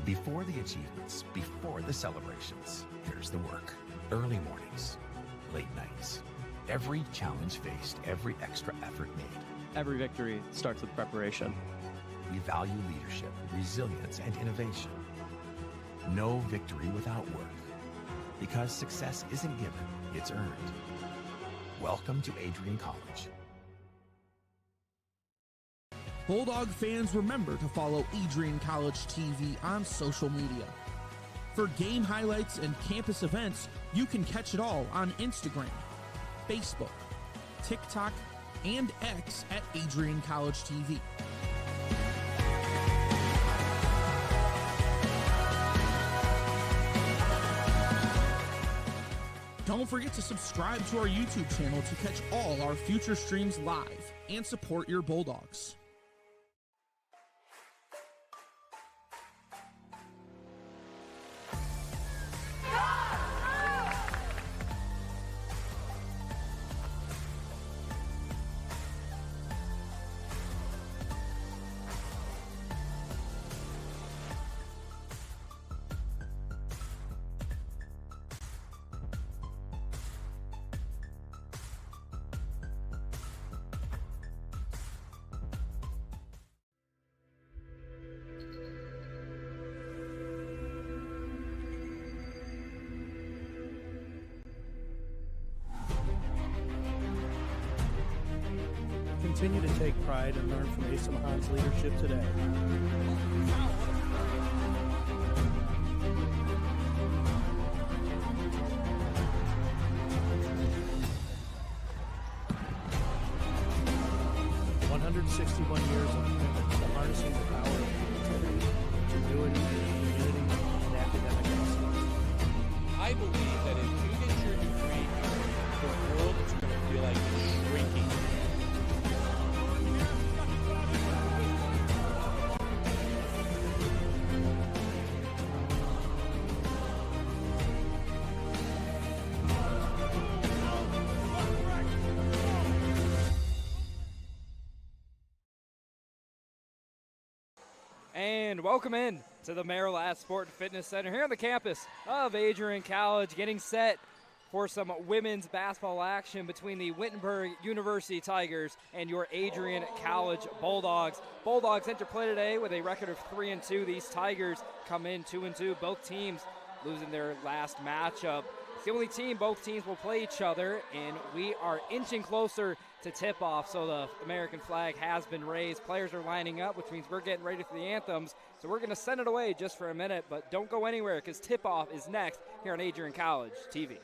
Before the achievements, before the celebrations, here's the work. Early mornings, late nights. Every challenge faced, every extra effort made. Every victory starts with preparation. We value leadership, resilience, and innovation. No victory without work. Because success isn't given, it's earned. Welcome to Adrian College. Bulldog fans, remember to follow Adrian College TV on social media. For game highlights and campus events, you can catch it all on Instagram, Facebook, TikTok, and X at Adrian College TV. Don't forget to subscribe to our YouTube channel to catch all our future streams live and support your Bulldogs. Continue to take pride and learn from Asa Mahan's leadership today. Years of commitment to harnessing the power of creativity, ingenuity, community, and academic excellence. I believe that if you get your degree, the world is going to feel like it's shrinking. And welcome in to the Maryland Sport and Fitness Center here on the campus of Adrian College, getting set for some women's basketball action between the Wittenberg University Tigers and your Adrian College Bulldogs. Bulldogs enter play today with a record of 3-2. These Tigers come in 2-2. Both teams losing their last matchup. It's the only team, both teams will play each other, and we are inching closer to tip-off, so the American flag has been raised. Players are lining up, which means we're getting ready for the anthems. So we're going to send it away just for a minute, but don't go anywhere because tip-off is next here on Adrian College TV.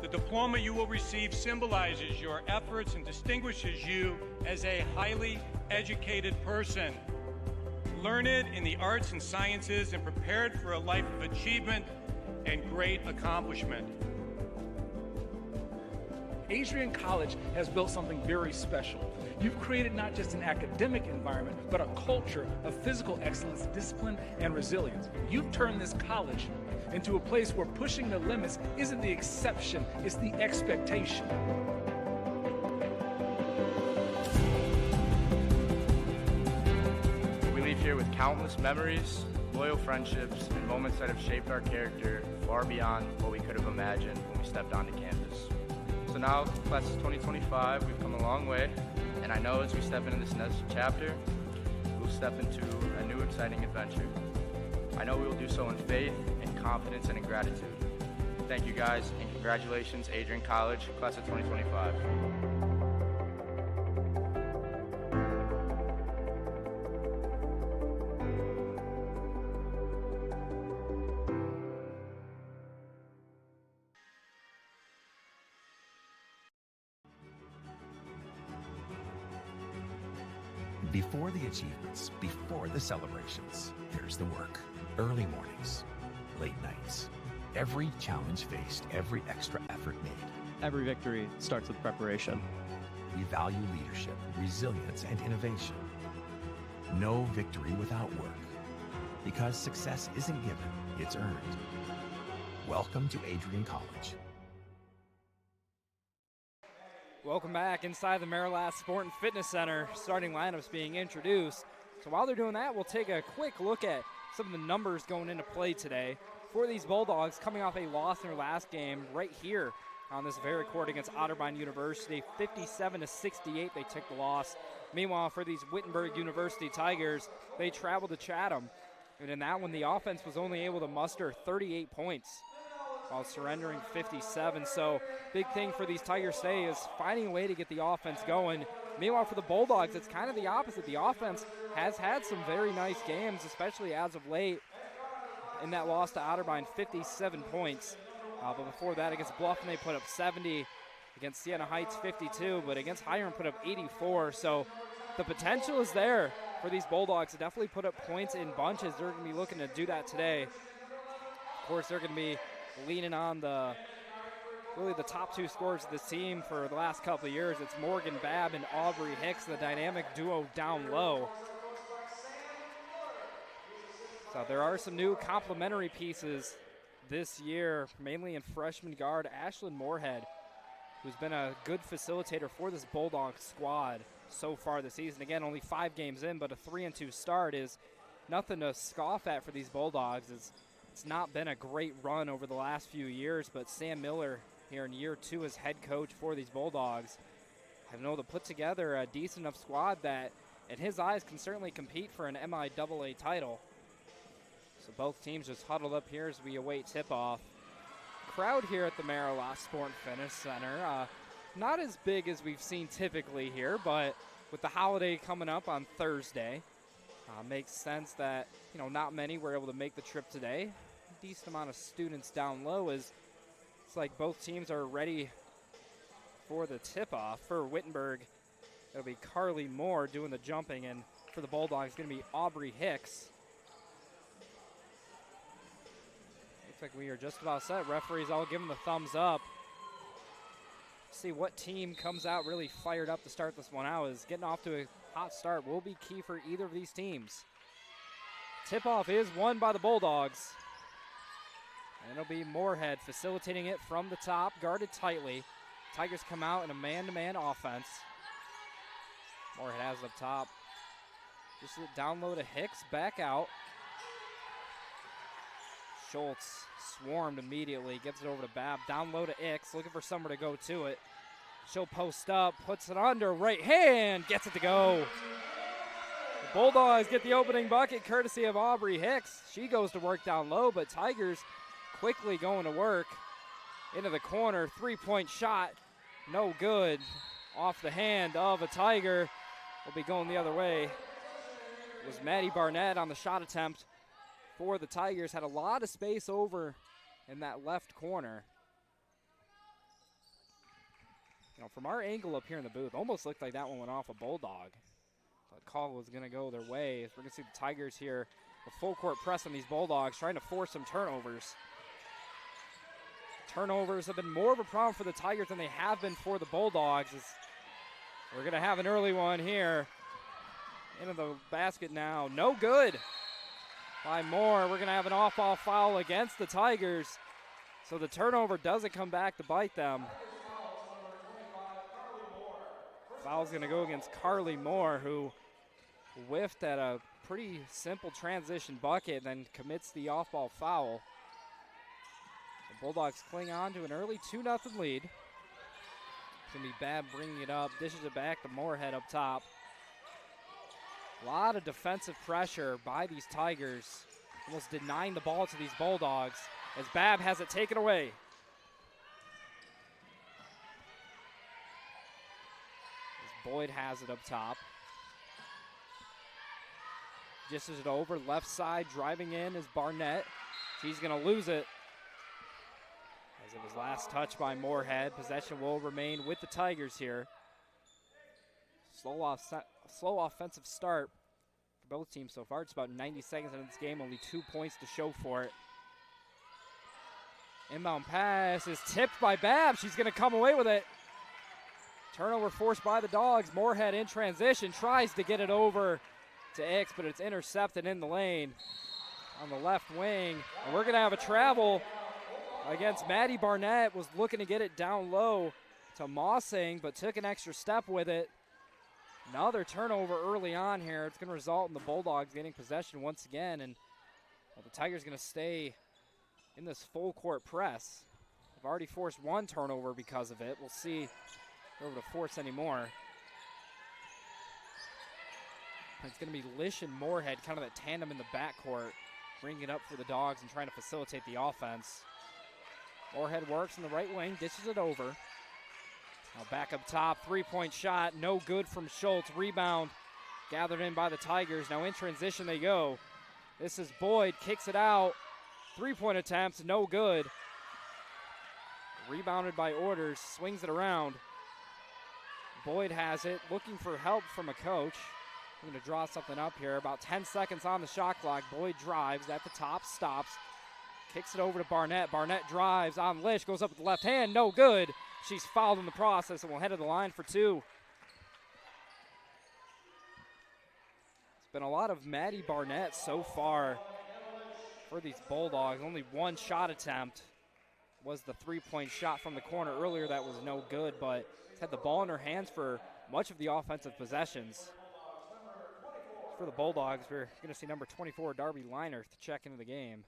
The diploma you will receive symbolizes your efforts and distinguishes you as a highly educated person, learned in the arts and sciences and prepared for a life of achievement and great accomplishment. Adrian College has built something very special. You've created not just an academic environment, but a culture of physical excellence, discipline, and resilience. You've turned this college into a place where pushing the limits isn't the exception, it's the expectation. We leave here with countless memories, loyal friendships, and moments that have shaped our character far beyond what we could have imagined when we stepped onto campus. So now, class of 2025, we've come a long way, and I know as we step into this next chapter, we'll step into a new exciting adventure. I know we will do so in faith, in confidence, and in gratitude. Thank you guys, and congratulations, Adrian College, class of 2025. Before the achievements, before the celebrations, here's the work. Early mornings, late nights. Every challenge faced, every extra effort made. Every victory starts with preparation. We value leadership, resilience, and innovation. No victory without work. Because success isn't given, it's earned. Welcome to Adrian College. Welcome back inside the Marilac Sport and Fitness Center. Starting lineups being introduced. So while they're doing that, we'll take a quick look at some of the numbers going into play today for these Bulldogs, coming off a loss in their last game right here on this very court against Otterbein University. 57-68, they took the loss. Meanwhile, for these Wittenberg University Tigers, they traveled to Chatham. And in that one, the offense was only able to muster 38 points while surrendering 57. So big thing for these Tigers today is finding a way to get the offense going. Meanwhile, for the Bulldogs, it's kind of the opposite. The offense has had some very nice games, especially as of late. In that loss to Otterbein, 57 points. But before that, against Bluffton, they put up 70. Against Siena Heights, 52. But against Hiram, put up 84. So the potential is there for these Bulldogs to definitely put up points in bunches. They're going to be looking to do that today. Of course, they're going to be leaning on really the top two scorers of this team for the last couple of years. It's Morgan Babb and Aubrey Hicks, the dynamic duo down low. So there are some new complementary pieces this year, mainly in freshman guard Ashlyn Moorhead, who's been a good facilitator for this Bulldog squad so far this season. Again, only 5 games in, but a 3-2 start is nothing to scoff at for these Bulldogs. It's not been a great run over the last few years, but Sam Miller here in year 2 as head coach for these Bulldogs have been able to put together a decent enough squad that, in his eyes, can certainly compete for an MIAA title. So both teams just huddled up here as we await tip-off. Crowd here at the Marilac Sport and Fitness Center, not as big as we've seen typically here, but with the holiday coming up on Thursday, makes sense that, not many were able to make the trip today. A decent amount of students down low as it's like both teams are ready for the tip-off. For Wittenberg, it'll be Carly Moore doing the jumping, and for the Bulldogs, it's going to be Aubrey Hicks. Looks like we are just about set. Referees all giving the thumbs up. See what team comes out really fired up to start this one out. Is getting off to a hot start will be key for either of these teams. Tip-off is won by the Bulldogs. And it'll be Moorhead facilitating it from the top, guarded tightly. Tigers come out in a man-to-man offense. Moorhead has it up top. Just down low to Hicks, back out. Schultz swarmed immediately, gives it over to Babb. Down low to Ix, looking for somewhere to go to it. She'll post up, puts it under, right hand, gets it to go. The Bulldogs get the opening bucket courtesy of Aubrey Hicks. She goes to work down low, but Tigers quickly going to work into the corner. 3-point shot, no good. Off the hand of a Tiger. Will be going the other way. It was Maddie Barnett on the shot attempt for the Tigers. Had a lot of space over in that left corner. From our angle up here in the booth, almost looked like that one went off a Bulldog. The call was going to go their way. We're going to see the Tigers here, a full court press on these Bulldogs, trying to force some turnovers. Turnovers have been more of a problem for the Tigers than they have been for the Bulldogs. We're going to have an early one here. Into the basket now. No good by Moore. We're going to have an off-ball foul against the Tigers. So the turnover doesn't come back to bite them. Foul's going to go against Carly Moore, who whiffed at a pretty simple transition bucket, then commits the off-ball foul. The Bulldogs cling on to an early 2-0 lead. It's going to be Babb bringing it up, dishes it back to Moorhead up top. A lot of defensive pressure by these Tigers, almost denying the ball to these Bulldogs as Babb has it taken away. As Boyd has it up top. Dishes it over, left side, driving in is Barnett. She's going to lose it. As it was last touched by Moorhead. Possession will remain with the Tigers here. Slow offensive start for both teams so far. It's about 90 seconds into this game, only 2 points to show for it. Inbound pass is tipped by Babb. She's going to come away with it. Turnover forced by the Dogs. Moorhead in transition, tries to get it over to Ix, but it's intercepted in the lane on the left wing. And we're going to have a travel against Maddie Barnett. Was looking to get it down low to Mossing, but took an extra step with it. Another turnover early on here. It's going to result in the Bulldogs getting possession once again, and well, the Tigers going to stay in this full court press. They've already forced one turnover because of it. We'll see if they're able to force any more. It's going to be Lish and Moorhead, kind of that tandem in the backcourt, bringing it up for the Dogs and trying to facilitate the offense. Moorhead works in the right wing, dishes it over. Now back up top, three-point shot, no good from Schultz. Rebound gathered in by the Tigers. Now in transition they go. This is Boyd, kicks it out. Three-point attempts, no good. Rebounded by Orders, swings it around. Boyd has it, looking for help from a coach. I'm going to draw something up here. About 10 seconds on the shot clock. Boyd drives at the top, stops. Kicks it over to Barnett. Barnett drives on Lish, goes up with the left hand, no good. She's fouled in the process and will head to the line for two. It's been a lot of Maddie Barnett so far for these Bulldogs. Only one shot attempt was the three-point shot from the corner earlier. That was no good, but she's had the ball in her hands for much of the offensive possessions. For the Bulldogs, we're going to see number 24, Darby Liner, to check into the game.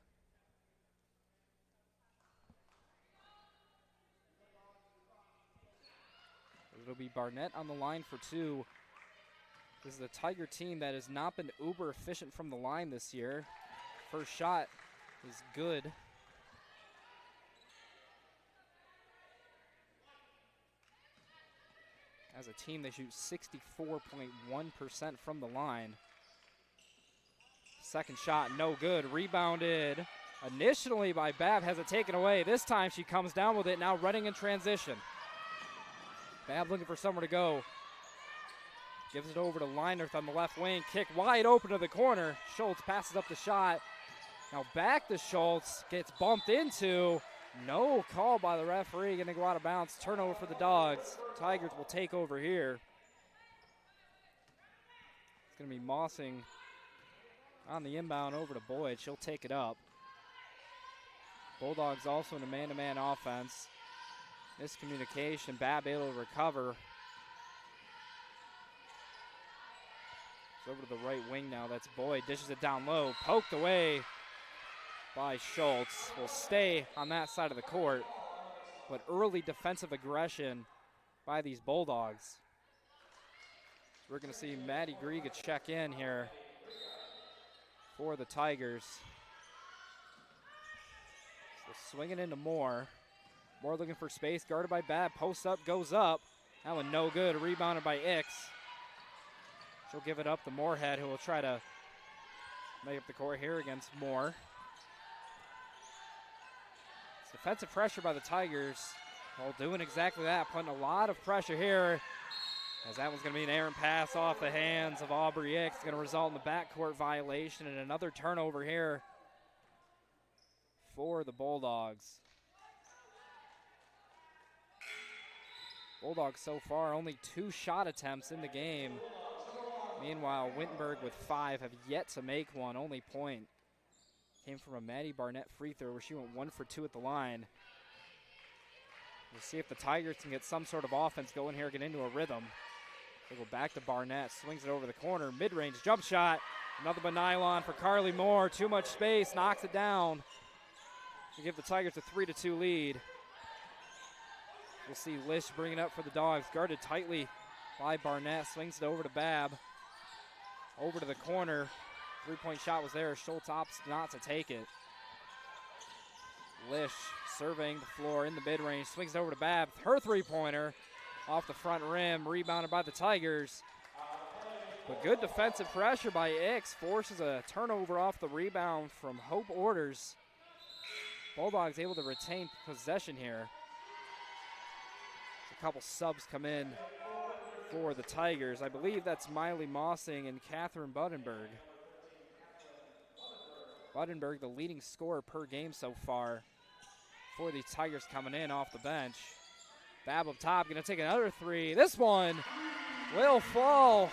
It'll be Barnett on the line for two. This is a Tiger team that has not been uber efficient from the line this year. First shot is good. As a team, they shoot 64.1% from the line. Second shot, no good. Rebounded initially by Babb, has it taken away. This time she comes down with it, now running in transition. Babb looking for somewhere to go. Gives it over to Leinerth on the left wing. Kick wide open to the corner. Schultz passes up the shot. Now back to Schultz. Gets bumped into. No call by the referee. Going to go out of bounds. Turnover for the Dogs. Tigers will take over here. It's going to be Mossing on the inbound over to Boyd. She'll take it up. Bulldogs also in a man-to-man offense. Miscommunication. Babb able to recover. It's over to the right wing now. That's Boyd. Dishes it down low. Poked away by Schultz. Will stay on that side of the court. But early defensive aggression by these Bulldogs. We're going to see Maddie Griega check in here for the Tigers. So swinging into Moore. Moore looking for space, guarded by Babb. Post up, goes up. That one no good. Rebounded by Ix. She'll give it up to Moorhead, who will try to make up the court here against Moore. It's defensive pressure by the Tigers. Well, doing exactly that, putting a lot of pressure here. As that one's going to be an errant pass off the hands of Aubrey Ix. Going to result in the backcourt violation and another turnover here for the Bulldogs. Bulldogs so far only 2 shot attempts in the game. Meanwhile, Wittenberg with 5 have yet to make one. Only point came from a Maddie Barnett free throw where she went 1 for 2 at the line. We'll see if the Tigers can get some sort of offense going here, get into a rhythm. They go back to Barnett, swings it over the corner, mid-range jump shot. Another but nylon for Carly Moore. Too much space, knocks it down to give the Tigers a 3-2 lead. We'll see Lish bring it up for the Dogs, guarded tightly by Barnett, swings it over to Babb. Over to the corner, 3-point shot was there. Schultz opts not to take it. Lish surveying the floor in the mid-range, swings it over to Babb. Her three-pointer off the front rim, rebounded by the Tigers. But good defensive pressure by Ix, forces a turnover off the rebound from Hope Orders. Bulldogs able to retain possession here. A couple subs come in for the Tigers. I believe that's Miley Mossing and Catherine Buddenberg. Buddenberg, the leading scorer per game so far for these Tigers coming in off the bench. Babb up top, gonna take another three. This one will fall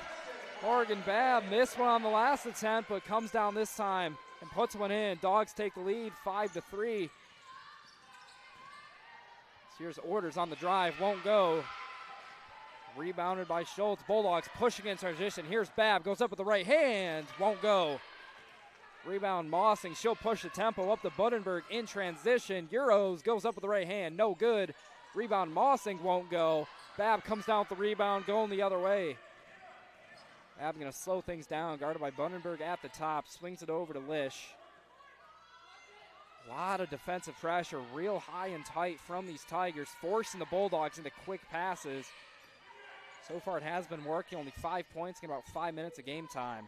Morgan Babb missed one on the last attempt, but comes down this time and puts one in. Dogs take the lead 5-3. So here's Orders on the drive, won't go. Rebounded by Schultz. Bulldogs pushing in transition. Here's Babb, goes up with the right hand, won't go. Rebound Mossing, she'll push the tempo up to Wittenberg in transition. Euros goes up with the right hand, no good. Rebound Mossing won't go. Babb comes down with the rebound, going the other way. Babb going to slow things down, guarded by Wittenberg at the top, swings it over to Lish. A lot of defensive pressure, real high and tight from these Tigers, forcing the Bulldogs into quick passes. So far it has been working, only 5 points in about 5 minutes of game time.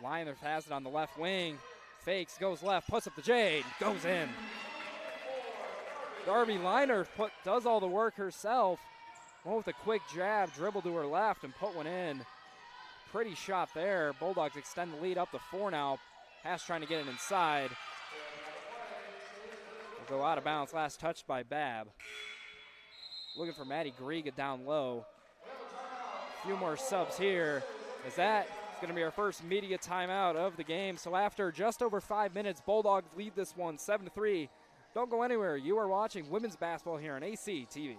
Liner has it on the left wing, fakes, goes left, puts up the Jade, goes in. Darby Liner does all the work herself. Went with a quick jab, dribble to her left, and put one in. Pretty shot there. Bulldogs extend the lead up to 4 now. Pass trying to get it inside. Will go out of bounds. Last touched by Babb. Looking for Maddie Griega down low. A few more subs here. As that is going to be our first media timeout of the game. So after just over 5 minutes, Bulldogs lead this one 7-3. Don't go anywhere. You are watching women's basketball here on AC TV.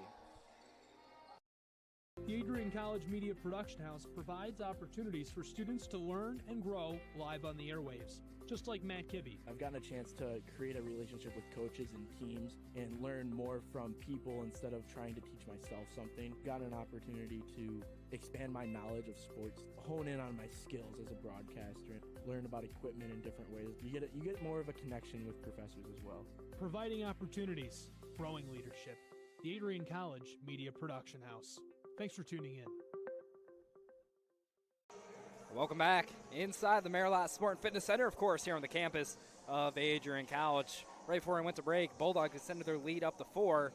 The Adrian College Media Production House provides opportunities for students to learn and grow live on the airwaves, just like Matt Kibbe. I've gotten a chance to create a relationship with coaches and teams and learn more from people instead of trying to teach myself something. Got an opportunity to expand my knowledge of sports, hone in on my skills as a broadcaster, learn about equipment in different ways. You get more of a connection with professors as well. Providing opportunities, growing leadership. The Adrian College Media Production House. Thanks for tuning in. Welcome back inside the Marilat Sport and Fitness Center, of course, here on the campus of Adrian College. Right before we went to break, Bulldogs extended their lead up to 4.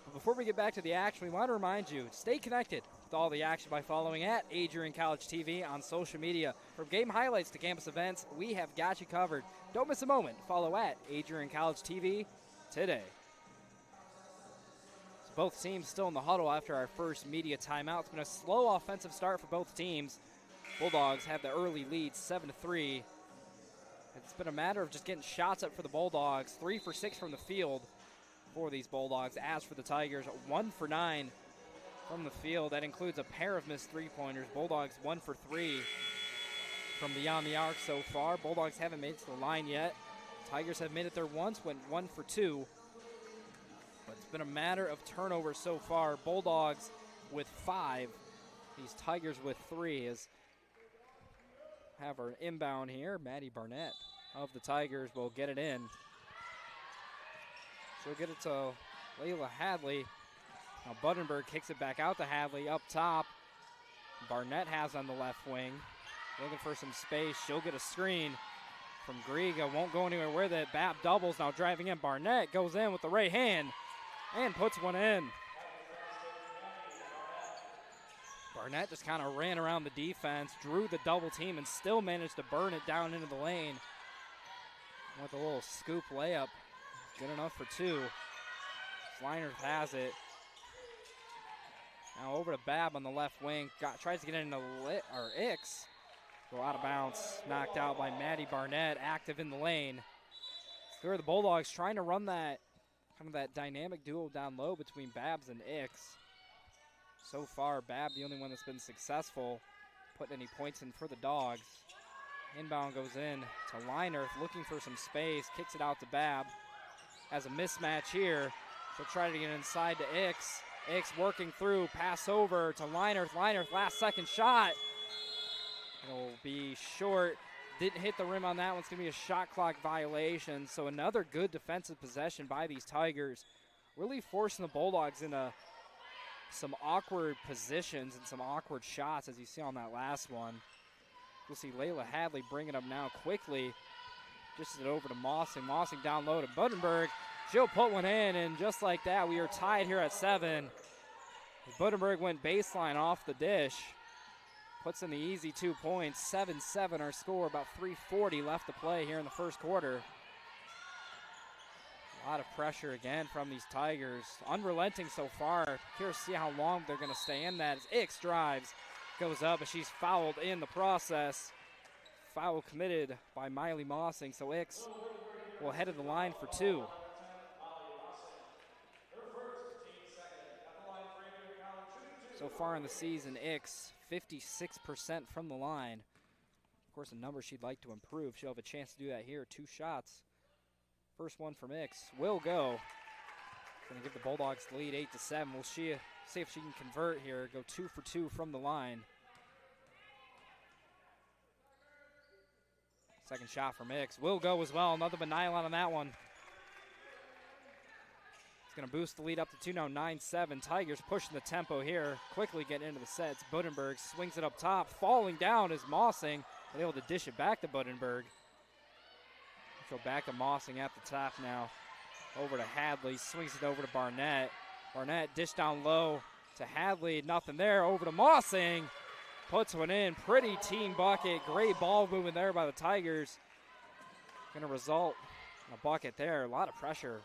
But before we get back to the action, we want to remind you, stay connected with all the action by following at AdrianCollegeTV on social media. From game highlights to campus events, we have got you covered. Don't miss a moment. Follow at AdrianCollegeTV today. Both teams still in the huddle after our first media timeout. It's been a slow offensive start for both teams. Bulldogs have the early lead, 7-3. It's been a matter of just getting shots up for the Bulldogs. 3 for 6 from the field for these Bulldogs. As for the Tigers, 1 for 9 from the field. That includes a pair of missed three-pointers. Bulldogs 1 for 3 from beyond the arc so far. Bulldogs haven't made it to the line yet. Tigers have made it there once, went 1 for 2. But it's been a matter of turnovers so far. Bulldogs with 5. These Tigers with 3. As have our inbound here. Maddie Barnett of the Tigers will get it in. She'll get it to Layla Hadley. Now Wittenberg kicks it back out to Hadley up top. Barnett has on the left wing. Looking for some space. She'll get a screen from Griega. Won't go anywhere with it. Babb doubles now driving in. Barnett goes in with the right hand and puts one in. Barnett just kind of ran around the defense, drew the double team, and still managed to burn it down into the lane with a little scoop layup. Good enough for 2. Sliner has it. Now over to Babb on the left wing. Tries to get into Ix. Go out of bounds. Knocked out by Maddie Barnett, active in the lane. So the Bulldogs trying to run that kind of that dynamic duo down low between Babbs and Ix. So far, Babb the only one that's been successful putting any points in for the Dogs. Inbound goes in to Liner, looking for some space, kicks it out to Babb. Has a mismatch here. She'll try to get inside to Ix. Ix working through, pass over to Liner. Liner, last second shot. It'll be short. Didn't hit the rim on that one. It's going to be a shot clock violation. So another good defensive possession by these Tigers. Really forcing the Bulldogs into some awkward positions and some awkward shots, as you see on that last one. We'll see Layla Hadley bring it up now quickly. Just it over to Mossing. Mossing down low to Wittenberg. She'll put one in, and just like that, we are tied here at 7. Wittenberg went baseline off the dish. Puts in the easy 2 points. 7-7 our score, about 3:40 left to play here in the first quarter. A lot of pressure again from these Tigers. Unrelenting so far. Curious to see how long they're going to stay in that. As Ix drives, goes up, but she's fouled in the process. Foul committed by Miley Mossing, so Ix will head to the line for 2. So far in the season, Ix 56% from the line. Of course, a number she'd like to improve. She'll have a chance to do that here. 2 shots. First one from Ix will go. Going to give the Bulldogs the lead 8-7. We'll see if she can convert here. Go 2 for 2 from the line. Second shot from Ix will go as well. Nothing but nylon on that one. It's going to boost the lead up to 2 now, 9-7. Tigers pushing the tempo here. Quickly getting into the sets. Wittenberg swings it up top. Falling down is Mossing. And able to dish it back to Wittenberg. Go back to Mossing at the top now. Over to Hadley. Swings it over to Barnett. Barnett dish down low to Hadley. Nothing there. Over to Mossing. Puts one in. Pretty team bucket. Great ball movement there by the Tigers. Going to result in a bucket there. A lot of pressure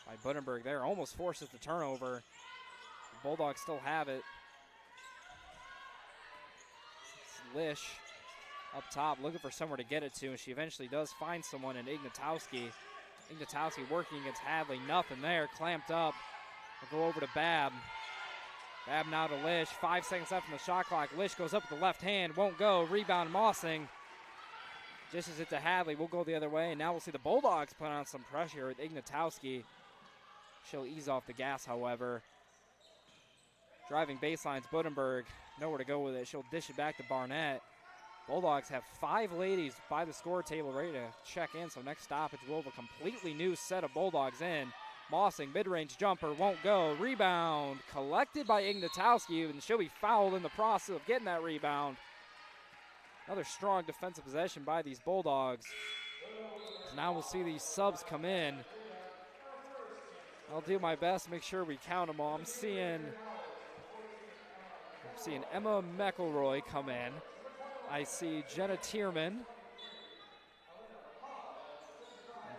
by Wittenberg there. Almost forces the turnover. The Bulldogs still have it. It's Lish up top looking for somewhere to get it to, and she eventually does find someone in Ignatowski. Ignatowski working against Hadley. Nothing there. Clamped up. We'll go over to Babb. Babb now to Lish. 5 seconds left on the shot clock. Lish goes up with the left hand. Won't go. Rebound Mossing. Dishes it to Hadley. We'll go the other way. And now we'll see the Bulldogs put on some pressure with Ignatowski. She'll ease off the gas, however. Driving baselines, Wittenberg. Nowhere to go with it. She'll dish it back to Barnett. Bulldogs have 5 ladies by the score table ready to check in. So next stoppage, we'll have a completely new set of Bulldogs in. Mossing, mid-range jumper, won't go. Rebound collected by Ignatowski, and she'll be fouled in the process of getting that rebound. Another strong defensive possession by these Bulldogs. So now we'll see these subs come in. I'll do my best to make sure we count them all. I'm seeing Emma McElroy come in. I see Jenna Tierman. And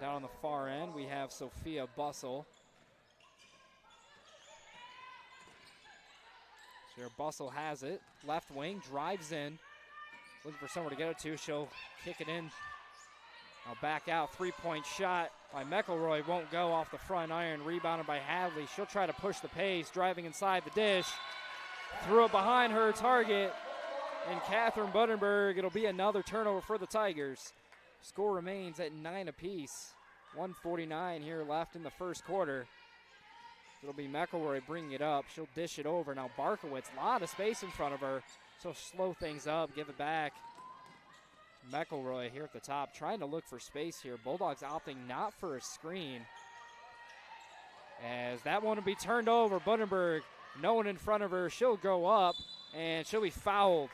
down on the far end, we have Sophia Bussell. Sarah Bussell has it. Left wing, drives in. Looking for somewhere to get it to. She'll kick it in. Now back out, 3-point shot by McElroy. Won't go off the front iron. Rebounded by Hadley. She'll try to push the pace, driving inside the dish. Threw it behind her target. And Catherine Wittenberg, it'll be another turnover for the Tigers. Score remains at 9 apiece. 1:49 here left in the first quarter. It'll be McElroy bringing it up. She'll dish it over. Now Barkowitz, a lot of space in front of her. So slow things up, give it back. McElroy here at the top, trying to look for space here. Bulldogs opting not for a screen. As that one will be turned over. Wittenberg, no one in front of her. She'll go up, and she'll be fouled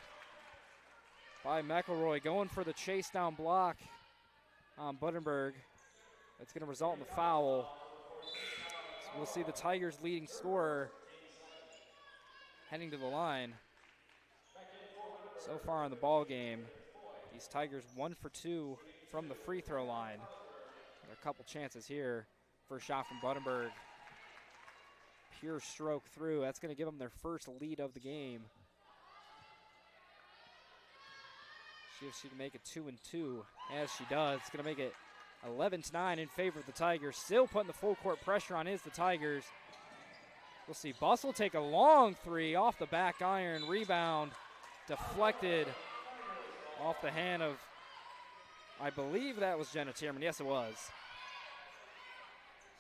by McElroy, going for the chase down block on Wittenberg. That's going to result in the foul. So we'll see the Tigers' leading scorer heading to the line. So far in the ball game, these Tigers 1 for 2 from the free throw line. Got a couple chances here. First shot from Wittenberg. Pure stroke through. That's going to give them their first lead of the game. See if she can make it 2-2. As she does, it's going to make it 11-9 in favor of the Tigers. Still putting the full court pressure on is the Tigers. We'll see Bussell take a long three off the back iron. Rebound deflected off the hand of, I believe that was Jenna Tierman. Yes, it was.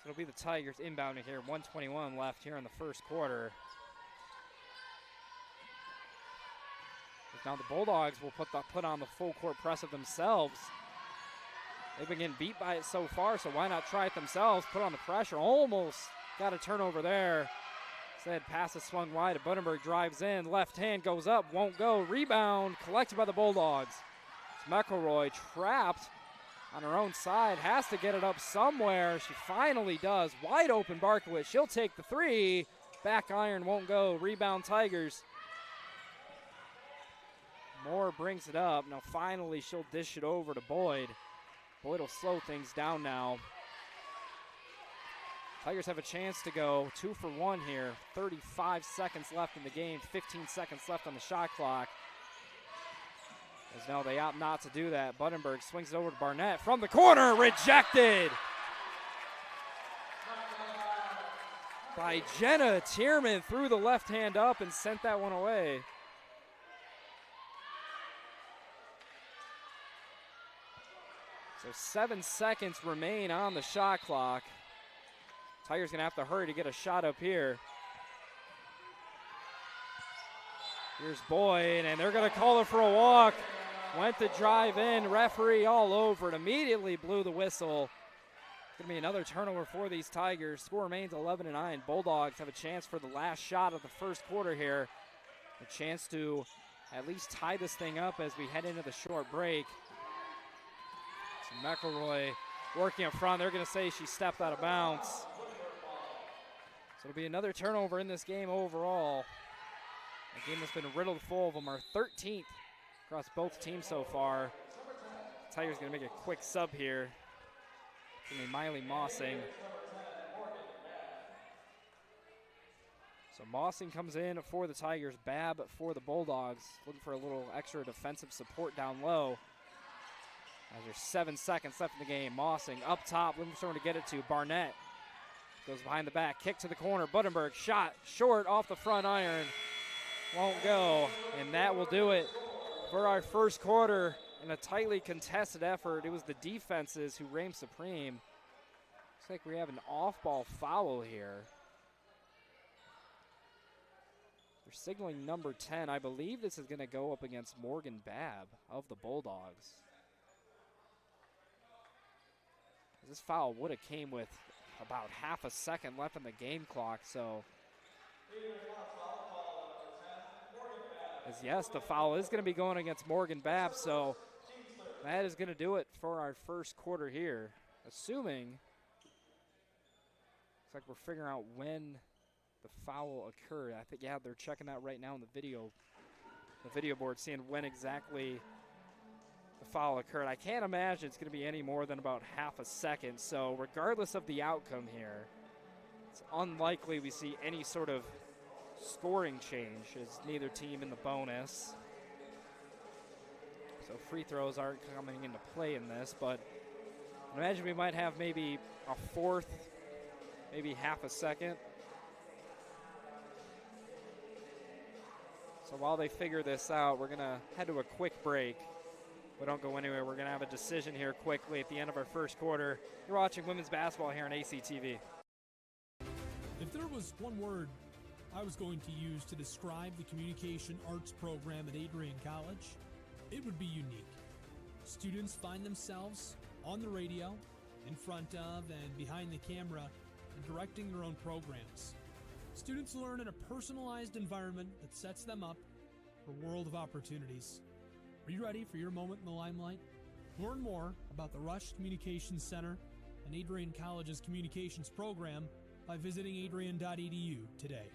So it'll be the Tigers inbounding here. 1:21 left here in the first quarter. Now the Bulldogs will put on the full court press of themselves. They've been getting beat by it so far, so why not try it themselves? Put on the pressure. Almost got a turnover there. Said pass is swung wide. Wittenberg drives in. Left hand goes up. Won't go. Rebound collected by the Bulldogs. It's McElroy trapped on her own side. Has to get it up somewhere. She finally does. Wide open Barkowitz. She'll take the three. Back iron won't go. Rebound Tigers. Moore brings it up. Now finally she'll dish it over to Boyd. Boyd will slow things down now. Tigers have a chance to go 2 for 1 here. 35 seconds left in the game, 15 seconds left on the shot clock. As now they opt not to do that. Wittenberg swings it over to Barnett from the corner, rejected by Jenna Tierman. Threw the left hand up and sent that one away. So 7 seconds remain on the shot clock. Tigers gonna have to hurry to get a shot up here. Here's Boyd, and they're gonna call it for a walk. Went to drive in, referee all over it, immediately blew the whistle. It's gonna be another turnover for these Tigers. Score remains 11-9. Bulldogs have a chance for the last shot of the first quarter here. A chance to at least tie this thing up as we head into the short break. So McElroy working up front. They're gonna say she stepped out of bounds. So it'll be another turnover in this game overall. A game that's been riddled full of them. Our 13th across both teams so far. Tigers gonna make a quick sub here. It's gonna be Miley Mossing. So Mossing comes in for the Tigers. Babb for the Bulldogs. Looking for a little extra defensive support down low. As there's 7 seconds left in the game. Mossing up top, looking for someone to get it to. Barnett goes behind the back, kick to the corner. Wittenberg shot short off the front iron. Won't go, and that will do it for our first quarter in a tightly contested effort. It was the defenses who reigned supreme. Looks like we have an off-ball foul here. They're signaling number 10. I believe this is going to go up against Morgan Babb of the Bulldogs. This foul would have came with about half a second left in the game clock, so yes, the foul is going to be going against Morgan Babb, so that is going to do it for our first quarter here. Assuming, looks like we're figuring out when the foul occurred. I think, yeah, they're checking that right now in the video board, seeing when exactly the foul occurred. I can't imagine it's going to be any more than about half a second, so regardless of the outcome here, it's unlikely we see any sort of scoring change as neither team in the bonus. So free throws aren't coming into play in this, but I imagine we might have maybe a fourth, maybe half a second. So while they figure this out, we're gonna head to a quick break. But don't go anywhere. We're gonna have a decision here quickly at the end of our first quarter. You're watching women's basketball here on ACTV. If there was one word I was going to use to describe the communication arts program at Adrian College, it would be unique. Students find themselves on the radio, in front of and behind the camera, and directing their own programs. Students learn in a personalized environment that sets them up for a world of opportunities. Are you ready for your moment in the limelight? Learn more about the Rush Communications Center and Adrian College's communications program by visiting adrian.edu today.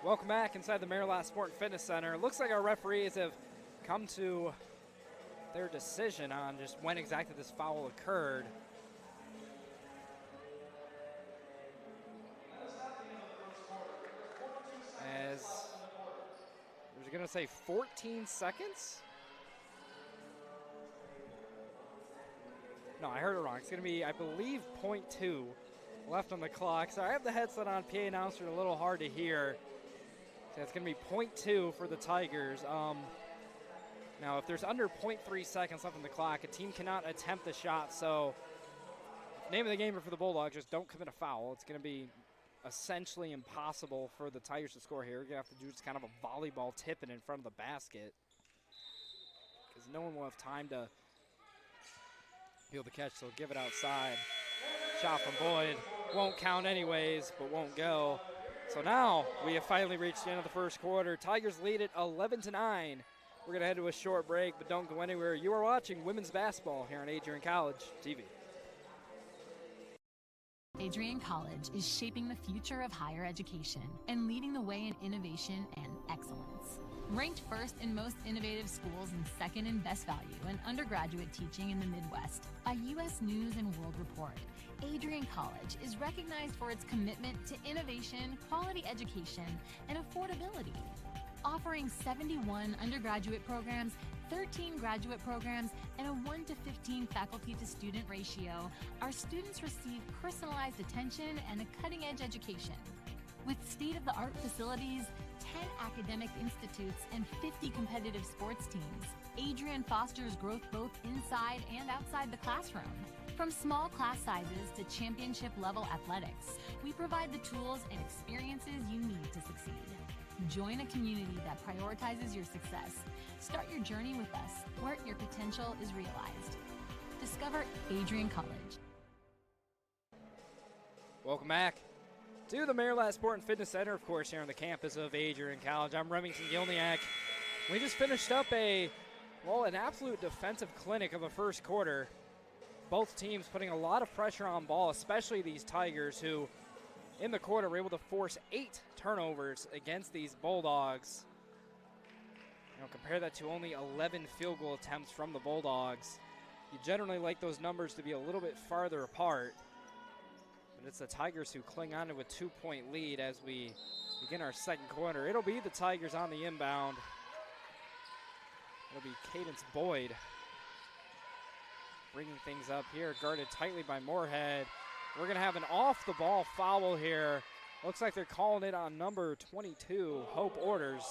Welcome back inside the Maryland Sport and Fitness Center. It looks like our referees have come to their decision on just when exactly this foul occurred. As they're going to say 14 seconds? No, I heard it wrong. It's going to be, I believe, 0.2 left on the clock. So I have the headset on, PA announcer, a little hard to hear. So it's going to be 0.2 for the Tigers. Now, if there's under 0.3 seconds left on the clock, a team cannot attempt the shot. So name of the game for the Bulldogs, just don't commit a foul. It's going to be essentially impossible for the Tigers to score here. You're going to have to do just kind of a volleyball tipping in front of the basket because no one will have time to be able to catch, so give it outside. Shot from Boyd. Won't count anyways, but won't go. So now we have finally reached the end of the first quarter. Tigers lead it 11-9. We're going to head to a short break, but don't go anywhere. You are watching women's basketball here on Adrian College TV. Adrian College is shaping the future of higher education and leading the way in innovation and excellence. Ranked first in most innovative schools and second in best value in undergraduate teaching in the Midwest by U.S. News and World Report, Adrian College is recognized for its commitment to innovation, quality education, and affordability. Offering 71 undergraduate programs, 13 graduate programs, and a 1 to 15 faculty to student ratio, our students receive personalized attention and a cutting-edge education. With state-of-the-art facilities, 10 academic institutes, and 50 competitive sports teams, Adrian fosters growth both inside and outside the classroom. From small class sizes to championship-level athletics, we provide the tools and experiences you need to succeed. Join a community that prioritizes your success. Start your journey with us, where your potential is realized. Discover Adrian College. Welcome back to the Maryland Sport and Fitness Center, of course, here on the campus of Adrian College. I'm Remington Gilniak. We just finished up an absolute defensive clinic of a first quarter. Both teams putting a lot of pressure on ball, especially these Tigers, who in the quarter were able to force 8 turnovers against these Bulldogs. Compare that to only 11 field goal attempts from the Bulldogs. You generally like those numbers to be a little bit farther apart. But it's the Tigers who cling on to a 2-point lead as we begin our second quarter. It'll be the Tigers on the inbound. It'll be Cadence Boyd bringing things up here, guarded tightly by Moorhead. We're going to have an off-the-ball foul here. Looks like they're calling it on number 22, Hope Orders.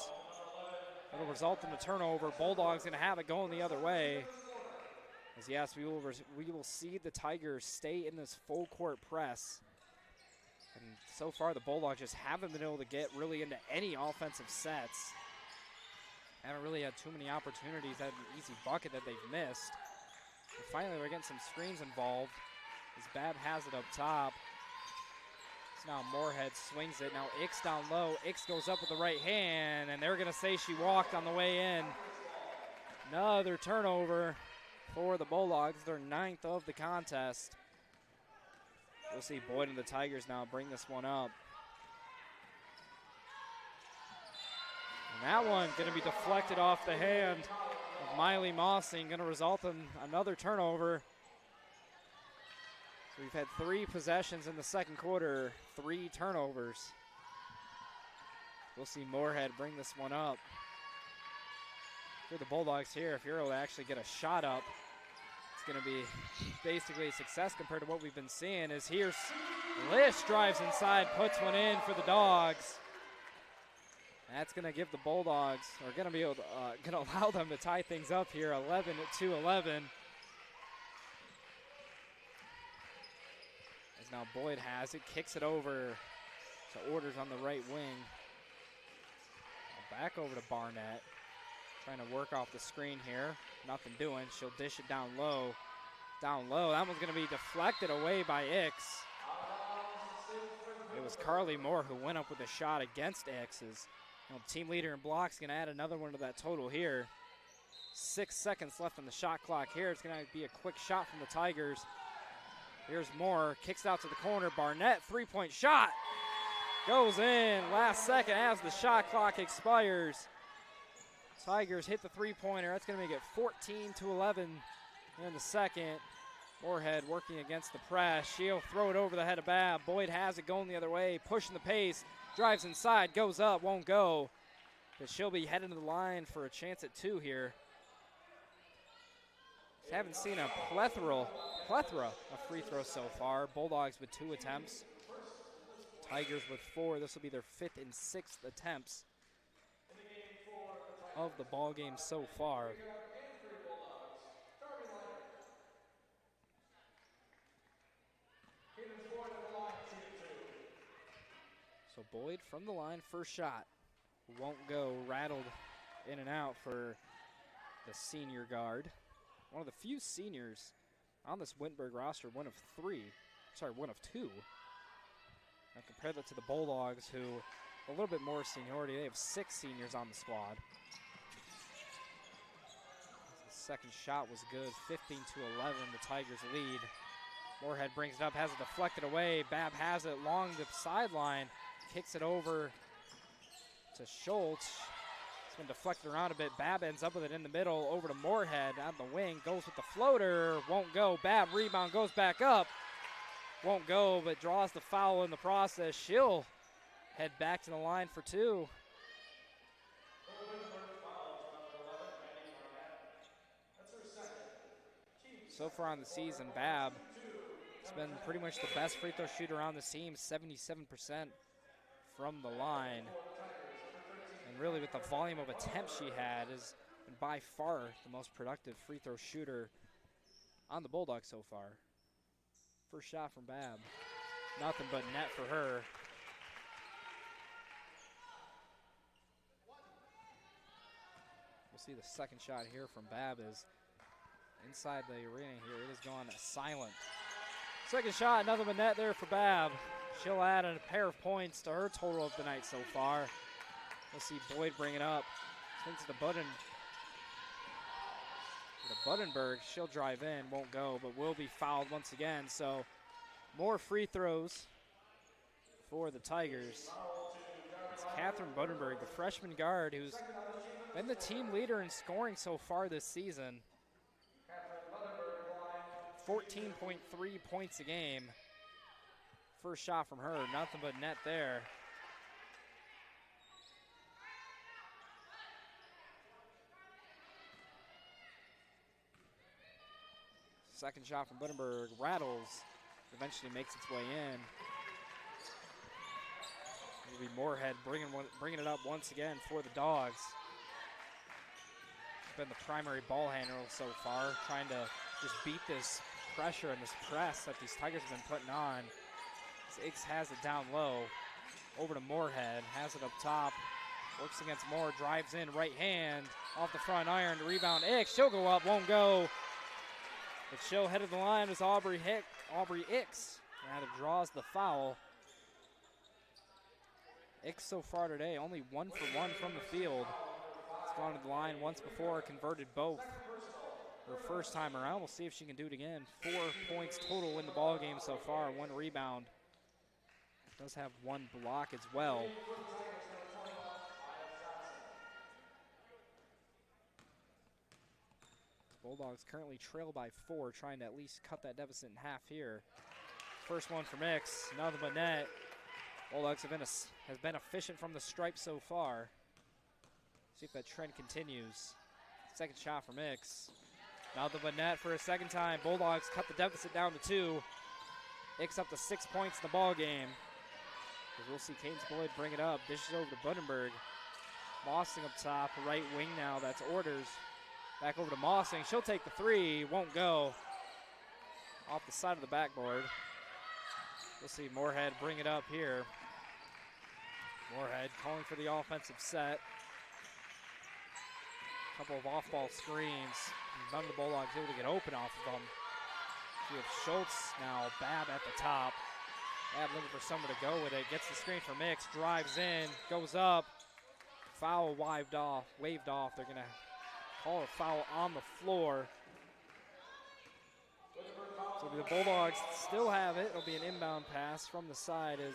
It'll result in a turnover. Bulldogs going to have it going the other way. As yes, we will see the Tigers stay in this full court press. And so far, the Bulldogs just haven't been able to get really into any offensive sets. Haven't really had too many opportunities. Had an easy bucket that they've missed. And finally, we're getting some screens involved. As Babb has it up top. So now Moorhead swings it. Now Ix down low. Ix goes up with the right hand, and they're going to say she walked on the way in. Another turnover for the Bulldogs, their 9th of the contest. We'll see Boyd and the Tigers now bring this one up. And that one going to be deflected off the hand of Miley Mossing, going to result in another turnover. So we've had 3 possessions in the second quarter, 3 turnovers. We'll see Moorhead bring this one up. For the Bulldogs here, if you're able to actually get a shot up, it's going to be basically a success compared to what we've been seeing. As here's Lish drives inside, puts one in for the Dogs. That's going to give the Bulldogs, or going to be able to, going to allow them to tie things up here, 11-11. As now Boyd has it, kicks it over to Orders on the right wing. Back over to Barnett. Trying to work off the screen here. Nothing doing. She'll dish it down low. Down low. That one's going to be deflected away by Ix. It was Carly Moore who went up with a shot against Ix's. Team leader in blocks going to add another one to that total here. 6 seconds left on the shot clock here. It's going to be a quick shot from the Tigers. Here's Moore. Kicks out to the corner. Barnett, 3-point shot. Goes in last second as the shot clock expires. Tigers hit the 3-pointer. That's going to make it 14-11 in the second. Moorhead working against the press. She'll throw it over the head of Babb. Boyd has it going the other way, pushing the pace. Drives inside, goes up, won't go. But she'll be heading to the line for a chance at 2 here. Just haven't seen a plethora of free throws so far. Bulldogs with 2 attempts. Tigers with 4. This will be their 5th and 6th attempts of the ball game so far. So Boyd from the line, first shot. Won't go, rattled in and out for the senior guard. One of the few seniors on this Wittenberg roster, one of 2. Now compare that to the Bulldogs, who a little bit more seniority. They have 6 seniors on the squad. The second shot was good, 15-11, the Tigers lead. Moorhead brings it up, has it deflected away. Babb has it along the sideline, kicks it over to Schultz. It's been deflected around a bit. Babb ends up with it in the middle, over to Moorhead on the wing, goes with the floater, won't go. Babb rebound, goes back up, won't go, but draws the foul in the process. She'll head back to the line for two. So far on the season, Babb has been pretty much the best free throw shooter on the team, 77% from the line. And really with the volume of attempts she had, is by far the most productive free throw shooter on the Bulldogs so far. First shot from Babb, nothing but net for her. We'll see the second shot here from Babb is inside the arena here. It has gone silent. Second shot, nothing but net there for Babb. She'll add a pair of points to her total of the night so far. We'll see Boyd bring it up. Swings to the Wittenberg. She'll drive in, won't go, but will be fouled once again. So more free throws for the Tigers. It's Catherine Wittenberg, the freshman guard, who's been the team leader in scoring so far this season. 14.3 points a game. First shot from her, nothing but net there. Second shot from Wittenberg rattles, eventually makes its way in. It'll be Moorhead bringing it up once again for the Dogs. Been the primary ball handler so far, trying to just beat this pressure and this press that these Tigers have been putting on. Ix has it down low, over to Moorhead, has it up top, works against Moore, drives in, right hand, off the front iron, to rebound Ix. She'll go up, won't go. But she'll head of the line as Aubrey Ix rather draws the foul. Ix so far today, only 1 for 1 from the field. It's gone to the line once before, converted both. Her first time around, we'll see if she can do it again. 4 points total in the ball game so far, 1 rebound. Does have 1 block as well. Bulldogs currently trail by 4, trying to at least cut that deficit in half here. First one from Ix, nothing but net. Bulldogs has been efficient from the stripe so far. See if that trend continues. Second shot from Ix. Nothing but net for a second time. Bulldogs cut the deficit down to 2. Ix up to 6 points in the ball game. We'll see Cadence Boyd bring it up. Dishes over to Wittenberg. Mossing up top, right wing now. That's Orders. Back over to Mossing. She'll take the 3. Won't go. Off the side of the backboard. We'll see Moorhead bring it up here. Moorhead calling for the offensive set. Couple of off-ball screens. None of the Bulldogs able to get open off of them. We have Schultz now, Babb at the top. Babb looking for somewhere to go with it. Gets the screen from Ix, drives in, goes up. Foul waved off. They're going to call a foul on the floor. So the Bulldogs still have it. It'll be an inbound pass from the side as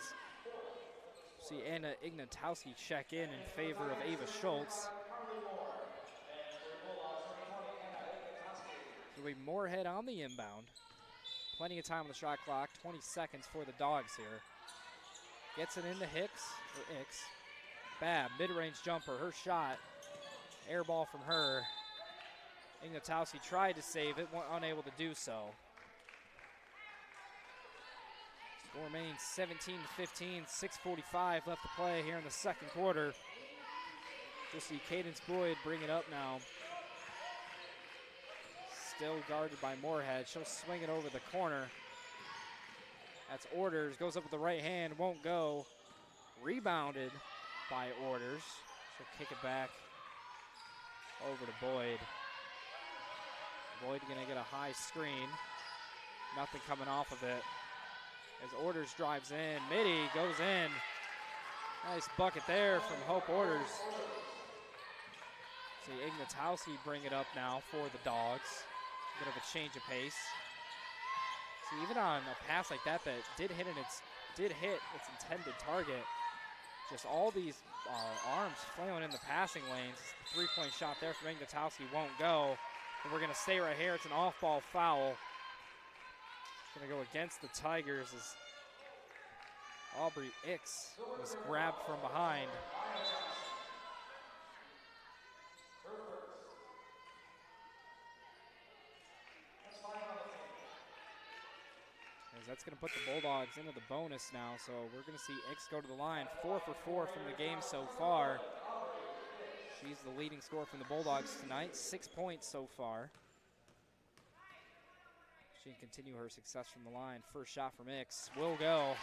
see Anna Ignatowski check in favor of Ava Schultz. It'll be Moorhead on the inbound. Plenty of time on the shot clock. 20 seconds for the Dogs here. Gets it into Ix. Babb, mid-range jumper, her shot. Air ball from her. Ignatowski tried to save it, unable to do so. Score remains 17-15, 6:45 left to play here in the second quarter. We'll see Cadence Boyd bring it up now. Still guarded by Moorhead. She'll swing it over the corner. That's Orders. Goes up with the right hand. Won't go. Rebounded by Orders. She'll kick it back over to Boyd. Boyd going to get a high screen. Nothing coming off of it. As Orders drives in. Midi goes in. Nice bucket there from Hope Orders. See Ignatowski bring it up now for the Dogs. Bit of a change of pace. So even on a pass like that did hit its intended target, Just all these arms flailing in the passing lanes. Three-point shot there from Ignatowski won't go. And we're going to stay right here. It's an off-ball foul. Going to go against the Tigers as Aubrey Ix was grabbed from behind. As that's going to put the Bulldogs into the bonus now, so we're going to see Ix go to the line. 4 for 4 from the game so far. She's the leading scorer from the Bulldogs tonight. 6 points so far. She can continue her success from the line. First shot from Ix will go.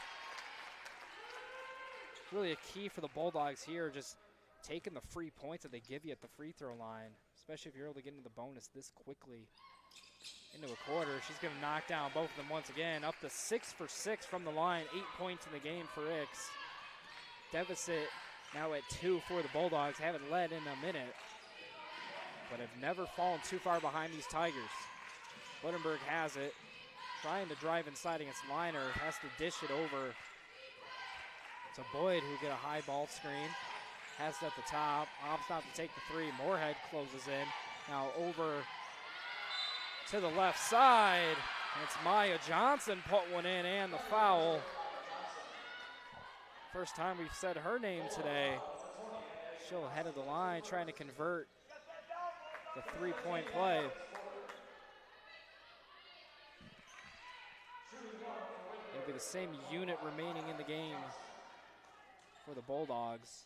Really a key for the Bulldogs here, just taking the free points that they give you at the free throw line, especially if you're able to get into the bonus this quickly into a quarter. She's going to knock down both of them once again. Up to 6 for 6 from the line. 8 points in the game for Ix. Deficit now at 2 for the Bulldogs. Haven't led in a minute, but have never fallen too far behind these Tigers. Wittenberg has it, trying to drive inside against Liner. Has to dish it over to Boyd, who get a high ball screen. Has it at the top. Opts not to take the three. Moorhead closes in. Now over to the left side. It's Maya Johnson put one in and the foul. First time we've said her name today. She'll head of the line trying to convert the three-point play. It'll be the same unit remaining in the game for the Bulldogs.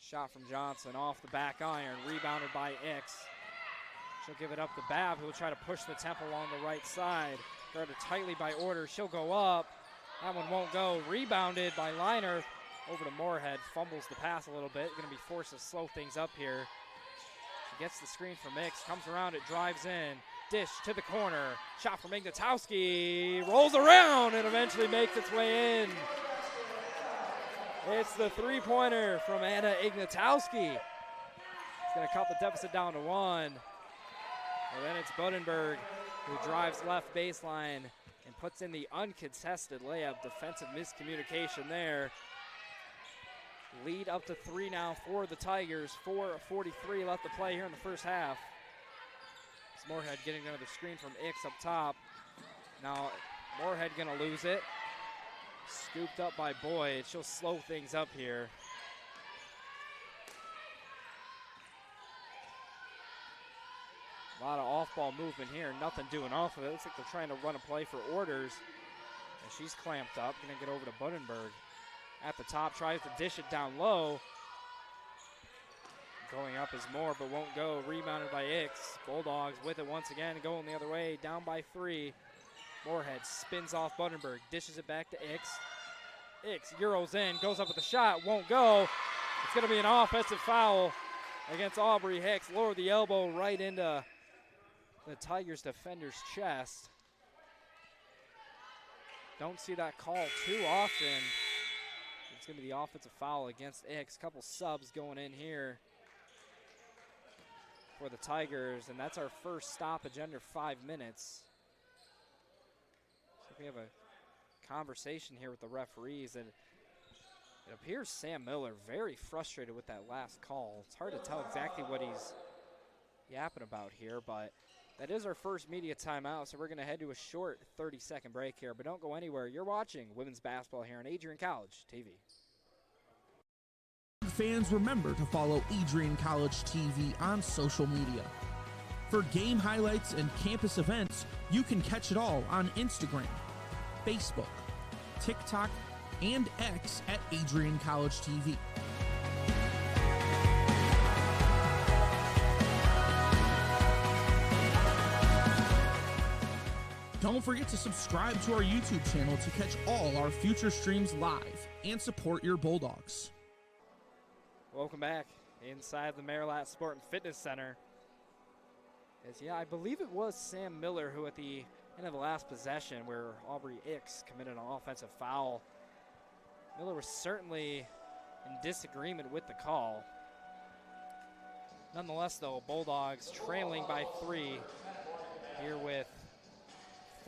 Shot from Johnson off the back iron, rebounded by Ix. She'll give it up to Babb, who will try to push the tempo along the right side. Guarded tightly by Order. She'll go up. That one won't go. Rebounded by Liner. Over to Moorhead. Fumbles the pass a little bit. Going to be forced to slow things up here. She gets the screen from Ix. Comes around it. Drives in. Dish to the corner. Shot from Ignatowski. Rolls around and eventually makes its way in. It's the three-pointer from Anna Ignatowski. It's going to cut the deficit down to 1. And then it's Wittenberg who drives left baseline and puts in the uncontested layup. Defensive miscommunication there. Lead up to 3 now for the Tigers. 4:43 left to play here in the first half. It's Moorhead getting another screen from Ix up top. Now Moorhead going to lose it. Scooped up by Boyd. She'll slow things up here. A lot of off-ball movement here. Nothing doing off of it. Looks like they're trying to run a play for Orders. And she's clamped up. Going to get over to Wittenberg. At the top, tries to dish it down low. Going up is more, but won't go. Rebounded by Ix. Bulldogs with it once again. Going the other way. Down by 3. Moorhead spins off Wittenberg. Dishes it back to Ix. Ix Euros in. Goes up with a shot. Won't go. It's going to be an offensive foul against Aubrey Hicks. Lowered the elbow right into the Tigers defender's chest. Don't see that call too often. It's going to be the offensive foul against Ix. Couple subs going in here for the Tigers, and that's our first stoppage under 5 minutes. So we have a conversation here with the referees, and it appears Sam Miller very frustrated with that last call. It's hard to tell exactly what he's yapping about here, but that is our first media timeout, so we're going to head to a short 30-second break here. But don't go anywhere. You're watching women's basketball here on AdrianCollegeTV. Fans, remember to follow AdrianCollegeTV on social media. For game highlights and campus events, you can catch it all on Instagram, Facebook, TikTok, and X at AdrianCollegeTV. Don't forget to subscribe to our YouTube channel to catch all our future streams live and support your Bulldogs. Welcome back inside the Marilat Sport and Fitness Center. I believe it was Sam Miller who at the end of the last possession where Aubrey Ix committed an offensive foul. Miller was certainly in disagreement with the call. Nonetheless, though, Bulldogs trailing by 3 here with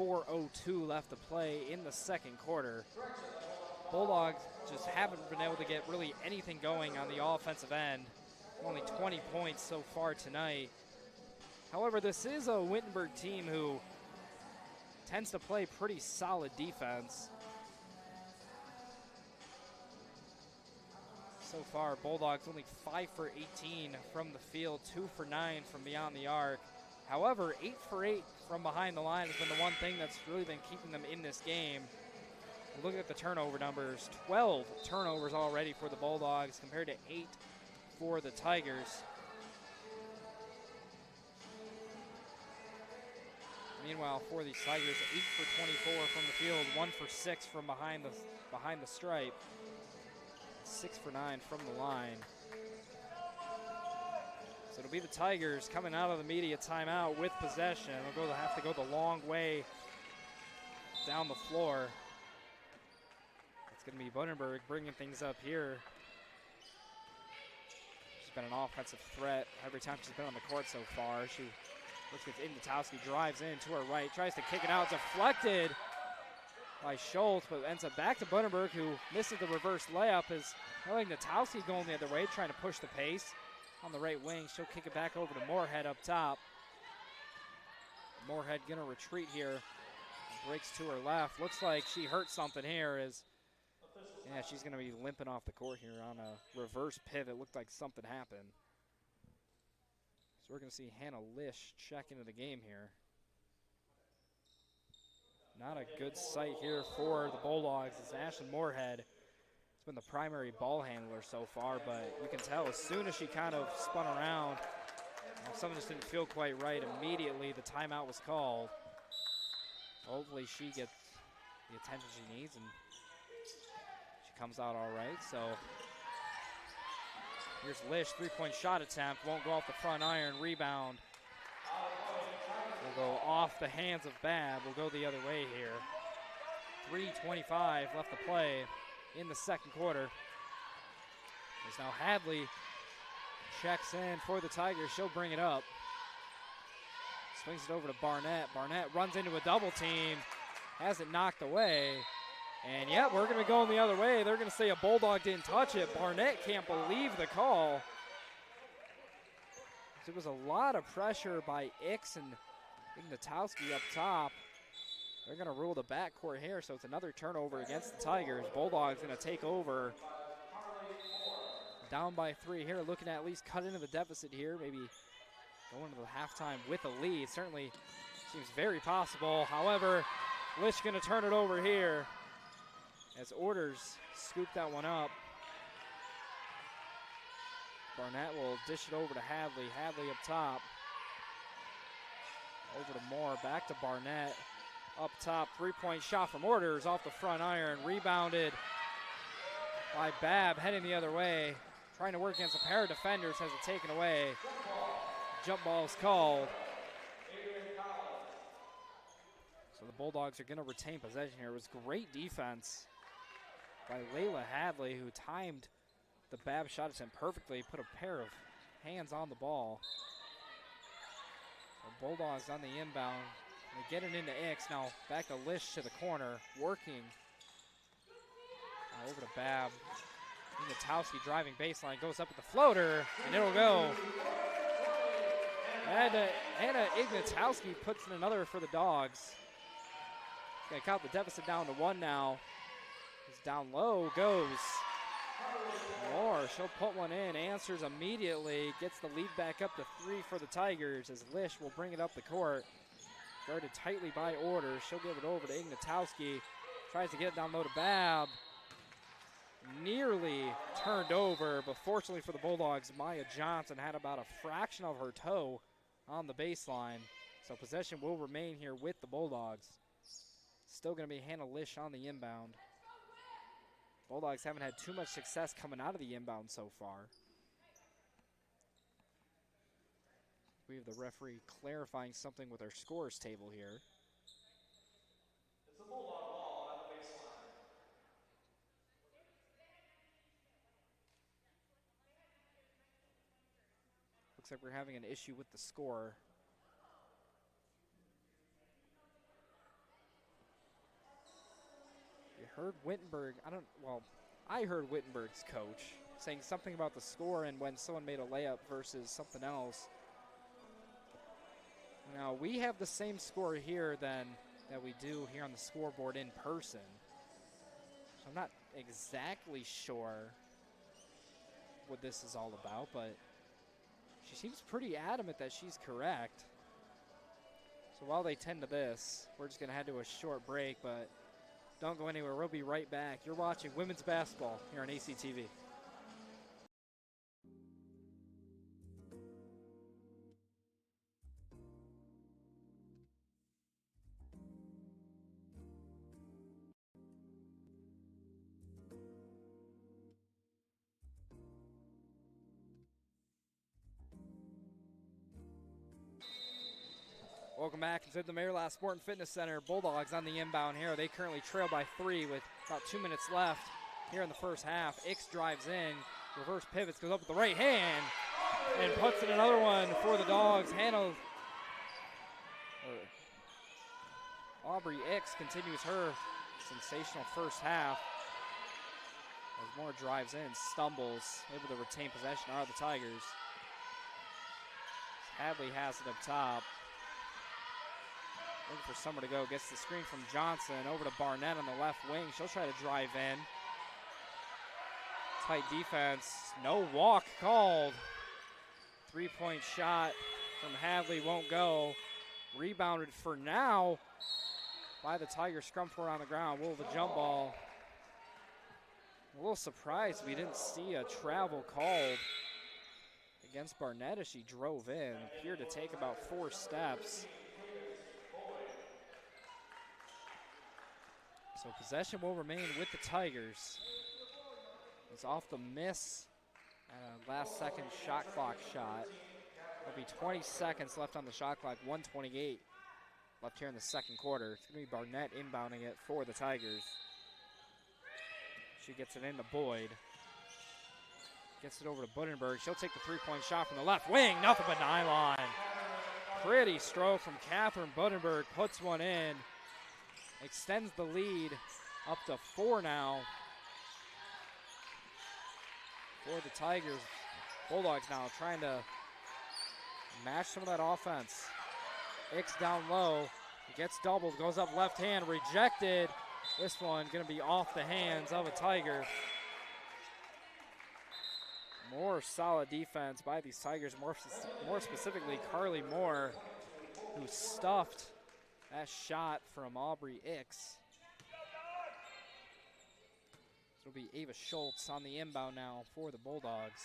4:02 left to play in the second quarter. Bulldogs just haven't been able to get really anything going on the offensive end. Only 20 points so far tonight. However, this is a Wittenberg team who tends to play pretty solid defense. So far, Bulldogs only 5 for 18 from the field, 2 for 9 from beyond the arc. However, 8 for 8 from behind the line has been the one thing that's really been keeping them in this game. Look at the turnover numbers. 12 turnovers already for the Bulldogs compared to 8 for the Tigers. Meanwhile, for the Tigers, 8 for 24 from the field, 1 for 6 from behind the stripe, 6 for 9 from the line. So it'll be the Tigers coming out of the media timeout with possession. They'll have to go the long way down the floor. It's going to be Wittenberg bringing things up here. She's been an offensive threat every time she's been on the court so far. She looks at Ignatowski, drives in to her right, tries to kick it out, deflected by Schultz, but ends up back to Wittenberg, who misses the reverse layup. As Ignatowski going the other way, trying to push the pace on the right wing. She'll kick it back over to Moorhead up top. Moorhead gonna retreat here. Breaks to her left. Looks like she hurt something here. Yeah, she's gonna be limping off the court here on a reverse pivot. Looked like something happened. So we're gonna see Hannah Lish check into the game here. Not a good sight here for the Bulldogs as Ashlyn Moorhead has been the primary ball handler so far, but you can tell as soon as she kind of spun around, something just didn't feel quite right. Immediately the timeout was called. Hopefully she gets the attention she needs and she comes out all right. So here's Lish, three-point shot attempt, won't go off the front iron, rebound. Will go off the hands of Babb. Will go the other way here. 3:25 left to play in the second quarter. As now Hadley checks in for the Tigers. She'll bring it up. Swings it over to Barnett. Barnett runs into a double team. Has it knocked away. And yeah, we're going to be going the other way. They're going to say a Bulldog didn't touch it. Barnett can't believe the call. There was a lot of pressure by Ix and Ignatowski up top. They're going to rule the backcourt here, so it's another turnover against the Tigers. Bulldogs going to take over. Down by 3 here, looking to at least cut into the deficit here, maybe go into the halftime with a lead. Certainly seems very possible. However, Lish going to turn it over here as Orders scoop that one up. Barnett will dish it over to Hadley. Hadley up top. Over to Moore, back to Barnett. Up top, three-point shot from Orders off the front iron. Rebounded by Babb, heading the other way. Trying to work against a pair of defenders, has it taken away. Jump ball is called. So the Bulldogs are going to retain possession here. It was great defense by Layla Hadley, who timed the Babb shot attempt perfectly, put a pair of hands on the ball. The Bulldogs on the inbound. They get it into Ix. Now back to Lish to the corner, working. Over to Babb. Ignatowski driving baseline, goes up with the floater, and it'll go. And Anna Ignatowski puts in another for the Dogs. Gonna count the deficit down to 1 now. He's down low, goes. Moore, she'll put one in, answers immediately, gets the lead back up to 3 for the Tigers as Lish will bring it up the court. Guarded tightly by Orders. She'll give it over to Ignatowski. Tries to get it down low to Babb. Nearly turned over, but fortunately for the Bulldogs, Maya Johnson had about a fraction of her toe on the baseline. So possession will remain here with the Bulldogs. Still going to be Hannah Lish on the inbound. Bulldogs haven't had too much success coming out of the inbound so far. We have the referee clarifying something with our scores table here. It's a Bulldog ball at the baseline. Looks like we're having an issue with the score. heard Wittenberg, I heard Wittenberg's coach saying something about the score and when someone made a layup versus something else. Now, we have the same score here that we do here on the scoreboard in person. So I'm not exactly sure what this is all about, but she seems pretty adamant that she's correct. So while they tend to this, we're just going to head to a short break, but don't go anywhere. We'll be right back. You're watching women's basketball here on ACTV. Welcome back into the Maryland Sport and Fitness Center. Bulldogs on the inbound here. They currently trail by 3 with about 2 minutes left here in the first half. Ix drives in, reverse pivots, goes up with the right hand, and puts in another one for the Dogs. Aubrey Ix continues her sensational first half. As Moore drives in, stumbles, able to retain possession are the Tigers. Hadley has it up top. Looking for somewhere to go. Gets the screen from Johnson over to Barnett on the left wing. She'll try to drive in. Tight defense. No walk called. 3-point shot from Hadley won't go. Rebounded for now by the Tigers. Scrum for on the ground. Will the jump ball. A little surprised we didn't see a travel called against Barnett as she drove in. Appeared to take about 4 steps. So possession will remain with the Tigers. It's off the miss. Last second shot clock shot. There'll be 20 seconds left on the shot clock. 1:28 left here in the second quarter. It's going to be Barnett inbounding it for the Tigers. She gets it into Boyd. Gets it over to Wittenberg. She'll take the 3-point shot from the left wing. Nothing but nylon. Pretty stroke from Catherine Wittenberg. Puts one in. Extends the lead up to 4 now for the Tigers. Bulldogs now trying to match some of that offense. Ix down low, gets doubled, goes up left hand, rejected. This one gonna be off the hands of a Tiger. More solid defense by these Tigers, more specifically Carly Moore, who stuffed that shot from Aubrey Ix. It'll be Ava Schultz on the inbound now for the Bulldogs.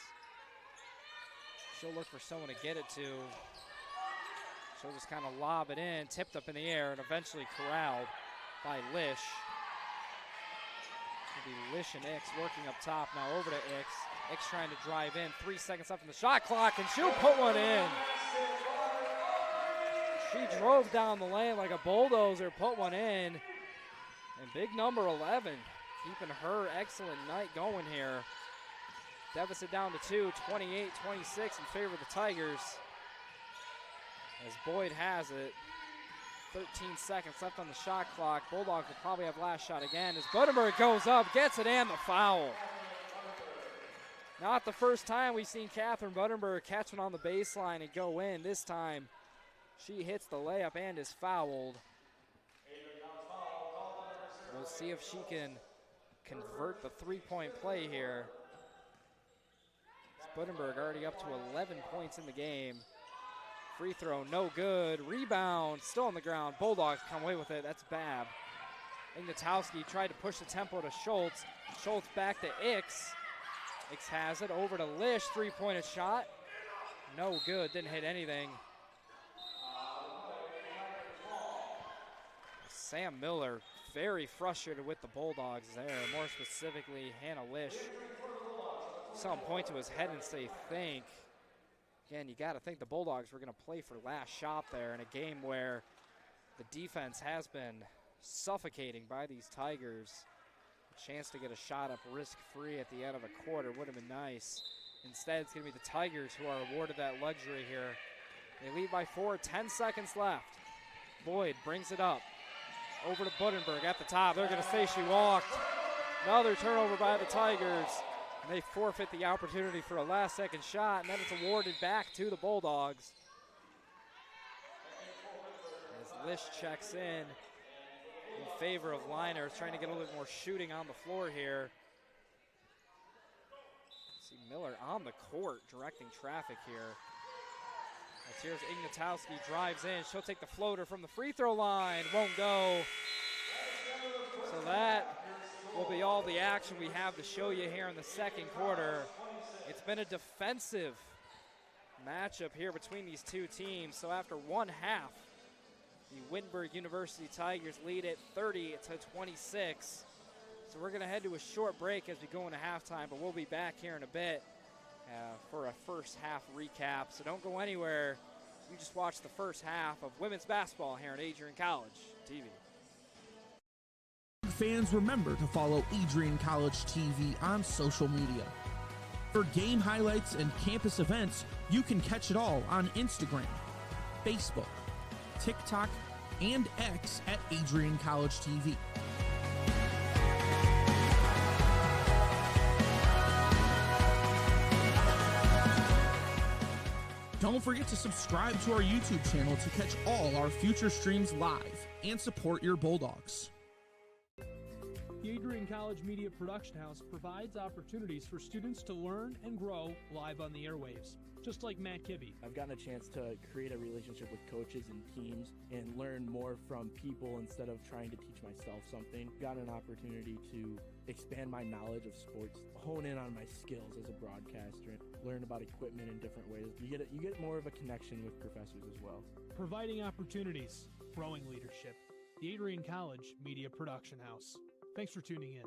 She'll look for someone to get it to. She'll just kind of lob it in, tipped up in the air, and eventually corralled by Lish. It'll be Lish and Ix working up top now over to Ix. Ix trying to drive in, 3 seconds left in the shot clock, and she'll put one in. She drove down the lane like a bulldozer, put one in. And big number 11, keeping her excellent night going here. Deficit down to 2, 28-26 in favor of the Tigers. As Boyd has it, 13 seconds left on the shot clock. Bulldogs will probably have last shot again as Wittenberg goes up, gets it, and the foul. Not the first time we've seen Catherine Wittenberg catch one on the baseline and go in. This time, she hits the layup and is fouled. We'll see if she can convert the 3-point play here. Wittenberg already up to 11 points in the game. Free throw, no good. Rebound, still on the ground. Bulldogs come away with it. That's Babb. Ignatowski tried to push the tempo to Schultz. Schultz back to Ix. Ix has it over to Lish. 3-pointed shot. No good, didn't hit anything. Sam Miller very frustrated with the Bulldogs there, more specifically Hannah Lish. Saw him point to his head and say, think. Again, you got to think the Bulldogs were going to play for last shot there in a game where the defense has been suffocating by these Tigers. A chance to get a shot up risk-free at the end of a quarter would have been nice. Instead, it's going to be the Tigers who are awarded that luxury here. They lead by 4, 10 seconds left. Boyd brings it up. Over to Wittenberg at the top. They're going to say she walked. Another turnover by the Tigers. And they forfeit the opportunity for a last-second shot, and then it's awarded back to the Bulldogs. As Lish checks in favor of Liners, trying to get a little bit more shooting on the floor here. See Miller on the court directing traffic here. As here's Ignatowski, drives in. She'll take the floater from the free throw line. Won't go. So that will be all the action we have to show you here in the second quarter. It's been a defensive matchup here between these two teams. So after one half, the Wittenberg University Tigers lead it 30-26. So we're going to head to a short break as we go into halftime, but we'll be back here in a bit for a first half recap. So don't go anywhere. You just watch the first half of women's basketball here at Adrian College TV. Fans, remember to follow Adrian College TV on social media. For game highlights and campus events, you can catch it all on Instagram, Facebook, TikTok, and X at Adrian College TV. Don't forget to subscribe to our YouTube channel to catch all our future streams live and support your Bulldogs. The Adrian College Media Production House provides opportunities for students to learn and grow live on the airwaves, just like Matt Kibbe. I've gotten a chance to create a relationship with coaches and teams and learn more from people instead of trying to teach myself something. Got an opportunity to expand my knowledge of sports, hone in on my skills as a broadcaster, learn about equipment in different ways. You get more of a connection with professors as well. Providing opportunities, growing leadership. The Adrian College Media Production House. Thanks for tuning in.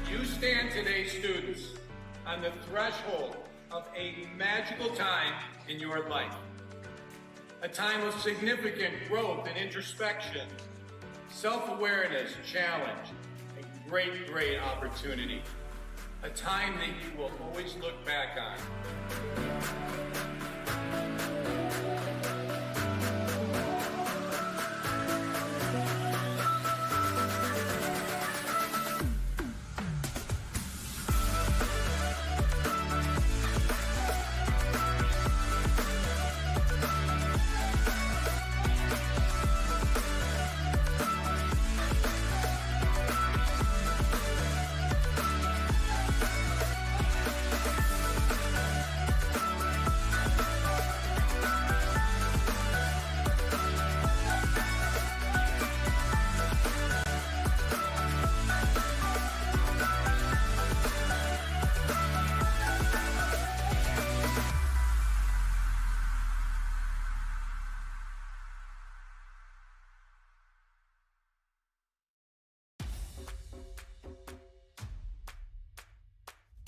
You stand today, students, on the threshold of a magical time in your life. A time of significant growth and introspection, self-awareness, challenge, and great opportunity. A time that you will always look back on.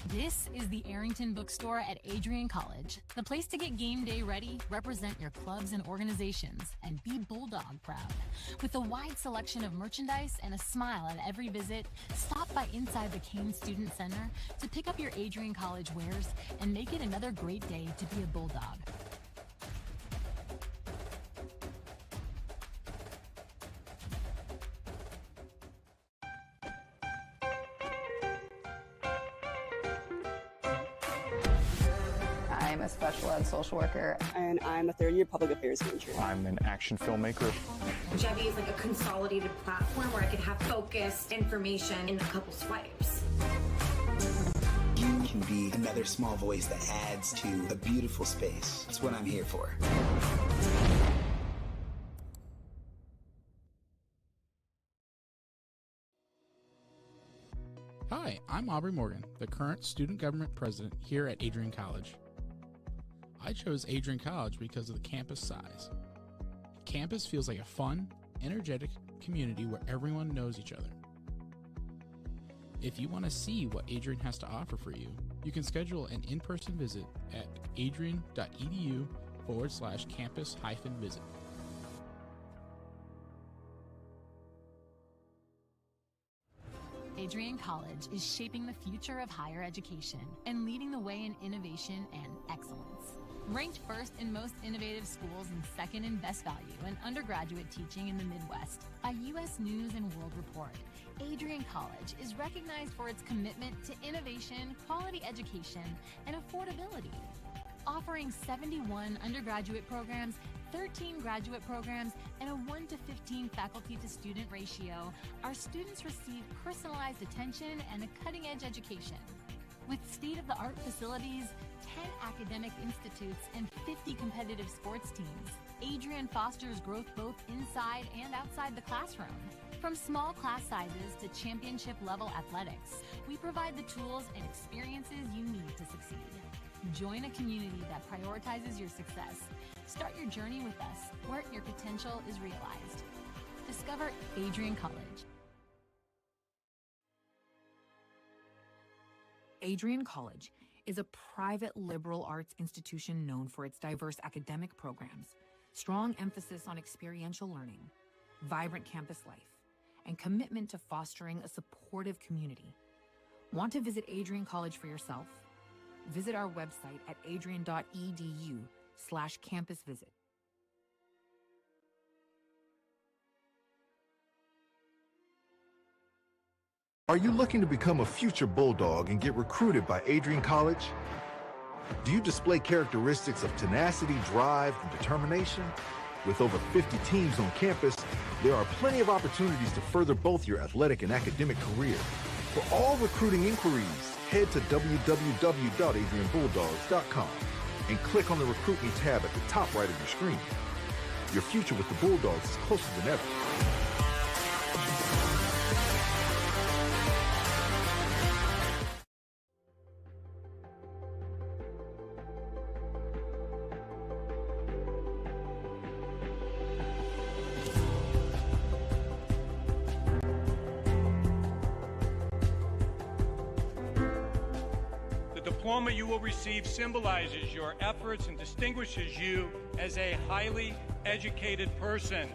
This is the Arrington Bookstore at Adrian College, the place to get game day ready, represent your clubs and organizations, and be Bulldog proud. With a wide selection of merchandise and a smile at every visit, stop by inside the Kane Student Center to pick up your Adrian College wares and make it another great day to be a Bulldog. I'm a special ed social worker. And I'm a third-year public affairs major. I'm an action filmmaker. Jebby is like a consolidated platform where I could have focused information in a couple swipes. You can be another small voice that adds to a beautiful space. That's what I'm here for. Hi, I'm Aubrey Morgan, the current student government president here at Adrian College. I chose Adrian College because of the campus size. Campus feels like a fun, energetic community where everyone knows each other. If you want to see what Adrian has to offer for you, you can schedule an in-person visit at adrian.edu adrian.edu/campus-visit. Adrian College is shaping the future of higher education and leading the way in innovation and excellence. Ranked first in most innovative schools and second in best value in undergraduate teaching in the Midwest by U.S. News and World Report, Adrian College is recognized for its commitment to innovation, quality education, and affordability. Offering 71 undergraduate programs, 13 graduate programs, and a 1-to-15 faculty-to-student ratio, our students receive personalized attention and a cutting-edge education. With state-of-the-art facilities, 10 academic institutes, and 50 competitive sports teams, Adrian fosters growth both inside and outside the classroom. From small class sizes to championship-level athletics, we provide the tools and experiences you need to succeed. Join a community that prioritizes your success. Start your journey with us, where your potential is realized. Discover Adrian College. Adrian College is a private liberal arts institution known for its diverse academic programs, strong emphasis on experiential learning, vibrant campus life, and commitment to fostering a supportive community. Want to visit Adrian College for yourself? Visit our website at adrian.edu/campus-visit. Are you looking to become a future Bulldog and get recruited by Adrian College? Do you display characteristics of tenacity, drive, and determination? With over 50 teams on campus, there are plenty of opportunities to further both your athletic and academic career. For all recruiting inquiries, head to www.adrianbulldogs.com and click on the recruitment tab at the top right of your screen. Your future with the Bulldogs is closer than ever. The diploma you will receive symbolizes your efforts and distinguishes you as a highly educated person.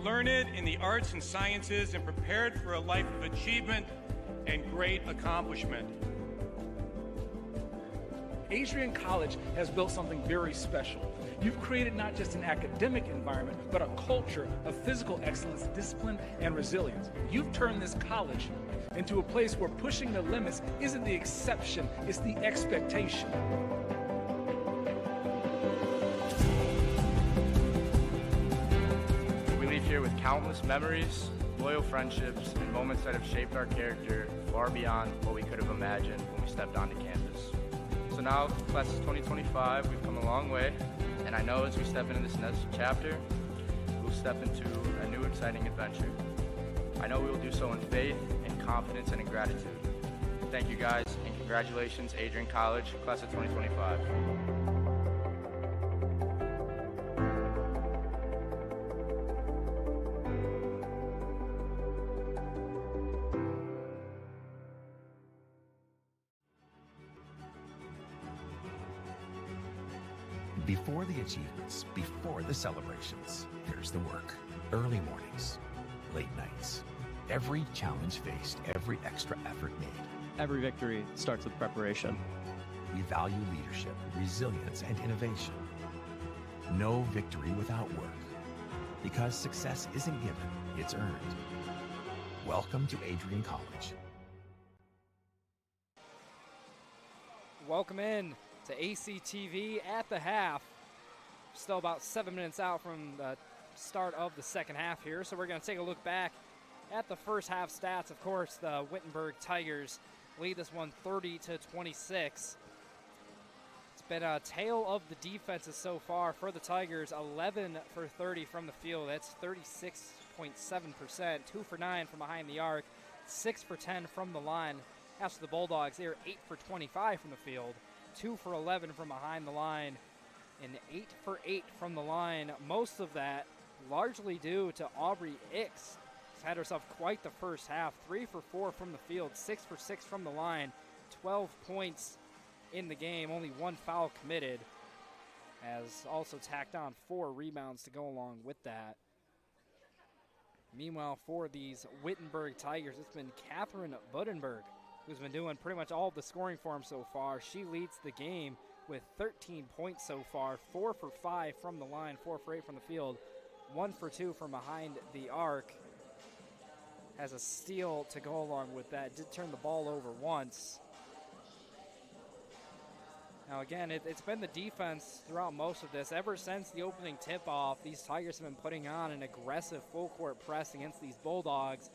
Learned in the arts and sciences and prepared for a life of achievement and great accomplishment. Adrian College has built something very special. You've created not just an academic environment, but a culture of physical excellence, discipline, and resilience. You've turned this college into a place where pushing the limits isn't the exception, it's the expectation. We leave here with countless memories, loyal friendships, and moments that have shaped our character far beyond what we could have imagined when we stepped onto campus. So now, class of 2025, we've come a long way, and I know as we step into this next chapter, we'll step into a new exciting adventure. I know we will do so in faith, in confidence, and in gratitude. Thank you guys, and congratulations, Adrian College, class of 2025. Before the achievements, before the celebrations, there's the work. Early mornings, late nights. Every challenge faced, every extra effort made. Every victory starts with preparation. We value leadership, resilience, and innovation. No victory without work. Because success isn't given, it's earned. Welcome to Adrian College. Welcome in to ACTV at the half. Still about 7 minutes out from the start of the second half here, so we're going to take a look back at the first half stats. Of course, the Wittenberg Tigers lead this one 30-26. It's been a tale of the defenses so far for the Tigers. 11 for 30 from the field. That's 36.7%. 2 for 9 from behind the arc. 6 for 10 from the line. As for the Bulldogs, they are 8 for 25 from the field. 2 for 11 from behind the line. And 8 for 8 from the line. Most of that largely due to Aubrey Ix. She's had herself quite the first half. 3 for 4 from the field. 6 for 6 from the line. 12 points in the game. Only 1 foul committed. has also tacked on 4 rebounds to go along with that. Meanwhile, for these Wittenberg Tigers, it's been Catherine Budenberg who's been doing pretty much all of the scoring for them so far. She leads the game with 13 points so far, 4 for 5 from the line, 4 for 8 from the field, 1 for 2 from behind the arc. Has a steal to go along with that. Did turn the ball over once. Now again, it's been the defense throughout most of this. Ever since the opening tip-off, these Tigers have been putting on an aggressive full-court press against these Bulldogs.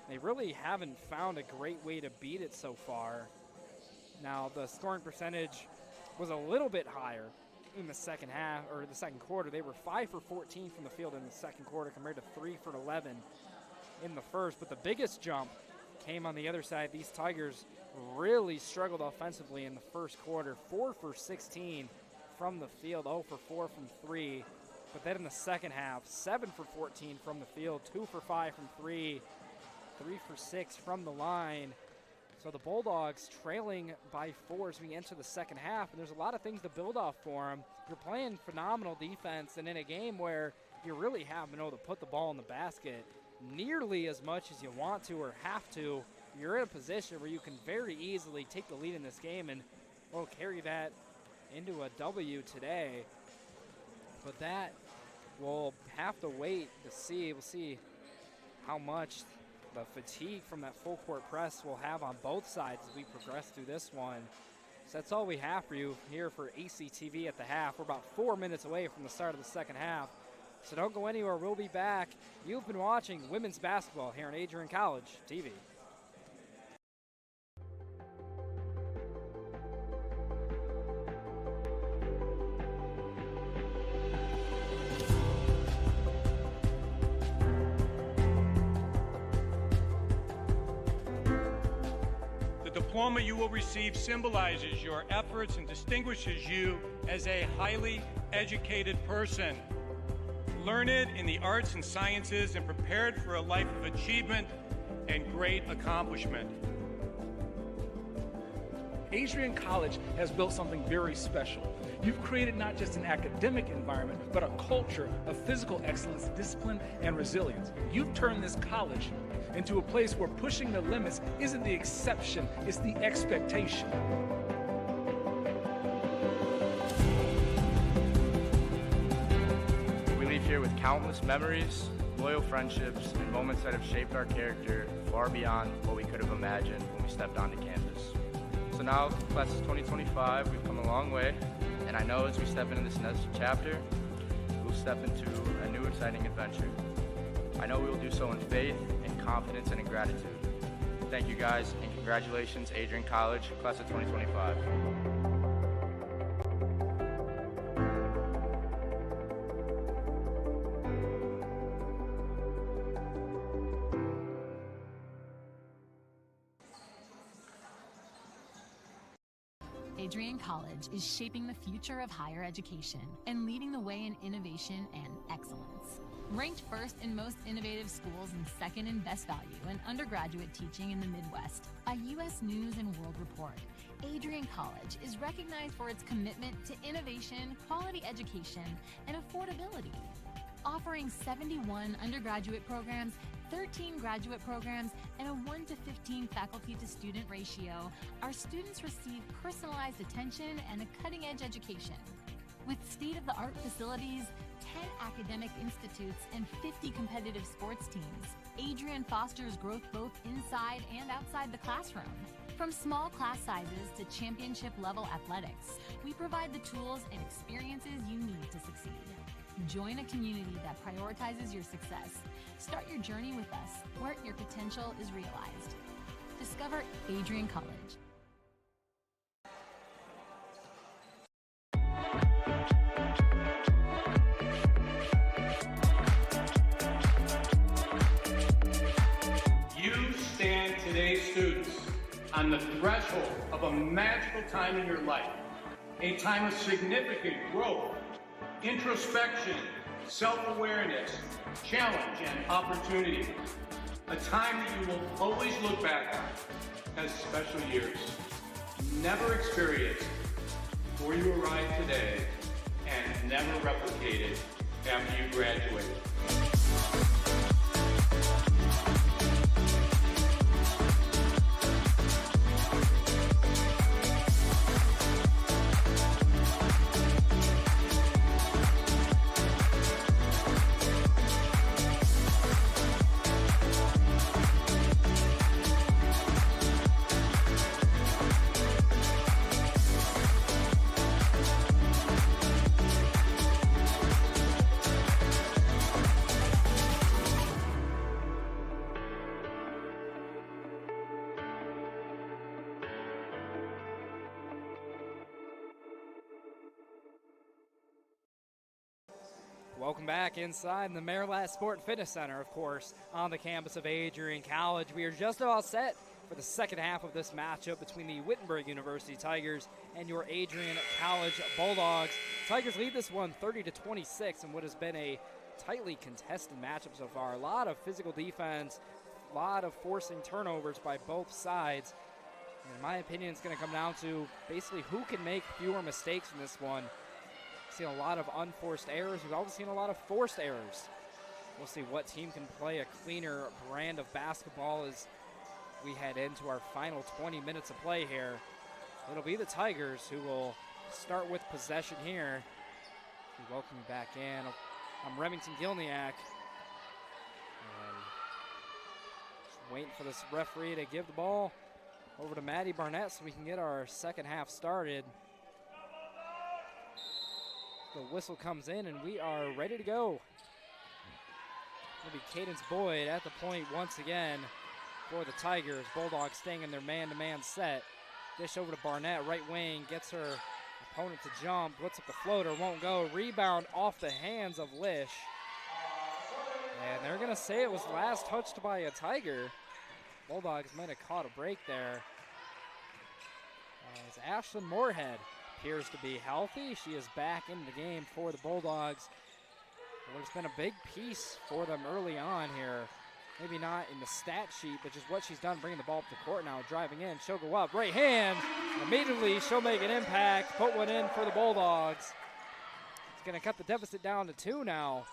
They really haven't found a great way to beat it so far. Now, the scoring percentage was a little bit higher in the second half, or the second quarter. They were 5 for 14 from the field in the second quarter compared to 3 for 11 in the first. But the biggest jump came on the other side. These Tigers really struggled offensively in the first quarter. 4 for 16 from the field, 0 for 4 from 3. But then in the second half, 7 for 14 from the field, 2 for 5 from 3, 3 for 6 from the line. So the Bulldogs trailing by 4 as we enter the second half, and there's a lot of things to build off for them. You're playing phenomenal defense, and in a game where you really haven't been able to put the ball in the basket nearly as much as you want to or have to, you're in a position where you can very easily take the lead in this game and carry that into a W today. But that we'll have to wait to see. We'll see how much the fatigue from that full court press will have on both sides as we progress through this one. So that's all we have for you here for ACTV at the half. We're about 4 minutes away from the start of the second half. So don't go anywhere. We'll be back. You've been watching women's basketball here on Adrian College TV. The diploma you will receive symbolizes your efforts and distinguishes you as a highly educated person, learned in the arts and sciences and prepared for a life of achievement and great accomplishment. Adrian College has built something very special. You've created not just an academic environment, but a culture of physical excellence, discipline, and resilience. You've turned this college into a place where pushing the limits isn't the exception, it's the expectation. We leave here with countless memories, loyal friendships, and moments that have shaped our character far beyond what we could have imagined when we stepped onto campus. So now, class of 2025, we've come a long way, and I know as we step into this next chapter, we'll step into a new exciting adventure. I know we will do so in faith, in confidence, and in gratitude. Thank you guys, and congratulations, Adrian College, class of 2025. Adrian College is shaping the future of higher education and leading the way in innovation and excellence. Ranked first in most innovative schools and second in best value in undergraduate teaching in the Midwest by U.S. News and World Report, Adrian College is recognized for its commitment to innovation, quality education, and affordability. Offering 71 undergraduate programs, 13 graduate programs, and a 1-to-15 faculty-to-student ratio, our students receive personalized attention and a cutting-edge education. With state-of-the-art facilities, 10 academic institutes, and 50 competitive sports teams, Adrian fosters growth both inside and outside the classroom. From small class sizes to championship-level athletics, we provide the tools and experiences you need to succeed. Join a community that prioritizes your success. Start your journey with us, where your potential is realized. Discover Adrian College. You stand today, students, on the threshold of a magical time in your life, a time of significant growth, introspection, self-awareness, challenge, and opportunity. A time that you will always look back on as special years. Never experienced before you arrive today, and never replicated after you graduate. Welcome back inside the Maryland Sport and Fitness Center, of course, on the campus of Adrian College. We are just about set for the second half of this matchup between the Wittenberg University Tigers and your Adrian College Bulldogs. Tigers lead this one 30-26 in what has been a tightly contested matchup so far. A lot of physical defense, a lot of forcing turnovers by both sides. And in my opinion, it's going to come down to basically who can make fewer mistakes in this one. Seen a lot of unforced errors. We've also seen a lot of forced errors. We'll see what team can play a cleaner brand of basketball as we head into our final 20 minutes of play here. It'll be the Tigers who will start with possession here. We welcome you back in. I'm Remington Gilniak. And just waiting for this referee to give the ball over to Maddie Barnett so we can get our second half started. The whistle comes in and we are ready to go. It'll be Cadence Boyd at the point once again for the Tigers. Bulldogs staying in their man-to-man set. Dish over to Barnett, right wing, gets her opponent to jump, puts up the floater, won't go. Rebound off the hands of Lish. And they're gonna say it was last touched by a Tiger. Bulldogs might have caught a break there. As Ashlyn Moorhead appears to be healthy. She is back in the game for the Bulldogs. Well, there's been a big piece for them early on here. Maybe not in the stat sheet, but just what she's done bringing the ball up the court now, driving in. She'll go up, right hand. Immediately, she'll make an impact, put one in for the Bulldogs. It's going to cut the deficit down to 2 now.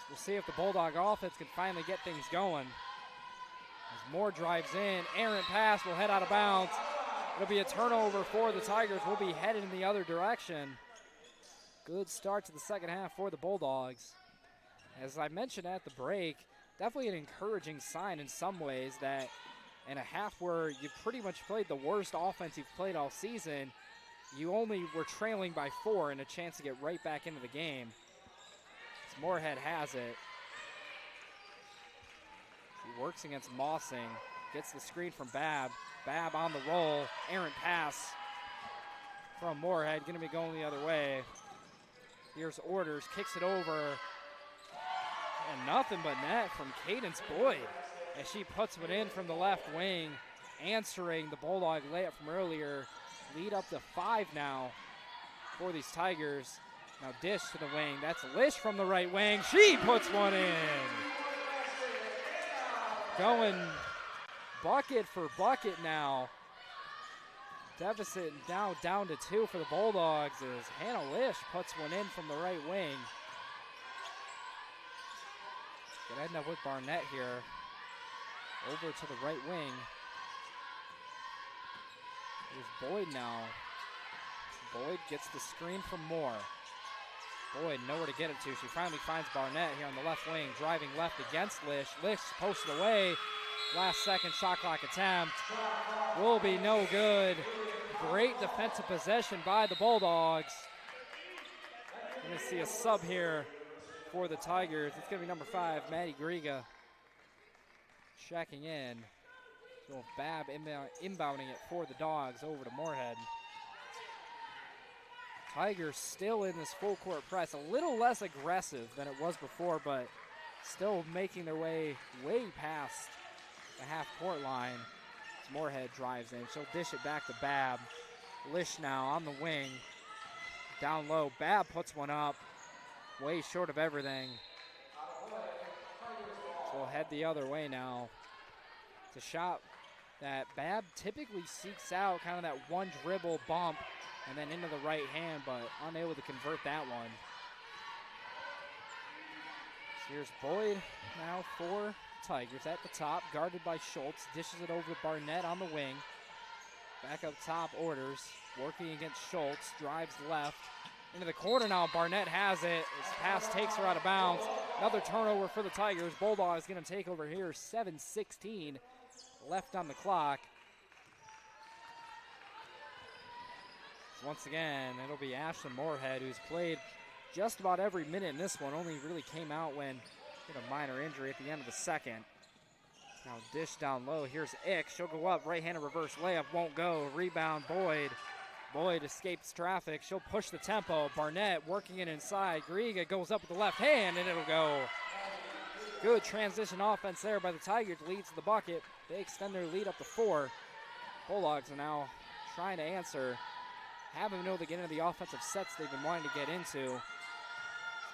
We'll see if the Bulldog offense can finally get things going. As Moore drives in, errant pass will head out of bounds. It'll be a turnover for the Tigers. We'll be headed in the other direction. Good start to the second half for the Bulldogs. As I mentioned at the break, definitely an encouraging sign in some ways that in a half where you pretty much played the worst offense you've played all season, you only were trailing by 4 and a chance to get right back into the game. As Moorhead has it. He works against Mossing, gets the screen from Babb. Babb on the roll, errant pass from Moorhead, going to be going the other way. Here's Orders, kicks it over, and nothing but net from Cadence Boyd as she puts it in from the left wing, answering the Bulldog layup from earlier. Lead up to 5 now for these Tigers. Now dish to the wing, that's Lish from the right wing. She puts one in. Going bucket for bucket now. Deficit now down to 2 for the Bulldogs as Hannah Lish puts one in from the right wing. Gonna end up with Barnett here. Over to the right wing. Here's Boyd now. Boyd gets the screen from Moore. Boyd nowhere to get it to. She finally finds Barnett here on the left wing, driving left against Lish. Lish posted away. Last second shot clock attempt will be no good. Great defensive possession by the Bulldogs. We're going to see a sub here for the Tigers. It's going to be number 5, Maddie Griga, checking in. So Babb inbounding it for the Dogs over to Moorhead. Tigers still in this full court press, a little less aggressive than it was before, but still making their way past the half-court line. As Moorhead drives in. She'll dish it back to Babb. Lish now on the wing. Down low. Babb puts one up. Way short of everything. So we'll head the other way now. It's a shot that Babb typically seeks out, kind of that one dribble bump and then into the right hand, but unable to convert that one. So here's Boyd now for Tigers at the top, guarded by Schultz, dishes it over to Barnett on the wing. Back up top, Orders, working against Schultz, drives left, into the corner now, Barnett has it. His pass takes her out of bounds. Another turnover for the Tigers. Bulldogs going to take over here, 7:16 left on the clock. So once again, it'll be Ashlyn Moorhead, who's played just about every minute in this one, only really came out when he had a minor injury at the end of the second. Now dish down low, here's Ix, she'll go up, right-handed reverse layup, won't go, rebound Boyd. Boyd escapes traffic, she'll push the tempo. Barnett working it inside, Griega goes up with the left hand and it'll go. Good transition offense there by the Tigers, leads the bucket. They extend their lead up to 4. Bulldogs are now trying to answer. Haven't been able to get into the offensive sets they've been wanting to get into.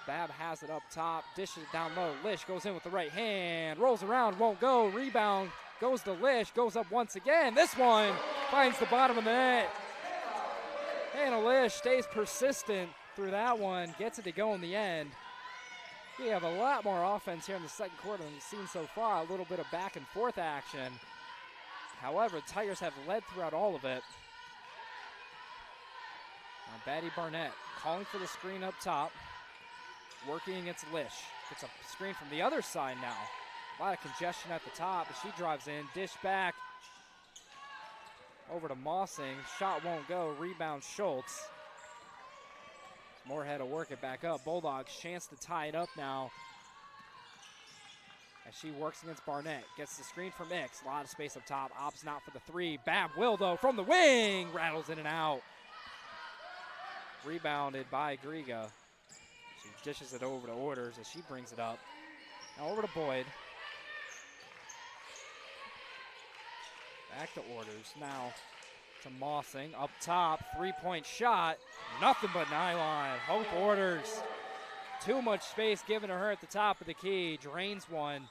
Babb has it up top, dishes it down low. Lish goes in with the right hand, rolls around, won't go. Rebound goes to Lish, goes up once again. This one finds the bottom of the net. Hannah Lish stays persistent through that one, gets it to go in the end. We have a lot more offense here in the second quarter than we've seen so far. A little bit of back and forth action. However, the Tigers have led throughout all of it. Now Batty Barnett calling for the screen up top. Working against Lish. Gets a screen from the other side now. A lot of congestion at the top as she drives in. Dish back over to Mossing. Shot won't go. Rebound Schultz. Moorhead will work it back up. Bulldogs chance to tie it up now as she works against Barnett. Gets the screen from Ix. A lot of space up top. Opts not for the 3. Babb will though from the wing. Rattles in and out. Rebounded by Griega. She dishes it over to Orders as she brings it up. Now over to Boyd. Back to Orders. Now to Mossing. Up top. 3-point shot. Nothing but nylon. Hope Orders. Too much space given to her at the top of the key. Drains one.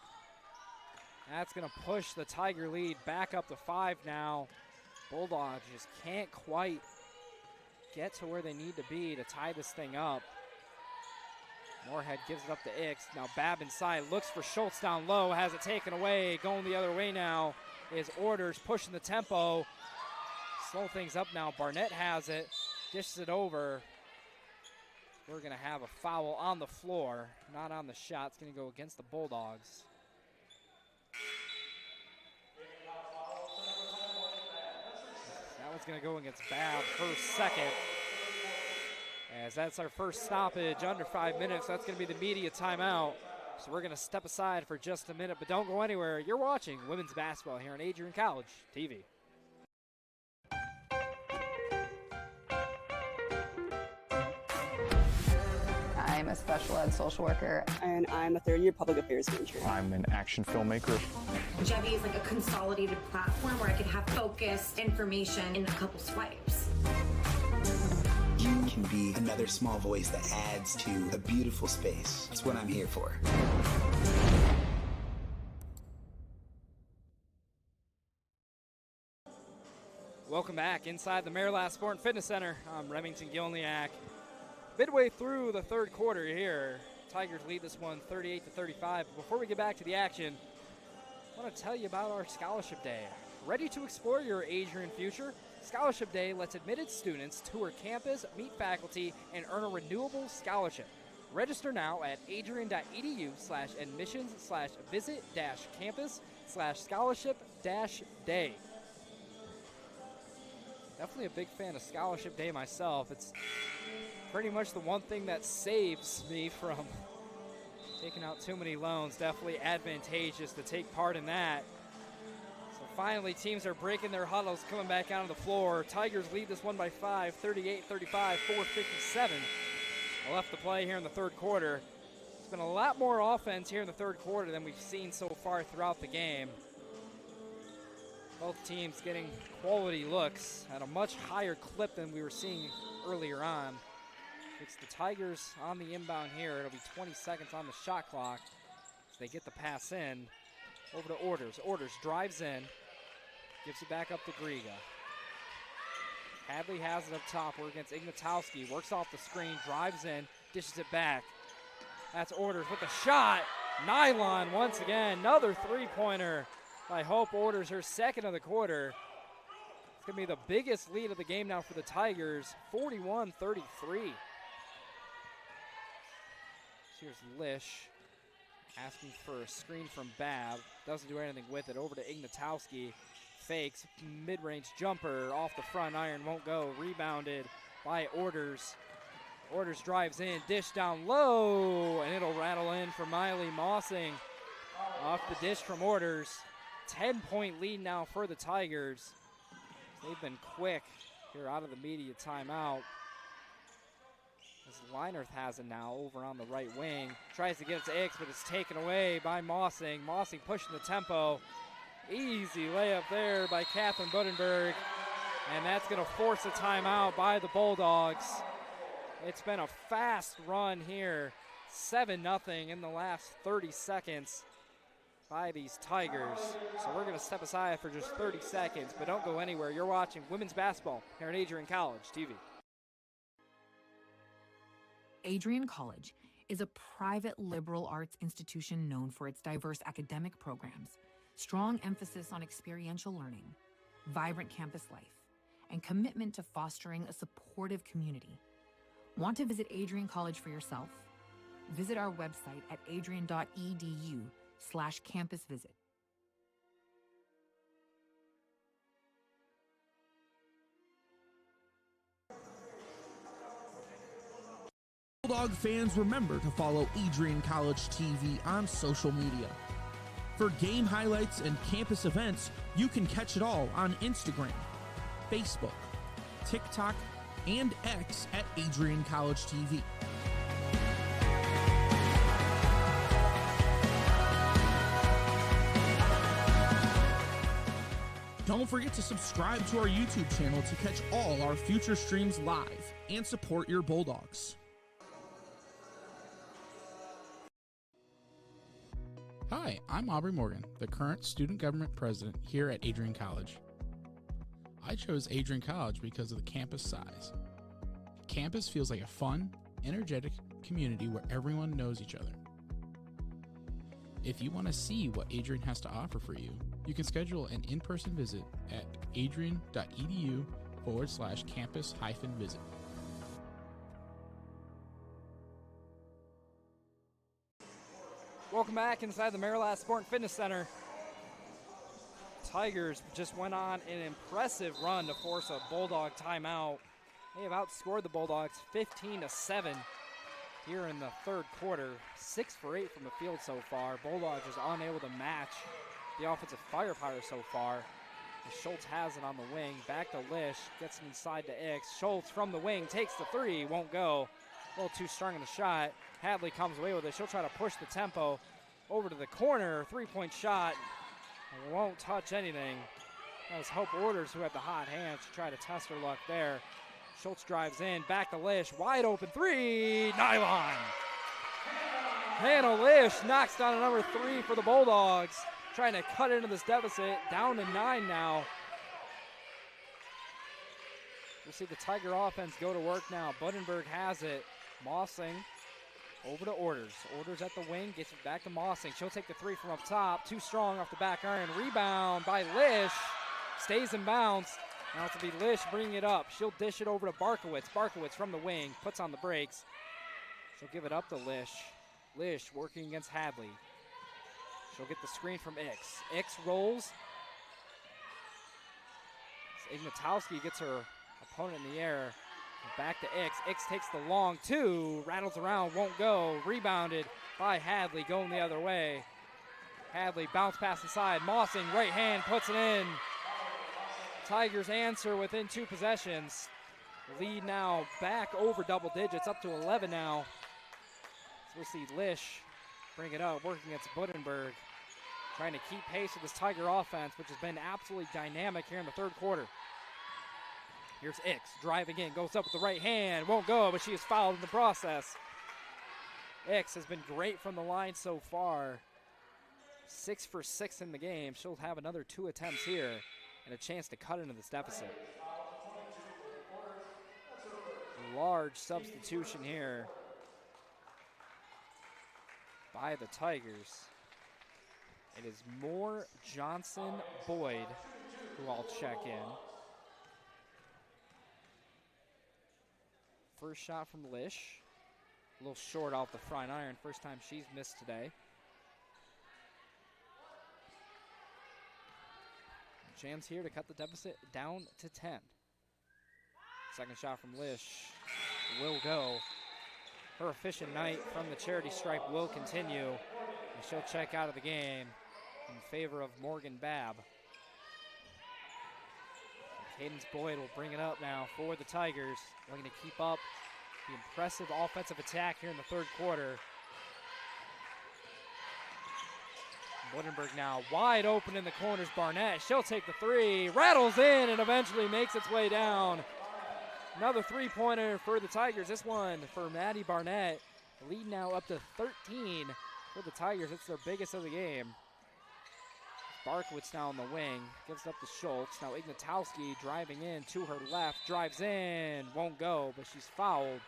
That's going to push the Tiger lead back up to 5 now. Bulldogs just can't quite get to where they need to be to tie this thing up. Moorhead gives it up to Ix. Now Babb inside, looks for Schultz down low, has it taken away. Going the other way now is Orders, pushing the tempo. Slow things up now. Barnett has it, dishes it over. We're going to have a foul on the floor, not on the shot. It's going to go against the Bulldogs. That one's going to go against Babb, her second. As that's our first stoppage, under 5 minutes. That's going to be the media timeout. So we're going to step aside for just a minute, but don't go anywhere. You're watching women's basketball here on Adrian College TV. I'm a special ed social worker, and I'm a third-year public affairs major. I'm an action filmmaker. Jevi is like a consolidated platform where I could have focused information in a couple swipes. You can be another small voice that adds to a beautiful space. That's what I'm here for. Welcome back inside the Maryland Sport and Fitness Center. I'm Remington Gilniak. Midway through the third quarter here, Tigers lead this one 38-35. Before we get back to the action, I want to tell you about our Scholarship Day. Ready to explore your Adrian future? Scholarship Day lets admitted students tour campus, meet faculty, and earn a renewable scholarship. Register now at adrian.edu/admissions/visit-campus/scholarship-day. Definitely a big fan of Scholarship Day myself. It's pretty much the one thing that saves me from taking out too many loans. Definitely advantageous to take part in that. So finally, teams are breaking their huddles, coming back out on the floor. Tigers lead this one by 5, 38-35, 4:57 left to play here in the third quarter. It's been a lot more offense here in the third quarter than we've seen so far throughout the game. Both teams getting quality looks at a much higher clip than we were seeing earlier on. It's the Tigers on the inbound here. It'll be 20 seconds on the shot clock as they get the pass in. Over to Orders. Orders drives in. Gives it back up to Griga. Hadley has it up top. We're against Ignatowski. Works off the screen, drives in, dishes it back. That's Orders with a shot. Nylon once again. Another three-pointer by Hope Orders, her second of the quarter. It's going to be the biggest lead of the game now for the Tigers, 41-33. Here's Lish asking for a screen from Babb. Doesn't do anything with it. Over to Ignatowski. Fakes, mid-range jumper off the front iron, won't go. Rebounded by Orders. Orders drives in, dish down low, and it'll rattle in for Miley Mossing. Off the dish from Orders. 10-point lead now for the Tigers. They've been quick here out of the media timeout. As Leinerth has it now over on the right wing. Tries to get it to Ix, but it's taken away by Mossing. Mossing pushing the tempo. Easy layup there by Catherine Wittenberg. And that's going to force a timeout by the Bulldogs. It's been a fast run here. 7-0 in the last 30 seconds by these Tigers. So we're going to step aside for just 30 seconds, but don't go anywhere. You're watching women's basketball here at Adrian College TV. Adrian College is a private liberal arts institution known for its diverse academic programs, strong emphasis on experiential learning, vibrant campus life, and commitment to fostering a supportive community. Want to visit Adrian College for yourself? Visit our website at adrian.edu/campus visit. Bulldog fans, remember to follow Adrian College TV on social media. For game highlights and campus events, you can catch it all on Instagram, Facebook, TikTok, and X at Adrian College TV. Don't forget to subscribe to our YouTube channel to catch all our future streams live and support your Bulldogs. Hi, I'm Aubrey Morgan, the current student government president here at Adrian College. I chose Adrian College because of the campus size. Campus feels like a fun, energetic community where everyone knows each other. If you want to see what Adrian has to offer for you, you can schedule an in-person visit at adrian.edu/campus-visit. Welcome back inside the Marilat Sport and Fitness Center. Tigers just went on an impressive run to force a Bulldog timeout. They have outscored the Bulldogs 15-7 here in the third quarter. 6 for 8 from the field so far. Bulldogs is unable to match the offensive firepower so far. As Schultz has it on the wing. Back to Lish. Gets it inside to Ix. Schultz from the wing takes the three. Won't go. A little too strong in the shot. Hadley comes away with it. She'll try to push the tempo over to the corner. Three-point shot. Won't touch anything. That was Hope Orders who had the hot hand. She tried to test her luck there. Schultz drives in. Back to Lish. Wide open three. Nylon. Hannah Lish knocks down a number 3 for the Bulldogs. Trying to cut into this deficit. Down to 9 now. We'll see the Tiger offense go to work now. Buddenberg has it. Mossing over to Orders. Orders at the wing, gets it back to Mossing. She'll take the three from up top. Too strong off the back iron. Rebound by Lish. Stays in bounds. Now it's going to be Lish bringing it up. She'll dish it over to Barkowitz. Barkowitz from the wing, puts on the brakes. She'll give it up to Lish. Lish working against Hadley. She'll get the screen from Ix. Ix rolls. Ignatowski gets her opponent in the air. Back to Ix. Ix takes the long two. Rattles around, won't go. Rebounded by Hadley, going the other way. Hadley bounce pass inside. Mossing, right hand, puts it in. Tigers answer within 2 possessions. Lead now back over double digits, up to 11 now. So we'll see Lish bring it up, working against Buddenberg. Trying to keep pace with this Tiger offense, which has been absolutely dynamic here in the third quarter. Here's Ix, driving in, goes up with the right hand, won't go, but she is fouled in the process. Ix has been great from the line so far. 6 for 6 in the game. She'll have another 2 attempts here. and a chance to cut into this deficit. Large substitution here by the Tigers. It is Moore, Johnson, Boyd who all check in. First shot from Lish. A little short off the front iron. First time she's missed today. Jan's here to cut the deficit down to 10. Second shot from Lish will go. Her efficient night from the charity stripe will continue, and she'll check out of the game in favor of Morgan Babb. Cadence Boyd will bring it up now for the Tigers, looking to keep up the impressive offensive attack here in the third quarter. Wittenberg now wide open in the corners. Barnett, she'll take the three, rattles in and eventually makes its way down. Another three-pointer for the Tigers. This one for Maddie Barnett. The lead now up to 13 for the Tigers. It's their biggest of the game. Barkowitz now on the wing, gives it up to Schultz. Now Ignatowski driving in to her left, drives in, won't go, but she's fouled.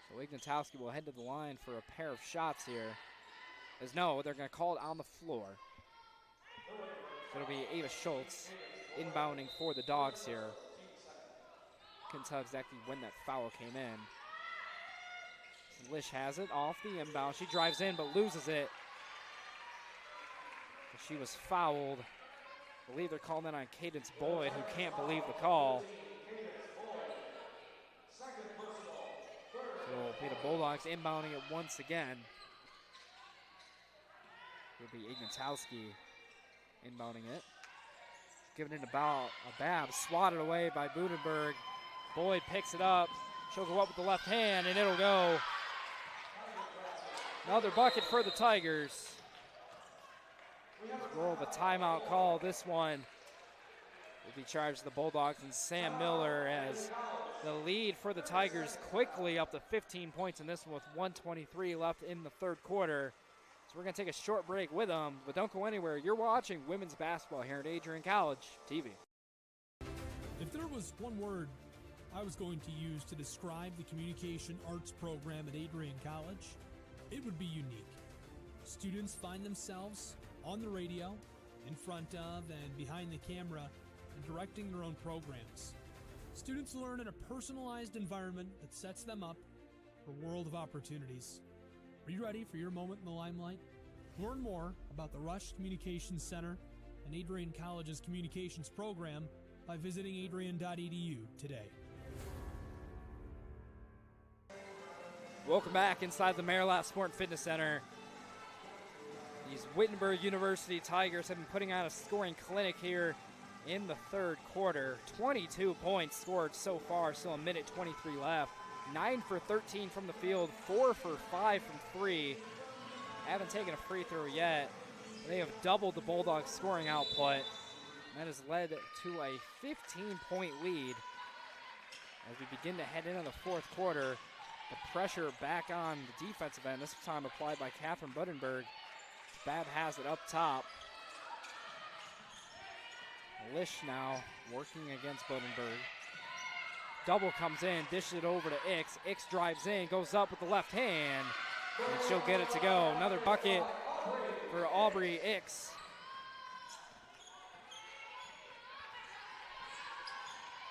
So Ignatowski will head to the line for a pair of shots here. As no, they're going to call it on the floor. So it'll be Ava Schultz inbounding for the Dogs here. Couldn't tell exactly when that foul came in. Lish has it off the inbound. She drives in but loses it. She was fouled. I believe they're calling that on Cadence Boyd, who can't believe the call. So it'll be the Bulldogs inbounding it once again. It'll be Ignatowski inbounding it. Giving it about a Babb, swatted away by Budenberg. Boyd picks it up. She'll go up with the left hand, and it'll go. Another bucket for the Tigers. Roll of a timeout call. This one will be charged to the Bulldogs and Sam Miller, as the lead for the Tigers quickly up to 15 points in this one with 1:23 left in the third quarter. So we're going to take a short break with them, but don't go anywhere. You're watching women's basketball here at Adrian College TV. If there was one word I was going to use to describe the communication arts program at Adrian College, it would be unique. Students find themselves on the radio, in front of and behind the camera, and directing their own programs. Students learn in a personalized environment that sets them up for a world of opportunities. Are you ready for your moment in the limelight? Learn more about the Rush Communications Center and Adrian College's communications program by visiting adrian.edu today. Welcome back inside the Marilat Sport and Fitness Center. These Wittenberg University Tigers have been putting on a scoring clinic here in the third quarter. 22 points scored so far, still a minute 23 left. 9 for 13 from the field, 4 for 5 from 3. Haven't taken a free throw yet. They have doubled the Bulldogs' scoring output. That has led to a 15-point lead. As we begin to head into the fourth quarter, the pressure back on the defensive end, this time applied by Catherine Budenberg. Babb has it up top. Lish now working against Budenberg. Double comes in, dishes it over to Ix. Ix drives in, goes up with the left hand, and she'll get it to go. Another bucket for Aubrey Ix.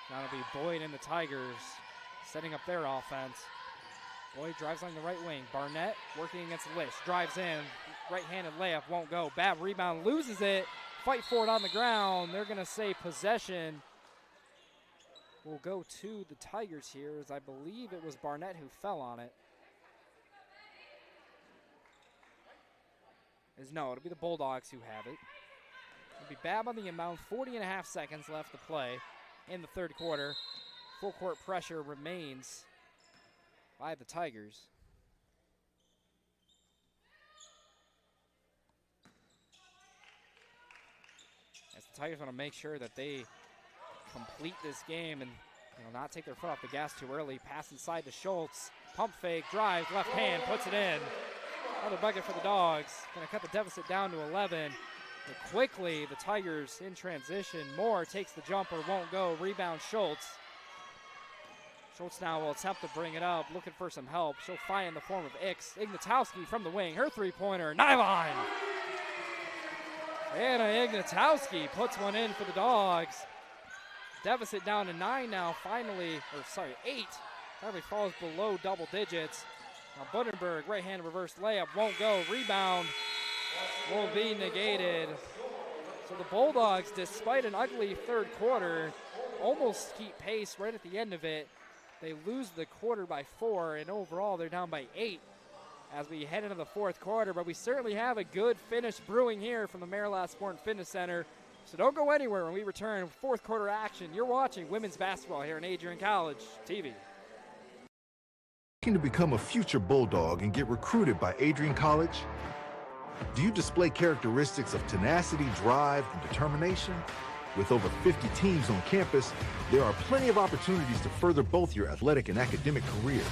Now it'll be Boyd and the Tigers setting up their offense. Boyd drives on the right wing. Barnett working against Lish. Drives in. Right-handed layup won't go. Babb rebound, loses it. Fight for it on the ground. They're going to say possession will go to the Tigers here, as I believe it was Barnett who fell on it. No, it'll be the Bulldogs who have it. It'll be Babb on the inbound. 40.5 seconds left to play in the third quarter. Full court pressure remains by the Tigers. As the Tigers want to make sure that they complete this game and not take their foot off the gas too early. Pass inside to Schultz. Pump fake, drives, left hand, puts it in. Another bucket for the Dogs. Going to cut the deficit down to 11. But quickly, the Tigers in transition. Moore takes the jumper, won't go. Rebound, Schultz. Schultz now will attempt to bring it up, looking for some help. She'll find in the form of Ignatowski from the wing. Her three-pointer, nylon. Anna Ignatowski puts one in for the Dogs. Deficit down to 9 now, finally, 8. Finally falls below double digits. Now Wittenberg, right-hand reverse layup, won't go. Rebound will be negated. So the Bulldogs, despite an ugly third quarter, almost keep pace right at the end of it. They lose the quarter by 4, and overall they're down by 8 as we head into the fourth quarter. But we certainly have a good finish brewing here from the Marilat Sport and Fitness Center. So don't go anywhere when we return. Fourth quarter action. You're watching women's basketball here on Adrian College TV. Looking to become a future Bulldog and get recruited by Adrian College? Do you display characteristics of tenacity, drive, and determination? With over 50 teams on campus, there are plenty of opportunities to further both your athletic and academic career.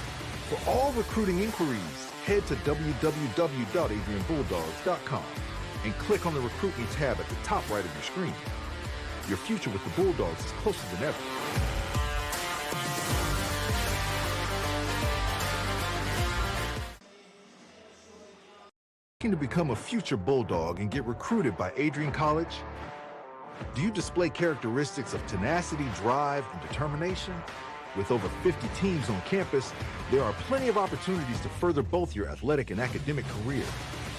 For all recruiting inquiries, head to www.adrianbulldogs.com and click on the Recruit Me tab at the top right of your screen. Your future with the Bulldogs is closer than ever. Looking to become a future Bulldog and get recruited by Adrian College? Do you display characteristics of tenacity, drive, and determination? With over 50 teams on campus, there are plenty of opportunities to further both your athletic and academic career.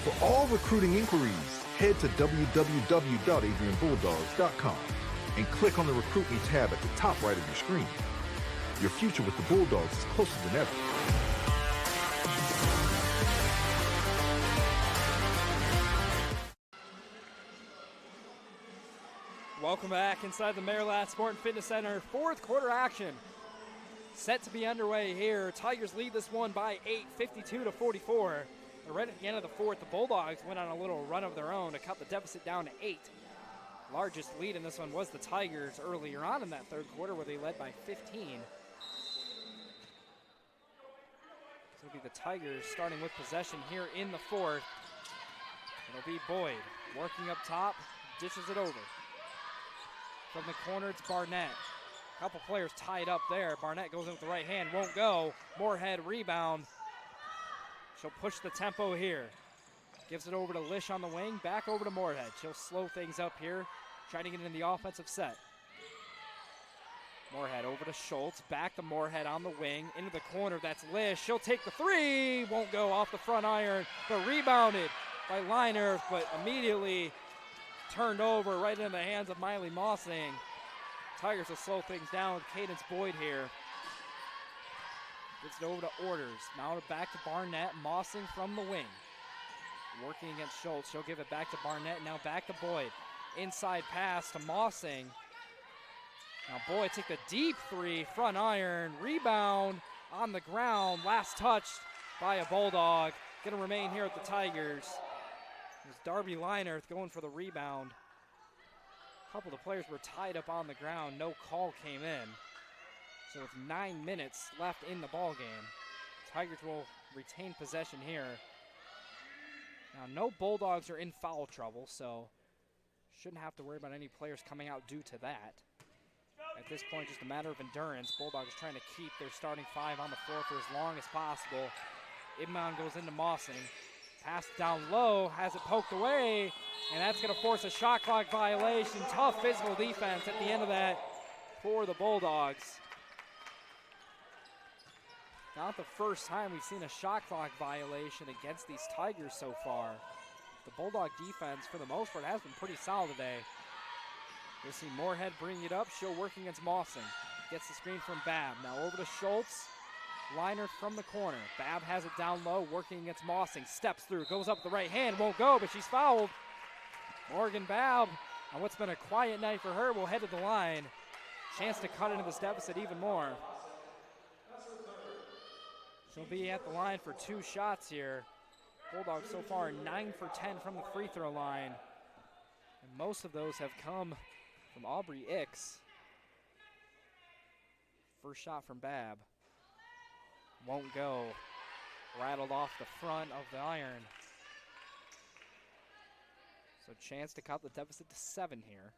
For all recruiting inquiries, head to www.adrianbulldogs.com and click on the Recruit Me tab at the top right of your screen. Your future with the Bulldogs is closer than ever. Welcome back inside the Marilat Sport and Fitness Center. Fourth quarter action set to be underway here. Tigers lead this one by 8, 52-44. And right at the end of the fourth, the Bulldogs went on a little run of their own to cut the deficit down to 8. Largest lead in this one was the Tigers earlier on in that third quarter, where they led by 15. So it'll be the Tigers starting with possession here in the fourth. It'll be Boyd working up top, dishes it over. From the corner, it's Barnett. A couple players tied up there. Barnett goes in with the right hand, won't go. Moorhead rebound. She'll push the tempo here. Gives it over to Lish on the wing, back over to Moorhead. She'll slow things up here, trying to get into the offensive set. Moorhead over to Schultz, back to Moorhead on the wing, into the corner, that's Lish. She'll take the three, won't go off the front iron, but rebounded by Liner, but immediately turned over right into the hands of Miley Mossing. Tigers will slow things down with Cadence Boyd here. Gets it over to Orders. Now back to Barnett. Mossing from the wing. Working against Schultz. She'll give it back to Barnett. Now back to Boyd. Inside pass to Mossing. Now Boyd take the deep three. Front iron. Rebound on the ground. Last touched by a Bulldog. Going to remain here with the Tigers. There's Darby Linerth going for the rebound. A couple of the players were tied up on the ground. No call came in. So with 9 minutes left in the ball game, Tigers will retain possession here. Now, no Bulldogs are in foul trouble, so shouldn't have to worry about any players coming out due to that. At this point, just a matter of endurance. Bulldogs trying to keep their starting 5 on the floor for as long as possible. Inbound goes into Mossing. Pass down low, has it poked away, and that's going to force a shot clock violation. Tough physical defense at the end of that for the Bulldogs. Not the first time we've seen a shot clock violation against these Tigers so far. The Bulldog defense, for the most part, has been pretty solid today. We'll see Moorhead bring it up. She'll work against Mossing. Gets the screen from Babb. Now over to Schultz. Liner from the corner. Babb has it down low, working against Mossing. Steps through, goes up with the right hand, won't go, but she's fouled. Morgan Babb, on what's been a quiet night for her, will head to the line. Chance to cut into this deficit even more. She'll be at the line for 2 shots here. Bulldogs so far 9 for 10 from the free throw line. And most of those have come from Aubrey Ix. First shot from Babb. Won't go. Rattled off the front of the iron. So chance to cut the deficit to 7 here.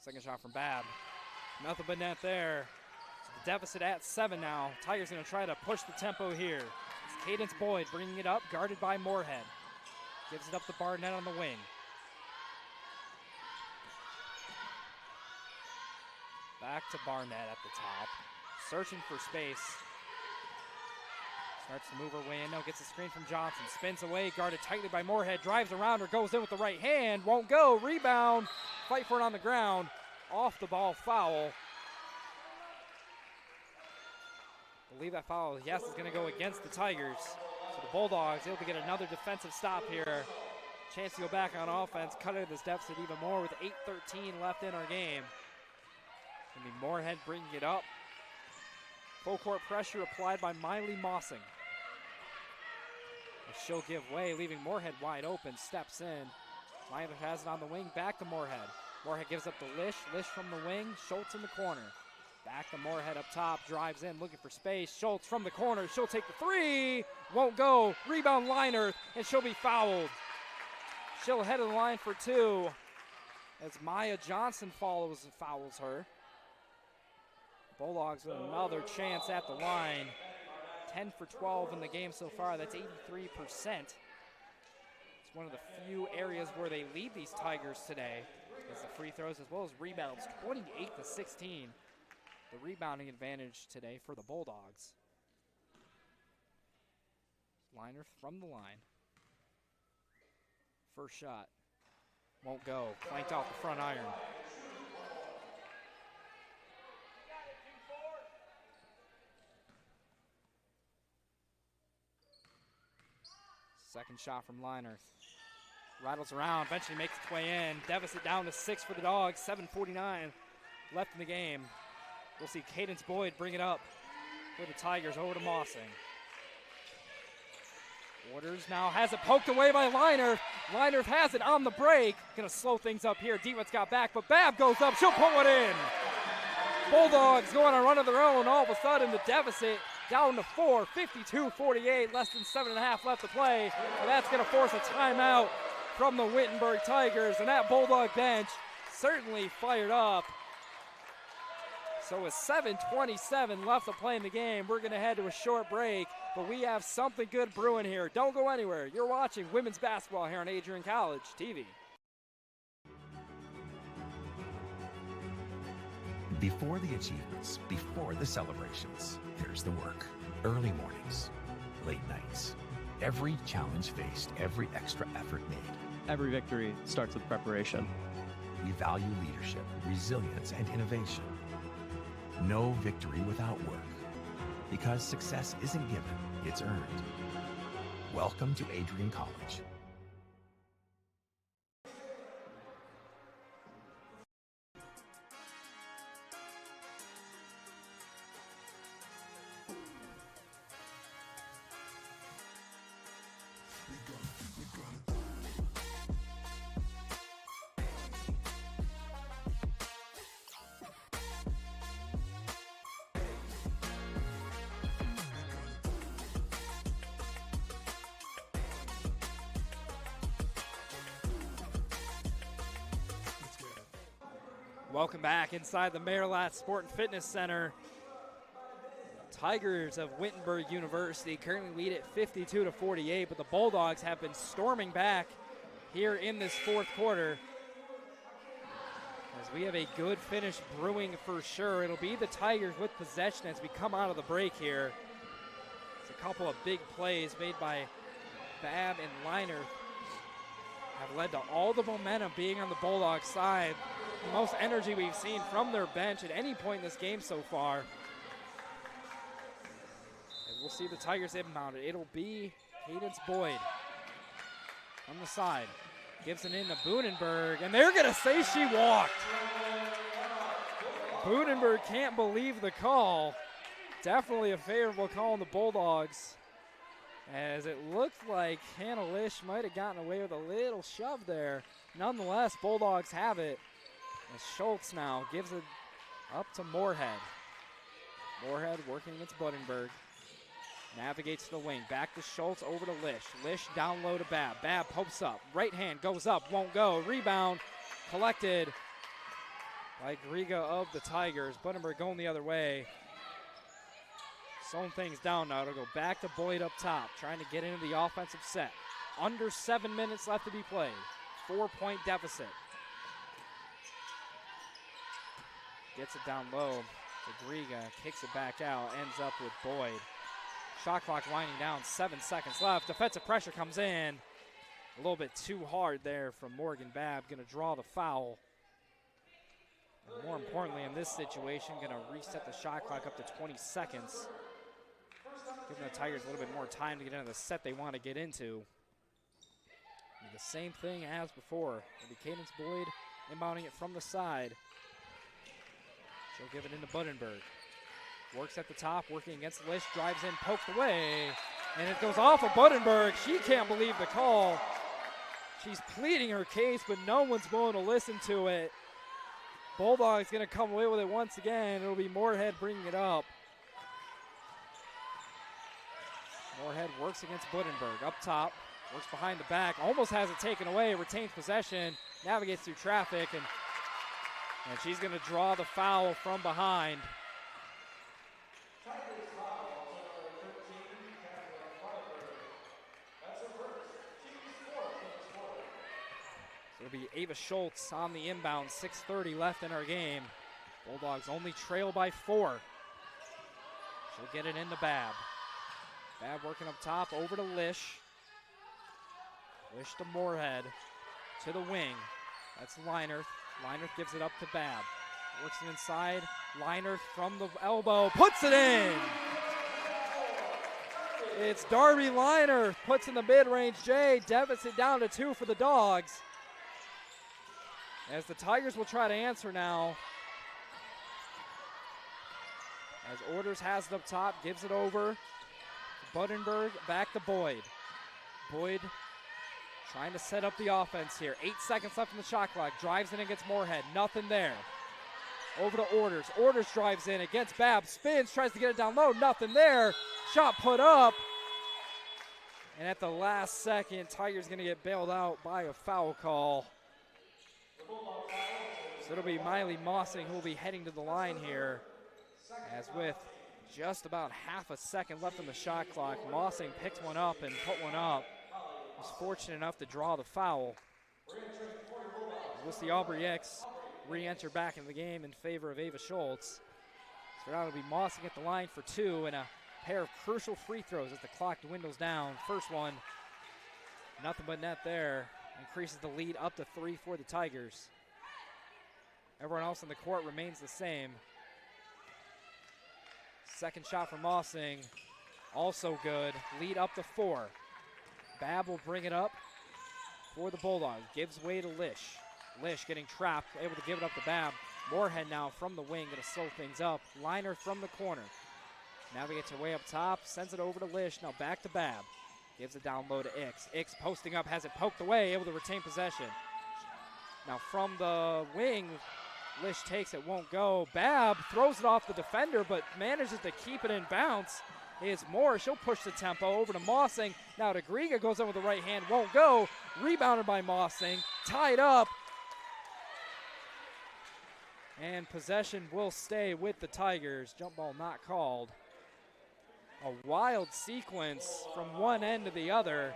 Second shot from Babb. Nothing but net there. So the deficit at 7 now. Tigers going to try to push the tempo here. It's Cadence Boyd bringing it up, guarded by Moorhead. Gives it up to Barnett on the wing. Back to Barnett at the top. Searching for space. Starts to move her way in. No, gets a screen from Johnson. Spins away, guarded tightly by Moorhead. Drives around her, goes in with the right hand. Won't go. Rebound. Fight for it on the ground. Off the ball foul. I believe that foul, yes, is going to go against the Tigers. So the Bulldogs able to get another defensive stop here. Chance to go back on offense, cut into this deficit even more with 8:13 left in our game. Going to be Moorhead bringing it up. Full court pressure applied by Miley Mossing. She'll give way, leaving Moorhead wide open, steps in. Miley has it on the wing, back to Moorhead. Moorhead gives up to Lish, Lish from the wing, Schultz in the corner. Back to Moorhead up top, drives in, looking for space. Schultz from the corner, she'll take the 3, won't go. Rebound Liner, and she'll be fouled. She'll head to the line for 2 as Maya Johnson fouls her. Bulldogs with another chance at the line. 10 for 12 in the game so far. That's 83%. It's one of the few areas where they lead these Tigers today. As the free throws as well as rebounds, 28-16. The rebounding advantage today for the Bulldogs. Liner from the line. First shot. Won't go. Flanked off the front iron. Second shot from Liner. Rattles around, eventually makes its way in. Deficit down to 6 for the Dogs, 7:49 left in the game. We'll see Cadence Boyd bring it up for the Tigers over to Mossing. Waters now has it poked away by Liner. Liner has it on the break. Gonna slow things up here. Defense got back, but Babb goes up. She'll pull it in. Bulldogs going on a run of their own. All of a sudden, the deficit down to 4, 52-48, less than 7.5 left to play. And that's going to force a timeout from the Wittenberg Tigers. And that Bulldog bench certainly fired up. So with 7:27 left to play in the game, we're going to head to a short break. But we have something good brewing here. Don't go anywhere. You're watching women's basketball here on Adrian College TV. Before the achievements, before the celebrations, there's the work. Early mornings, late nights. Every challenge faced, every extra effort made. Every victory starts with preparation. We value leadership, resilience, and innovation. No victory without work. Because success isn't given, it's earned. Welcome to Adrian College. Welcome back inside the Mayor Latz Sport and Fitness Center. Tigers of Wittenberg University currently lead at 52-48, but the Bulldogs have been storming back here in this fourth quarter. As we have a good finish brewing for sure. It'll be the Tigers with possession as we come out of the break here. It's a couple of big plays made by Babb and Liner have led to all the momentum being on the Bulldogs side. The most energy we've seen from their bench at any point in this game so far. And we'll see the Tigers inbound it. It'll be Cadence Boyd on the side. Gives it in to Bunnenberg, and they're going to say she walked. Bunnenberg can't believe the call. Definitely a favorable call on the Bulldogs, as it looked like Hannah Lish might have gotten away with a little shove there. Nonetheless, Bulldogs have it. As Schultz now gives it up to Moorhead. Moorhead working against Bunnenberg. Navigates to the wing. Back to Schultz, over to Lish. Lish down low to Babb. Babb pokes up. Right hand goes up, won't go. Rebound collected by Griga of the Tigers. Wittenberg going the other way. Slowing things down now. It'll go back to Boyd up top, trying to get into the offensive set. Under 7 minutes left to be played. 4-point deficit. Gets it down low to Griga. Kicks it back out. Ends up with Boyd. Shot clock winding down. 7 seconds left. Defensive pressure comes in. A little bit too hard there from Morgan Babb. Going to draw the foul. And more importantly, in this situation, going to reset the shot clock up to 20 seconds. Giving the Tigers a little bit more time to get into the set they want to get into. And the same thing as before. It'll be Cadence Boyd inbounding it from the side. She'll give it into Wittenberg. Works at the top, working against Lish, drives in, poked away, and it goes off of Wittenberg. She can't believe the call. She's pleading her case, but no one's willing to listen to it. Bulldogs going to come away with it once again. It'll be Moorhead bringing it up. Moorhead works against Wittenberg up top, works behind the back, almost has it taken away, retains possession, navigates through traffic, and she's going to draw the foul from behind. So it'll be Ava Schultz on the inbound, 6:30 left in our game. Bulldogs only trail by 4. She'll get it into Babb. Babb working up top, over to Lish. Lish to Moorhead, to the wing. That's Leinerth. Leinerth gives it up to Babb. Works it inside. Leinerth from the elbow, puts it in! It's Darby Leinerth, puts in the mid-range J, deficit down to 2 for the Dogs. As the Tigers will try to answer now. As Orders has it up top, gives it over. Wittenberg, back to Boyd. Boyd trying to set up the offense here. 8 seconds left in the shot clock. Drives in against Moorhead. Nothing there. Over to Orders. Orders drives in against Babb. Spins, tries to get it down low. Nothing there. Shot put up. And at the last second, Tigers going to get bailed out by a foul call. So it'll be Miley Mossing who will be heading to the line here. As with just about half a second left on the shot clock, Mossing picked one up and put one up. Was fortunate enough to draw the foul. We'll see Aubrey X re-enter back in the game in favor of Ava Schultz. So now it'll be Mossing at the line for 2 and a pair of crucial free throws as the clock dwindles down. First one, nothing but net there. Increases the lead up to 3 for the Tigers. Everyone else on the court remains the same. Second shot from Mossing, also good. Lead up to 4. Babb will bring it up for the Bulldogs. Gives way to Lish. Lish getting trapped, able to give it up to Babb. Moorhead now from the wing, going to slow things up. Liner from the corner. Navigates her way up top, sends it over to Lish. Now back to Babb. Gives it down low to Ix. Ix posting up, has it poked away, able to retain possession. Now from the wing, Lish takes it, won't go. Babb throws it off the defender, but manages to keep it in bounds. It's Moore, she'll push the tempo over to Mossing. Now to Griga, goes in with the right hand, won't go. Rebounded by Mossing, tied up. And possession will stay with the Tigers. Jump ball not called. A wild sequence from one end to the other.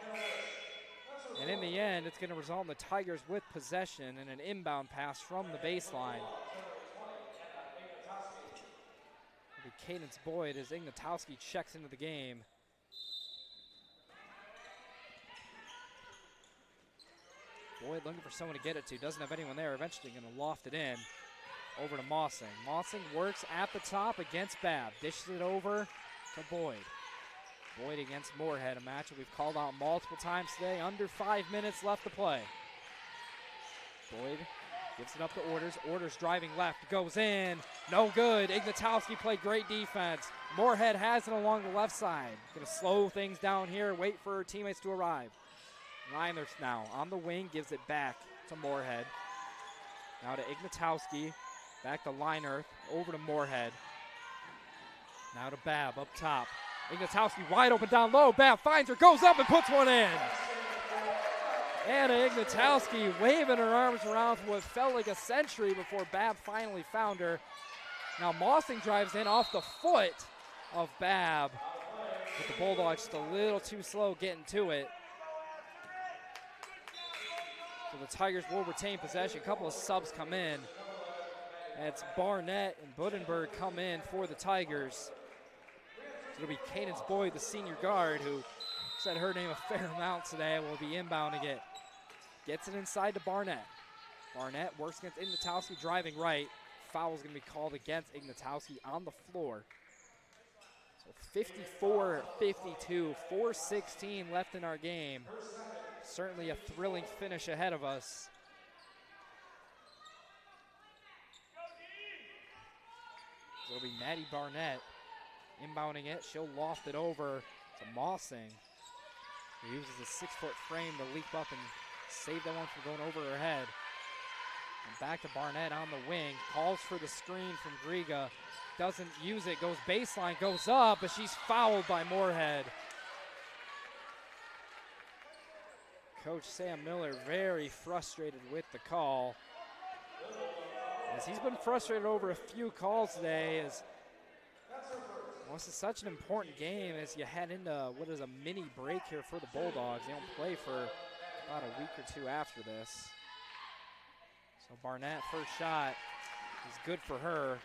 And in the end, it's going to result in the Tigers with possession and an inbound pass from the baseline. It'll be Cadence Boyd as Ignatowski checks into the game. Boyd looking for someone to get it to. Doesn't have anyone there. Eventually going to loft it in. Over to Mossing. Mossing works at the top against Babb. Dishes it over to Boyd. Boyd against Moorhead, a matchup we've called out multiple times today. Under 5 minutes left to play. Boyd gives it up to Orders. Orders driving left, goes in. No good. Ignatowski played great defense. Moorhead has it along the left side. Going to slow things down here, wait for her teammates to arrive. Reiners now on the wing, gives it back to Moorhead. Now to Ignatowski. Back to Leinerth, over to Moorhead. Now to Babb up top. Ignatowski wide open down low. Babb finds her, goes up and puts one in. Anna Ignatowski waving her arms around for what felt like a century before Babb finally found her. Now Mossing drives in off the foot of Babb. But the Bulldogs just a little too slow getting to it. So the Tigers will retain possession. A couple of subs come in. It's Barnett and Wittenberg come in for the Tigers. So it'll be Cadence Boyd, the senior guard, who said her name a fair amount today, will be inbounding it. Gets it inside to Barnett. Barnett works against Ignatowski driving right. Foul's going to be called against Ignatowski on the floor. So 54-52, 4:16 left in our game. Certainly a thrilling finish ahead of us. So it'll be Maddie Barnett inbounding it. She'll loft it over to Mossing, who uses a 6-foot frame to leap up and save that one from going over her head. And back to Barnett on the wing. Calls for the screen from Griga. Doesn't use it. Goes baseline. Goes up, but she's fouled by Moorhead. Coach Sam Miller very frustrated with the call, as he's been frustrated over a few calls today, as this is such an important game as you head into what is a mini break here for the Bulldogs. They don't play for about a week or two after this. So Barnett, first shot is good for her.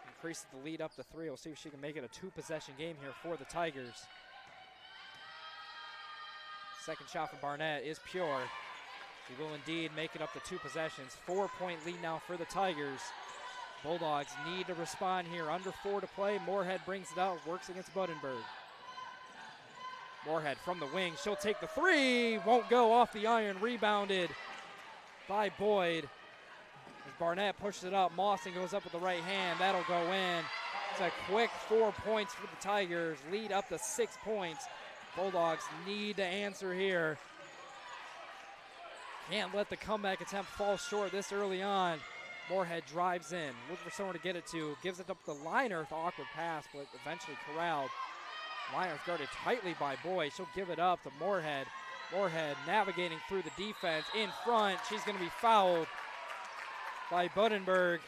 Increases the lead up to 3. We'll see if she can make it a 2-possession game here for the Tigers. Second shot from Barnett is pure. She will indeed make it up to 2 possessions. 4-point lead now for the Tigers. Bulldogs need to respond here. Under 4 to play. Moorhead brings it out, works against Wittenberg. Moorhead from the wing. She'll take the 3. Won't go off the iron. Rebounded by Boyd. As Barnett pushes it up, Mossing goes up with the right hand. That'll go in. It's a quick 4 points for the Tigers. Lead up to 6 points. Bulldogs need to answer here. Can't let the comeback attempt fall short this early on. Moorhead drives in, looking for someone to get it to. Gives it up to Linerth, awkward pass, but eventually corralled. Linerth guarded tightly by Boyd. She'll give it up to Moorhead. Moorhead navigating through the defense in front. She's going to be fouled by Wittenberg.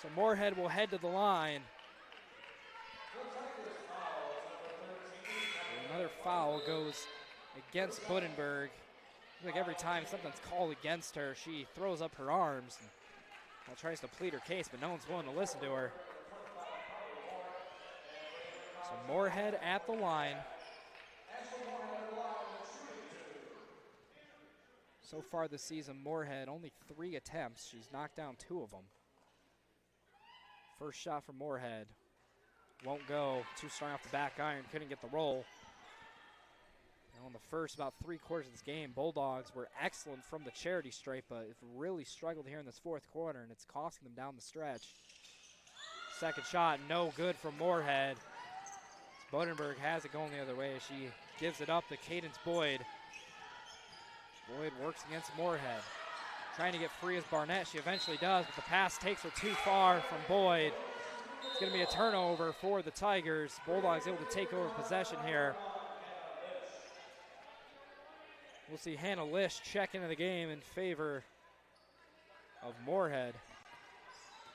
So Moorhead will head to the line. Another foul goes against Wittenberg. Like every time something's called against her, she throws up her arms and tries to plead her case, but no one's willing to listen to her. So Moorhead at the line. So far this season, Moorhead only 3 attempts. She's knocked down 2 of them. First shot from Moorhead. Won't go. Too strong off the back iron. Couldn't get the roll. Now in the first about 3 quarters of this game, Bulldogs were excellent from the charity stripe, but have really struggled here in this 4th quarter, and it's costing them down the stretch. Second shot, no good from Moorhead. Wittenberg has it going the other way as she gives it up to Cadence Boyd. Boyd works against Moorhead. Trying to get free as Barnett. She eventually does, but the pass takes her too far from Boyd. It's going to be a turnover for the Tigers. Bulldogs able to take over possession here. We'll see Hannah Lish check into the game in favor of Moorhead.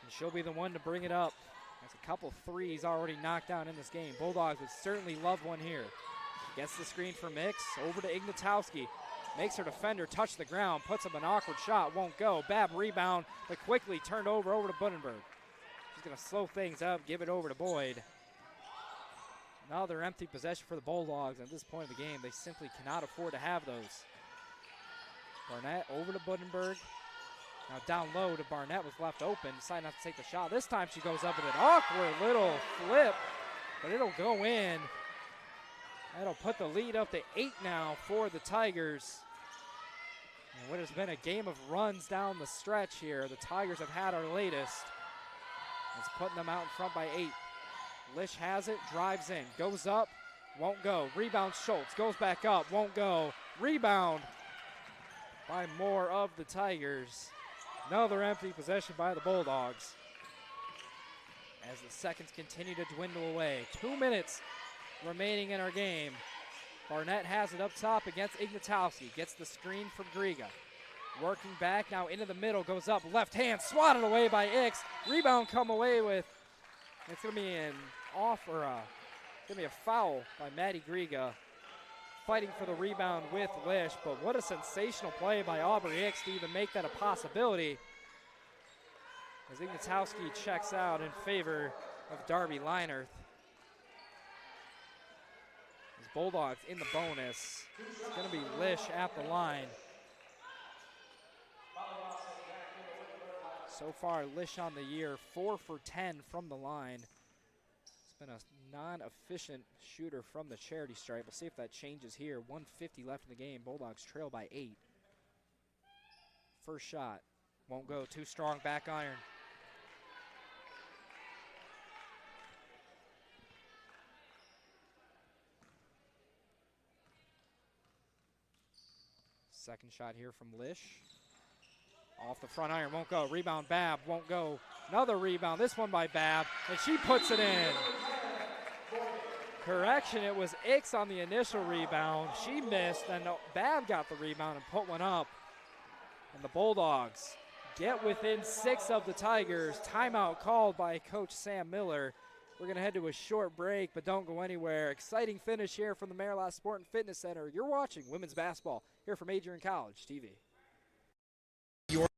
And she'll be the one to bring it up. There's a couple 3s already knocked down in this game. Bulldogs would certainly love one here. Gets the screen for Mix. Over to Ignatowski. Makes her defender touch the ground. Puts up an awkward shot. Won't go. Babb rebound, but quickly turned over to Wittenberg. She's going to slow things up. Give it over to Boyd. Another empty possession for the Bulldogs. At this point of the game, they simply cannot afford to have those. Barnett over to Wittenberg. Now down low to Barnett, was left open. Decided not to take the shot. This time she goes up with an awkward little flip, but it'll go in. That'll put the lead up to 8 now for the Tigers. And what has been a game of runs down the stretch here. The Tigers have had our latest. It's putting them out in front by 8. Lish has it, drives in, goes up, won't go. Rebound Schultz, goes back up, won't go. Rebound by more of the Tigers. Another empty possession by the Bulldogs. as the seconds continue to dwindle away. 2 minutes remaining in our game. Barnett has it up top against Ignatowski. Gets the screen from Griga. Working back now into the middle, goes up, left hand, swatted away by Ix. Rebound come away with, it's gonna be an gonna be a foul by Maddie Griga. Fighting for the rebound with Lish, but what a sensational play by Aubrey Ix to even make that a possibility. As Ignatowski checks out in favor of Darby Leinerth. As Bulldogs in the bonus. It's gonna be Lish at the line. So far, Lish on the year, 4 for 10 from the line. It's been a non-efficient shooter from the charity stripe. We'll see if that changes here. 1:50 left in the game. Bulldogs trail by 8. First shot. Won't go. Too strong back iron. Second shot here from Lish. Off the front iron, won't go. Rebound, Babb, won't go. Another rebound, this one by Babb, and she puts it in. Correction, it was Ix on the initial rebound. She missed, and Babb got the rebound and put one up. And the Bulldogs get within 6 of the Tigers. Timeout called by Coach Sam Miller. We're going to head to a short break, but don't go anywhere. Exciting finish here from the Marilas Sport and Fitness Center. You're watching women's basketball here from Adrian College TV.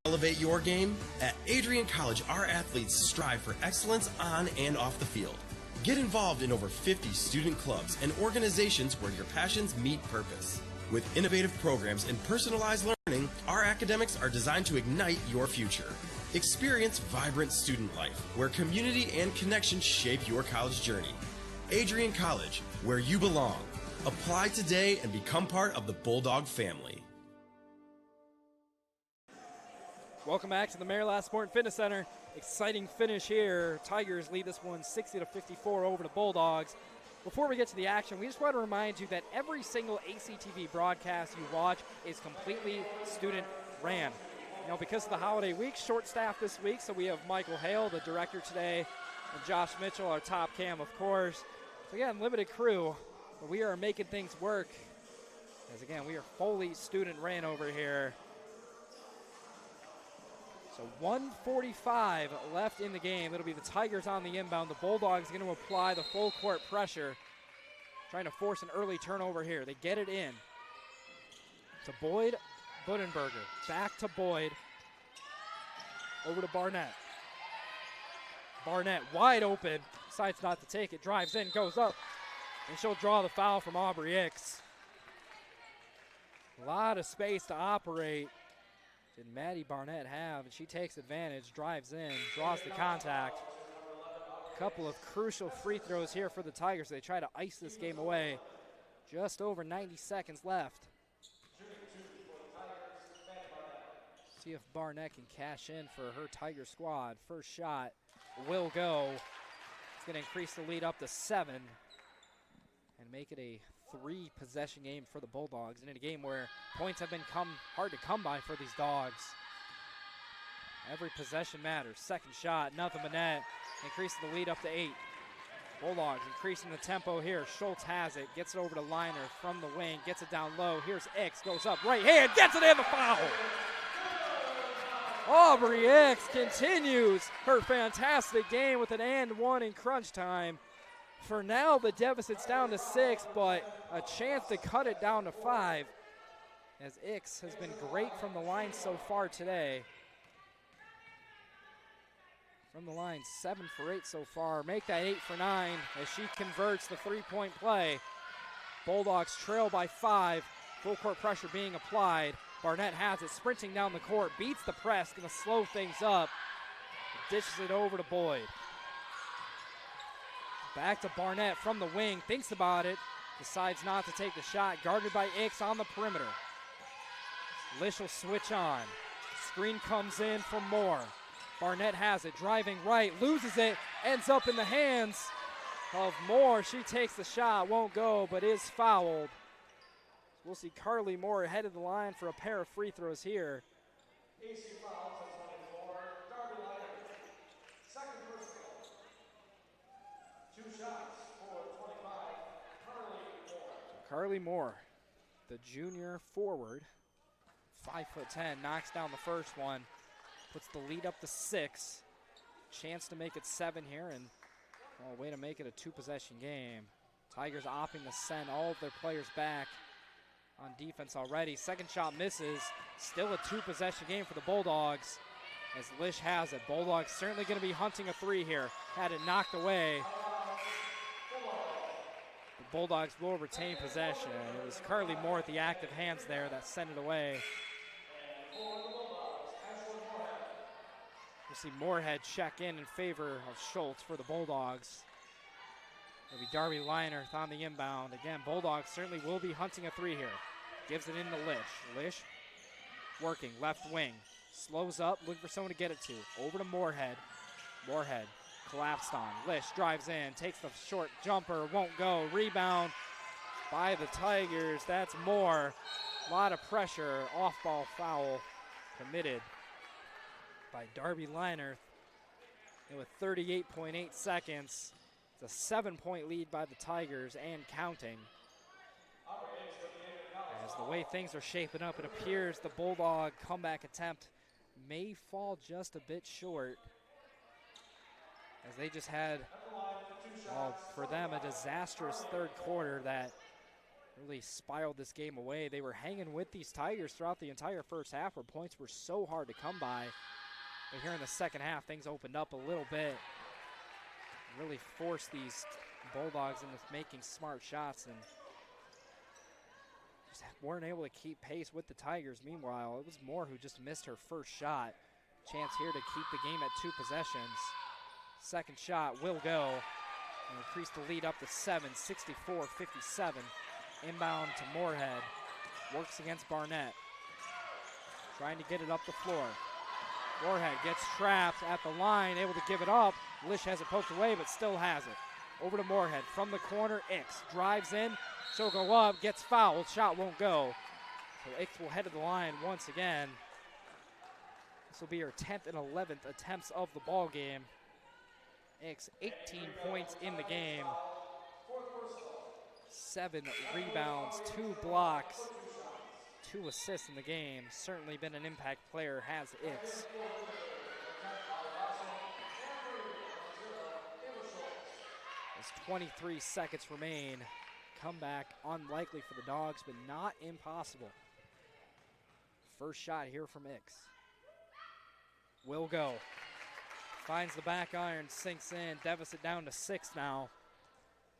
Elevate your game? At Adrian College, our athletes strive for excellence on and off the field. Get involved in over 50 student clubs and organizations where your passions meet purpose. With innovative programs and personalized learning, our academics are designed to ignite your future. Experience vibrant student life, where community and connection shape your college journey. Adrian College, where you belong. Apply today and become part of the Bulldog family. Welcome back to the Marilas Sport and Fitness Center. Exciting finish here. Tigers lead this one 60-54 over the Bulldogs. Before we get to the action, we just want to remind you that every single ACTV broadcast you watch is completely student ran. You know, because of the holiday week, short staff this week, so we have Michael Hale, the director today, and Josh Mitchell, our top cam, of course. So again, limited crew, but we are making things work. As again, we are fully student ran over here. So 1:45 left in the game. It'll be the Tigers on the inbound. The Bulldogs going to apply the full court pressure, trying to force an early turnover here. They get it in to Boyd Wittenberger. Back to Boyd. Over to Barnett. Barnett wide open. Decides not to take it. Drives in, goes up. And she'll draw the foul from Aubrey Ix. A lot of space to operate. Did Maddie Barnett have, and she takes advantage, drives in, draws the contact. A couple of crucial free throws here for the Tigers. They try to ice this game away. Just over 90 seconds left. See if Barnett can cash in for her Tiger squad. First shot will go. It's going to increase the lead up to 7 and make it a 3-possession game for the Bulldogs, and in a game where points have been hard to come by for these Dogs. Every possession matters. Second shot, nothing but net. Increasing the lead up to 8. Bulldogs increasing the tempo here. Schultz has it, gets it over to Liner from the wing, gets it down low. Here's Ix, goes up, right hand, gets it in, the foul. Aubrey Ix continues her fantastic game with an and 1 in crunch time. For now, the deficit's down to 6, but a chance to cut it down to 5, as Ix has been great from the line so far today. From the line, 7 for 8 so far. Make that 8 for 9 as she converts the 3-point play. Bulldogs trail by 5. Full court pressure being applied. Barnett has it, sprinting down the court, beats the press, gonna slow things up. Dishes it over to Boyd. Back to Barnett from the wing, thinks about it, decides not to take the shot, guarded by Ix on the perimeter. Lish will switch on. Screen comes in for Moore. Barnett has it, driving right, loses it, ends up in the hands of Moore. She takes the shot, won't go, but is fouled. We'll see Carly Moore ahead of the line for a pair of free throws here. 2 shots for 25, Carly Moore. Carly Moore, the junior forward, 5'10", knocks down the first one, puts the lead up to 6. Chance to make it 7 here, and way to make it a 2-possession game. Tigers opting to send all of their players back on defense already. Second shot misses. Still a 2-possession game for the Bulldogs as Lish has it. Bulldogs certainly going to be hunting a 3 here. Had it knocked away. The Bulldogs will retain possession. It was Carly Moore at the active hands there that sent it away. We'll see Moorhead check in favor of Schultz for the Bulldogs. It'll be Darby Leinert on the inbound. Again, Bulldogs certainly will be hunting a 3 here. Gives it into Lish. Lish working left wing. Slows up, looking for someone to get it to. Over to Moorhead. Moorhead collapsed on. Lish drives in, takes the short jumper, won't go. Rebound by the Tigers. That's Moore. A lot of pressure. Off-ball foul committed by Darby Leinert. And with 38.8 seconds, it's a 7-point lead by the Tigers and counting. As the way things are shaping up, it appears the Bulldog comeback attempt may fall just a bit short, as they just had, for them, a disastrous third quarter that really spiraled this game away. They were hanging with these Tigers throughout the entire first half, where points were so hard to come by. But here in the second half, things opened up a little bit. Really forced these Bulldogs into making smart shots and just weren't able to keep pace with the Tigers. Meanwhile, it was Moore who just missed her first shot. Chance here to keep the game at 2 possessions. Second shot will go and increase the lead up to 7, 64-57. Inbound to Moorhead. Works against Barnett. Trying to get it up the floor. Moorhead gets trapped at the line, able to give it up. Lish has it poked away, but still has it. Over to Moorhead from the corner. Ix drives in. She'll go up, gets fouled. Shot won't go. So Ix will head to the line once again. This will be her 10th and 11th attempts of the ball game. Ix 18 points in the game. 7 rebounds, 2 blocks, 2 assists in the game. Certainly been an impact player, has Ix. As 23 seconds remain, comeback unlikely for the Dogs, but not impossible. First shot here from Ix. Will go. Finds the back iron, sinks in, deficit down to 6 now.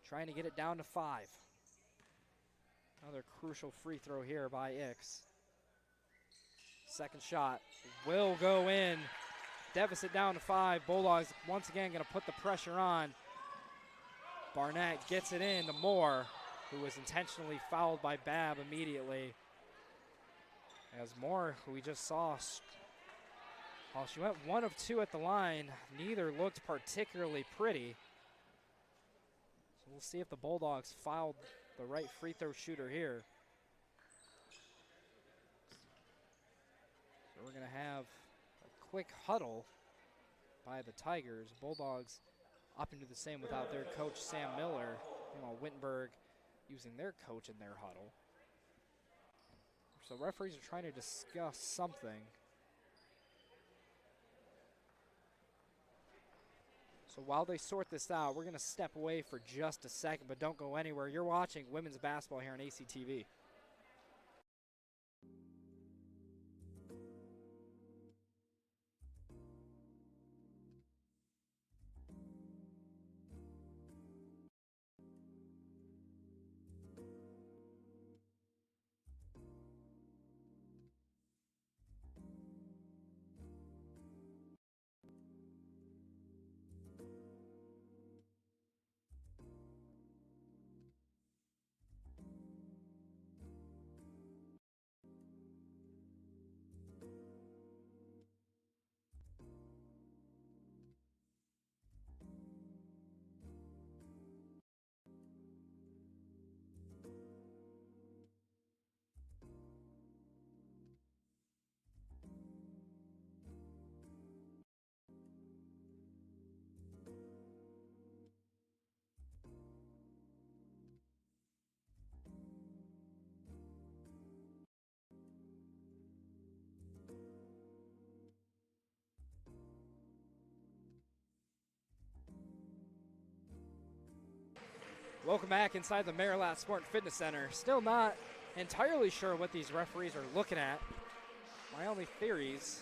Trying to get it down to 5. Another crucial free throw here by Ix. Second shot will go in. Deficit down to 5. Bulldogs once again going to put the pressure on. Barnett gets it in to Moore, who was intentionally fouled by Babb immediately. As Moore, who we just saw, while she went 1 of 2 at the line, neither looked particularly pretty. So we'll see if the Bulldogs fouled the right free throw shooter here. So we're going to have a quick huddle by the Tigers. Bulldogs opting to do the same without their coach, Sam Miller. Meanwhile, Wittenberg using their coach in their huddle. So referees are trying to discuss something. So while they sort this out, we're going to step away for just a second, but don't go anywhere. You're watching women's basketball here on ACTV. Welcome back inside the Marilat Sport and Fitness Center. Still not entirely sure what these referees are looking at. My only theories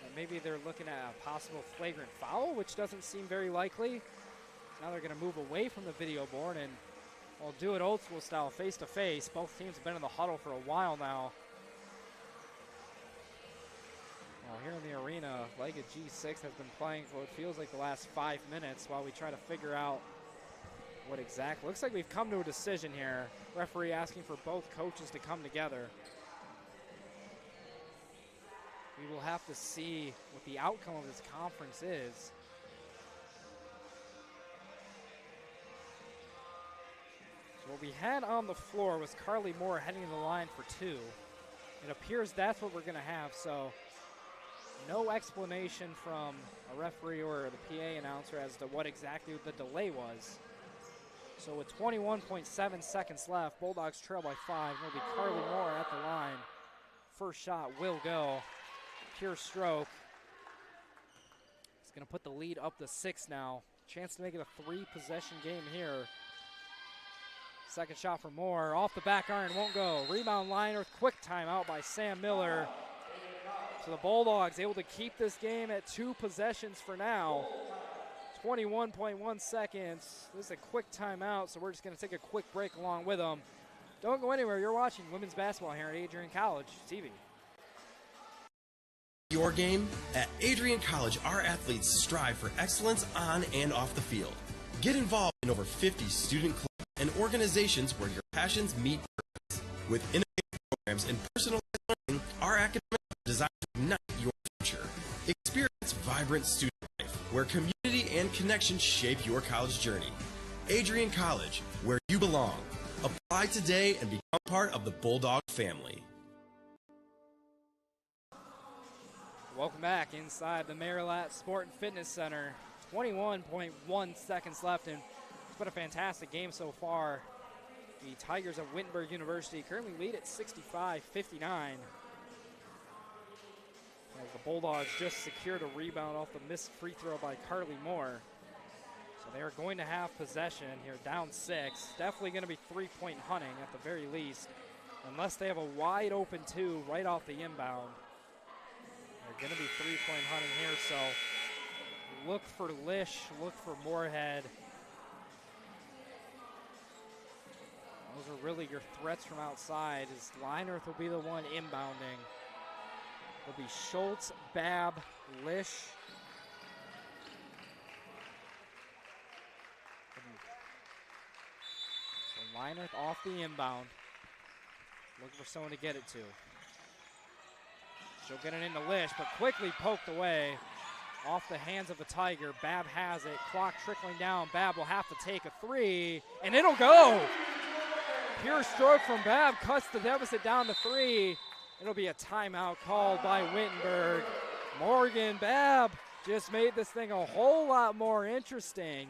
that maybe they're looking at a possible flagrant foul, which doesn't seem very likely. Now they're going to move away from the video board and we'll do it old school style, face to face. Both teams have been in the huddle for a while now. Well, here in the arena, Lega G6 has been playing for what feels like the last 5 minutes while we try to figure out what exactly. Looks like we've come to a decision here. Referee asking for both coaches to come together. We will have to see what the outcome of this conference is. So what we had on the floor was Carly Moore heading to the line for 2. It appears that's what we're going to have, so no explanation from a referee or the PA announcer as to what exactly the delay was. So with 21.7 seconds left, Bulldogs trail by 5. It'll be Carly Moore at the line. First shot will go. Pure stroke. It's going to put the lead up to 6 now. Chance to make it a 3-possession game here. Second shot for Moore. Off the back iron, won't go. Rebound liner, quick timeout by Sam Miller. So the Bulldogs able to keep this game at 2 possessions for now. 21.1 seconds. This is a quick timeout, so we're just going to take a quick break along with them. Don't go anywhere. You're watching women's basketball here at Adrian College TV. Your game? At Adrian College, our athletes strive for excellence on and off the field. Get involved in over 50 student clubs and organizations where your passions meet purpose. With innovative programs and personalized learning, our academics are designed to ignite your future. Experience vibrant student life, where community and connection shape your college journey. Adrian College, where you belong. Apply today and become part of the Bulldog family. Welcome back inside the Marilat Sport and Fitness Center. 21.1 seconds left, and it's been a fantastic game so far. The Tigers of Wittenberg University currently lead at 65-59. As the Bulldogs just secured a rebound off the missed free throw by Carly Moore. So they are going to have possession here, down 6. Definitely going to be 3-point hunting at the very least, unless they have a wide open 2 right off the inbound. They're going to be 3-point hunting here, so look for Lish, look for Moorhead. Those are really your threats from outside, as Linerth will be the one inbounding. It'll be Schultz, Babb, Lish. So Linerth off the inbound. Looking for someone to get it to. She'll get it into Lish, but quickly poked away off the hands of the Tiger. Babb has it, clock trickling down. Babb will have to take a 3, and it'll go. Pure stroke from Babb, cuts the deficit down to 3. It'll be a timeout called by Wittenberg. Morgan Babb just made this thing a whole lot more interesting.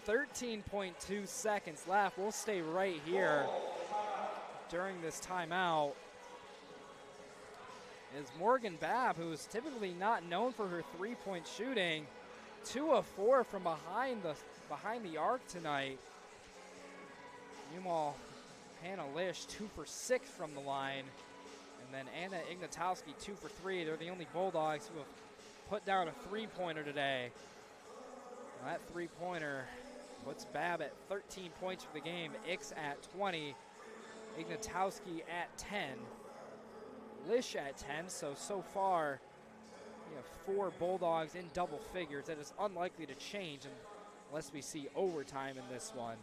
13.2 seconds left. We'll stay right here during this timeout. Is Morgan Babb, who is typically not known for her 3-point shooting, 2 of 4 from behind the arc tonight. Meanwhile, Hannah Lish 2 for 6 from the line, and then Anna Ignatowski 2 for 3. They're the only Bulldogs who have put down a 3-pointer today. And that 3-pointer puts Babb at 13 points for the game. Ix at 20, Ignatowski at 10. Lish at 10, so far we have 4 Bulldogs in double figures. That is unlikely to change unless we see overtime in this one.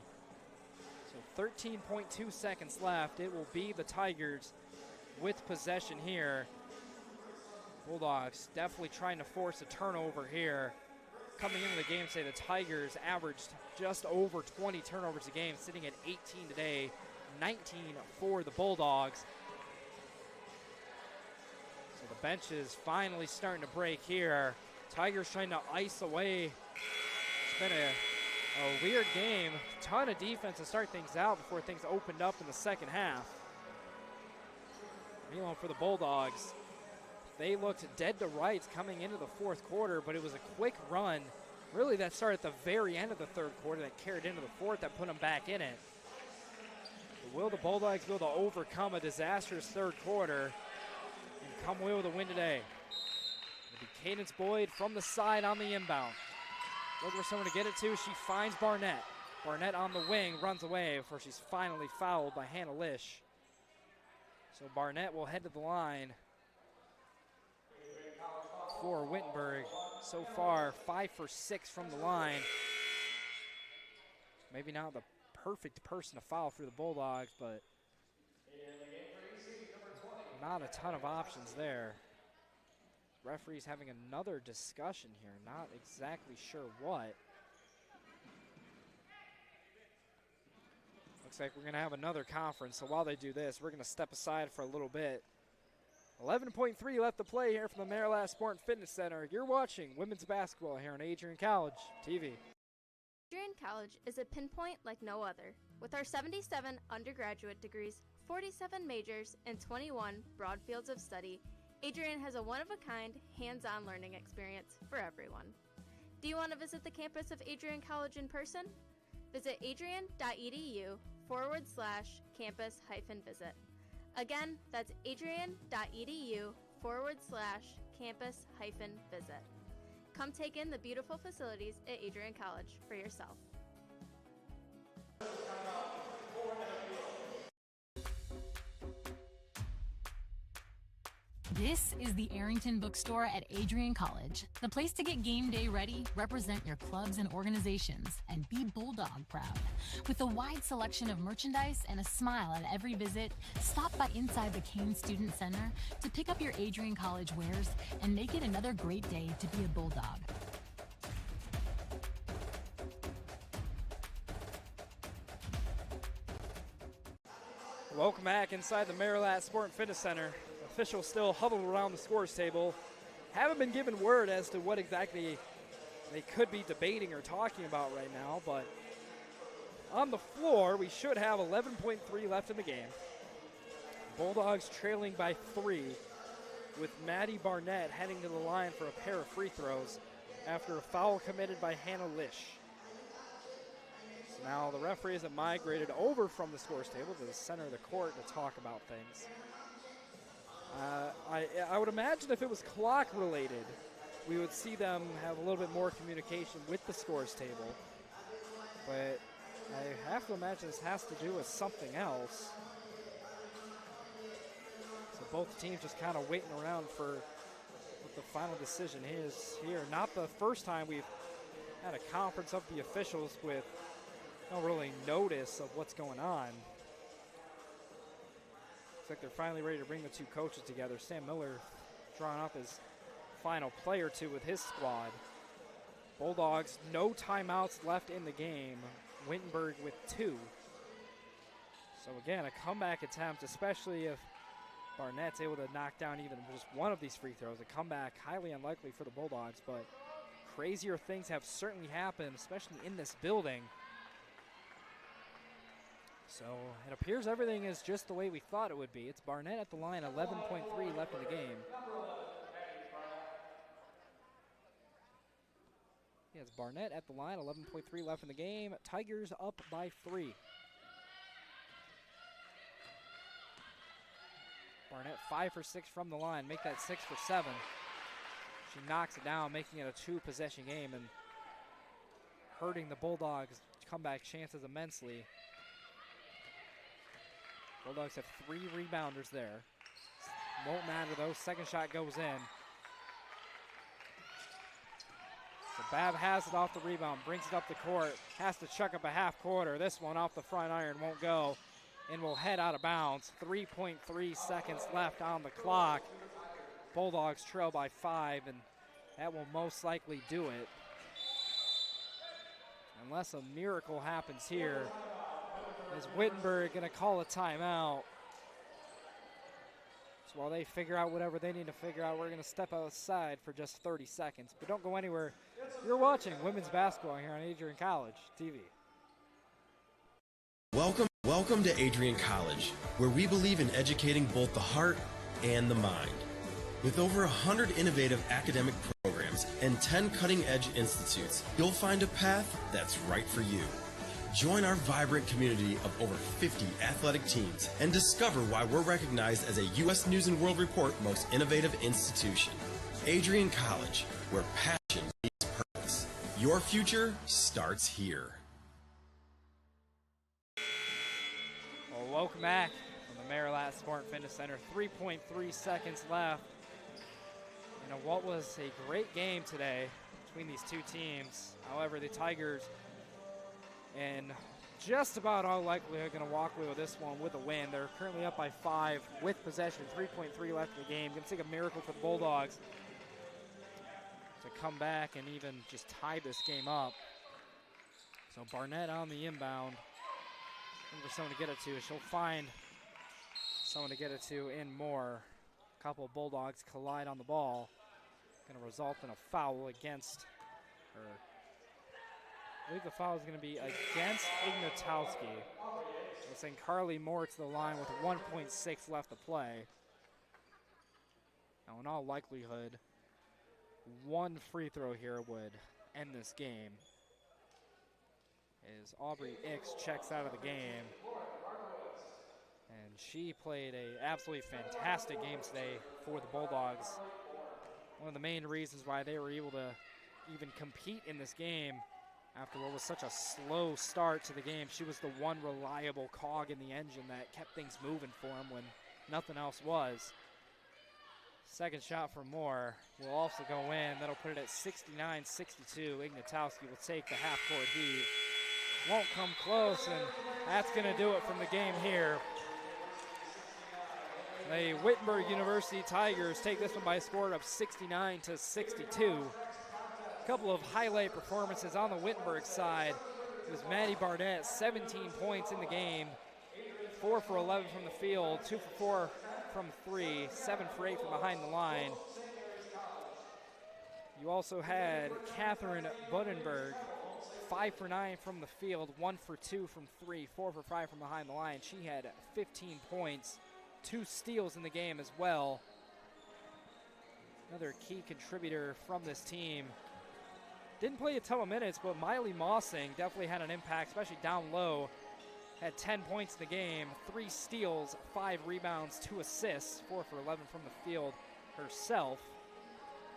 So 13.2 seconds left. It will be the Tigers with possession here. Bulldogs definitely trying to force a turnover here. Coming into the game, say the Tigers averaged just over 20 turnovers a game, sitting at 18 today, 19 for the Bulldogs. So the bench is finally starting to break here. Tigers trying to ice away. It's been a weird game. Ton of defense to start things out before things opened up in the second half. Meanwhile, for the Bulldogs, they looked dead to rights coming into the fourth quarter, but it was a quick run really that started at the very end of the third quarter that carried into the fourth that put them back in it. But will the Bulldogs be able to overcome a disastrous third quarter and come away with a win today? It'll be Cadence Boyd from the side on the inbound. Looking for someone to get it to. She finds Barnett. Barnett on the wing runs away before she's finally fouled by Hannah Lish. So Barnett will head to the line for Wittenberg. So far, 5 for 6 from the line. Maybe not the perfect person to foul for the Bulldogs, but not a ton of options there. Referees having another discussion here, not exactly sure what. Looks like we're gonna have another conference, so while they do this, we're gonna step aside for a little bit. 11.3 left to play here from the Maryland Sport and Fitness Center. You're watching women's basketball here on Adrian College TV. Adrian College is a pinpoint like no other. With our 77 undergraduate degrees, 47 majors, and 21 broad fields of study, Adrian has a one-of-a-kind, hands-on learning experience for everyone. Do you want to visit the campus of Adrian College in person? Visit adrian.edu/campus-visit. Again, that's adrian.edu/campus-visit. Come take in the beautiful facilities at Adrian College for yourself. This is the Arrington Bookstore at Adrian College, the place to get game day ready, represent your clubs and organizations, and be Bulldog proud. With a wide selection of merchandise and a smile at every visit, stop by inside the Kane Student Center to pick up your Adrian College wares and make it another great day to be a Bulldog. Welcome back inside the Maryland Sport and Fitness Center. Officials still huddled around the scores table. Haven't been given word as to what exactly they could be debating or talking about right now, but on the floor, we should have 11.3 left in the game. Bulldogs trailing by 3, with Maddie Barnett heading to the line for a pair of free throws after a foul committed by Hannah Lish. So now the referees have migrated over from the scores table to the center of the court to talk about things. I would imagine if it was clock related, we would see them have a little bit more communication with the scores table. But I have to imagine this has to do with something else. So both teams just kind of waiting around for what the final decision is here. Not the first time we've had a conference of the officials with no really notice of what's going on. Looks like they're finally ready to bring the two coaches together. Sam Miller drawing up his final play or two with his squad. Bulldogs, no timeouts left in the game. Wittenberg with 2. So again, a comeback attempt, especially if Barnett's able to knock down even just one of these free throws. A comeback highly unlikely for the Bulldogs, but crazier things have certainly happened, especially in this building. So it appears everything is just the way we thought it would be. It's Barnett at the line, 11.3 left in the game. Yeah, it's Barnett at the line, 11.3 left in the game. Tigers up by 3. Barnett 5 for 6 from the line, make that 6 for 7. She knocks it down, making it a 2-possession game and hurting the Bulldogs' comeback chances immensely. Bulldogs have 3 rebounders there. Won't matter though, second shot goes in. So Babb has it off the rebound, brings it up the court, has to chuck up a half quarter. This one off the front iron won't go and will head out of bounds. 3.3 seconds left on the clock. Bulldogs trail by 5, and that will most likely do it. Unless a miracle happens here. Is Wittenberg going to call a timeout? So while they figure out whatever they need to figure out, we're going to step outside for just 30 seconds. But don't go anywhere. You're watching women's basketball here on Adrian College TV. Welcome to Adrian College, where we believe in educating both the heart and the mind. With over 100 innovative academic programs, programs and 10 cutting-edge institutes, you'll find a path that's right for you. Join our vibrant community of over 50 athletic teams and discover why we're recognized as a U.S. News & World Report most innovative institution. Adrian College, where passion meets purpose. Your future starts here. Well, welcome back from the Marilat Sport Fitness Center. 3.3 seconds left. What was a great game today between these two teams. However, the Tigers, in just about all likelihood, going to walk away with this one with a win. They're currently up by 5 with possession, 3.3 left in the game. Going to take a miracle for the Bulldogs to come back and even just tie this game up. So Barnett on the inbound. Looking for someone to get it to. She'll find someone to get it to in more. A couple of Bulldogs collide on the ball. Going to result in a foul against her. I believe the foul is going to be against Ignatowski. We'll send Carly Moore to the line with 1.6 left to play. Now, in all likelihood, one free throw here would end this game. As Aubrey Ix checks out of the game. And she played an absolutely fantastic game today for the Bulldogs. One of the main reasons why they were able to even compete in this game after what was such a slow start to the game. She was the one reliable cog in the engine that kept things moving for them when nothing else was. Second shot for Moore will also go in. That'll put it at 69-62. Ignatowski will take the half-court heave. Won't come close, and that's going to do it from the game here. The Wittenberg University Tigers take this one by a score of 69-62. A couple of highlight performances on the Wittenberg side. It was Maddie Barnett, 17 points in the game, 4 for 11 from the field, 2 for 4 from 3, 7 for 8 from behind the line. You also had Catherine Buddenberg, 5 for 9 from the field, 1 for 2 from 3, 4 for 5 from behind the line. She had 15 points, 2 steals in the game as well. Another key contributor from this team. Didn't play a ton of minutes, but Miley Mossing definitely had an impact, especially down low. Had 10 points in the game, 3 steals, 5 rebounds, 2 assists, 4 for 11 from the field herself.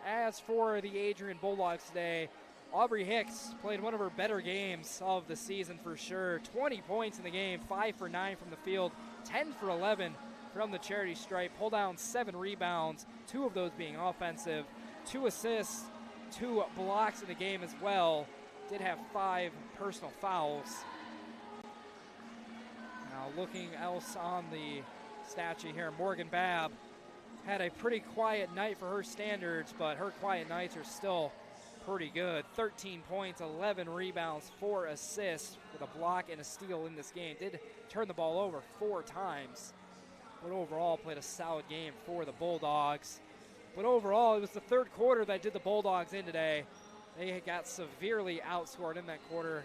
As for the Adrian Bulldogs today, Aubrey Hicks played one of her better games of the season for sure. 20 points in the game, 5 for 9 from the field, 10 for 11 from the charity stripe. Pulled down 7 rebounds, 2 of those being offensive, 2 assists, 2 blocks in the game as well. Did have 5 personal fouls. Now looking else on the stat sheet here, Morgan Babb had a pretty quiet night for her standards, but her quiet nights are still pretty good. 13 points, 11 rebounds, 4 assists with a block and a steal in this game. Did turn the ball over 4 times, but overall played a solid game for the Bulldogs. But overall, it was the third quarter that did the Bulldogs in today. They got severely outscored in that quarter,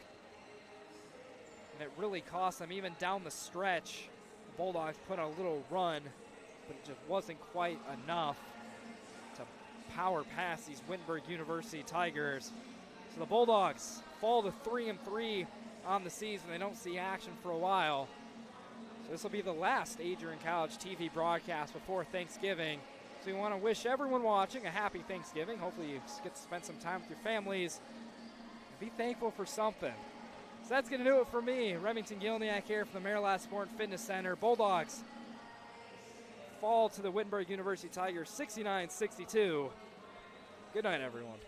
and it really cost them. Even down the stretch, the Bulldogs put a little run, but it just wasn't quite enough to power past these Wittenberg University Tigers. So the Bulldogs fall to 3-3 on the season. They don't see action for a while. So this will be the last Adrian College TV broadcast before Thanksgiving. So we want to wish everyone watching a happy Thanksgiving. Hopefully you get to spend some time with your families and be thankful for something. So that's going to do it for me, Remington Gilniak here from the Marilat Sport and Fitness Center. Bulldogs fall to the Wittenberg University Tigers 69-62. Good night, everyone.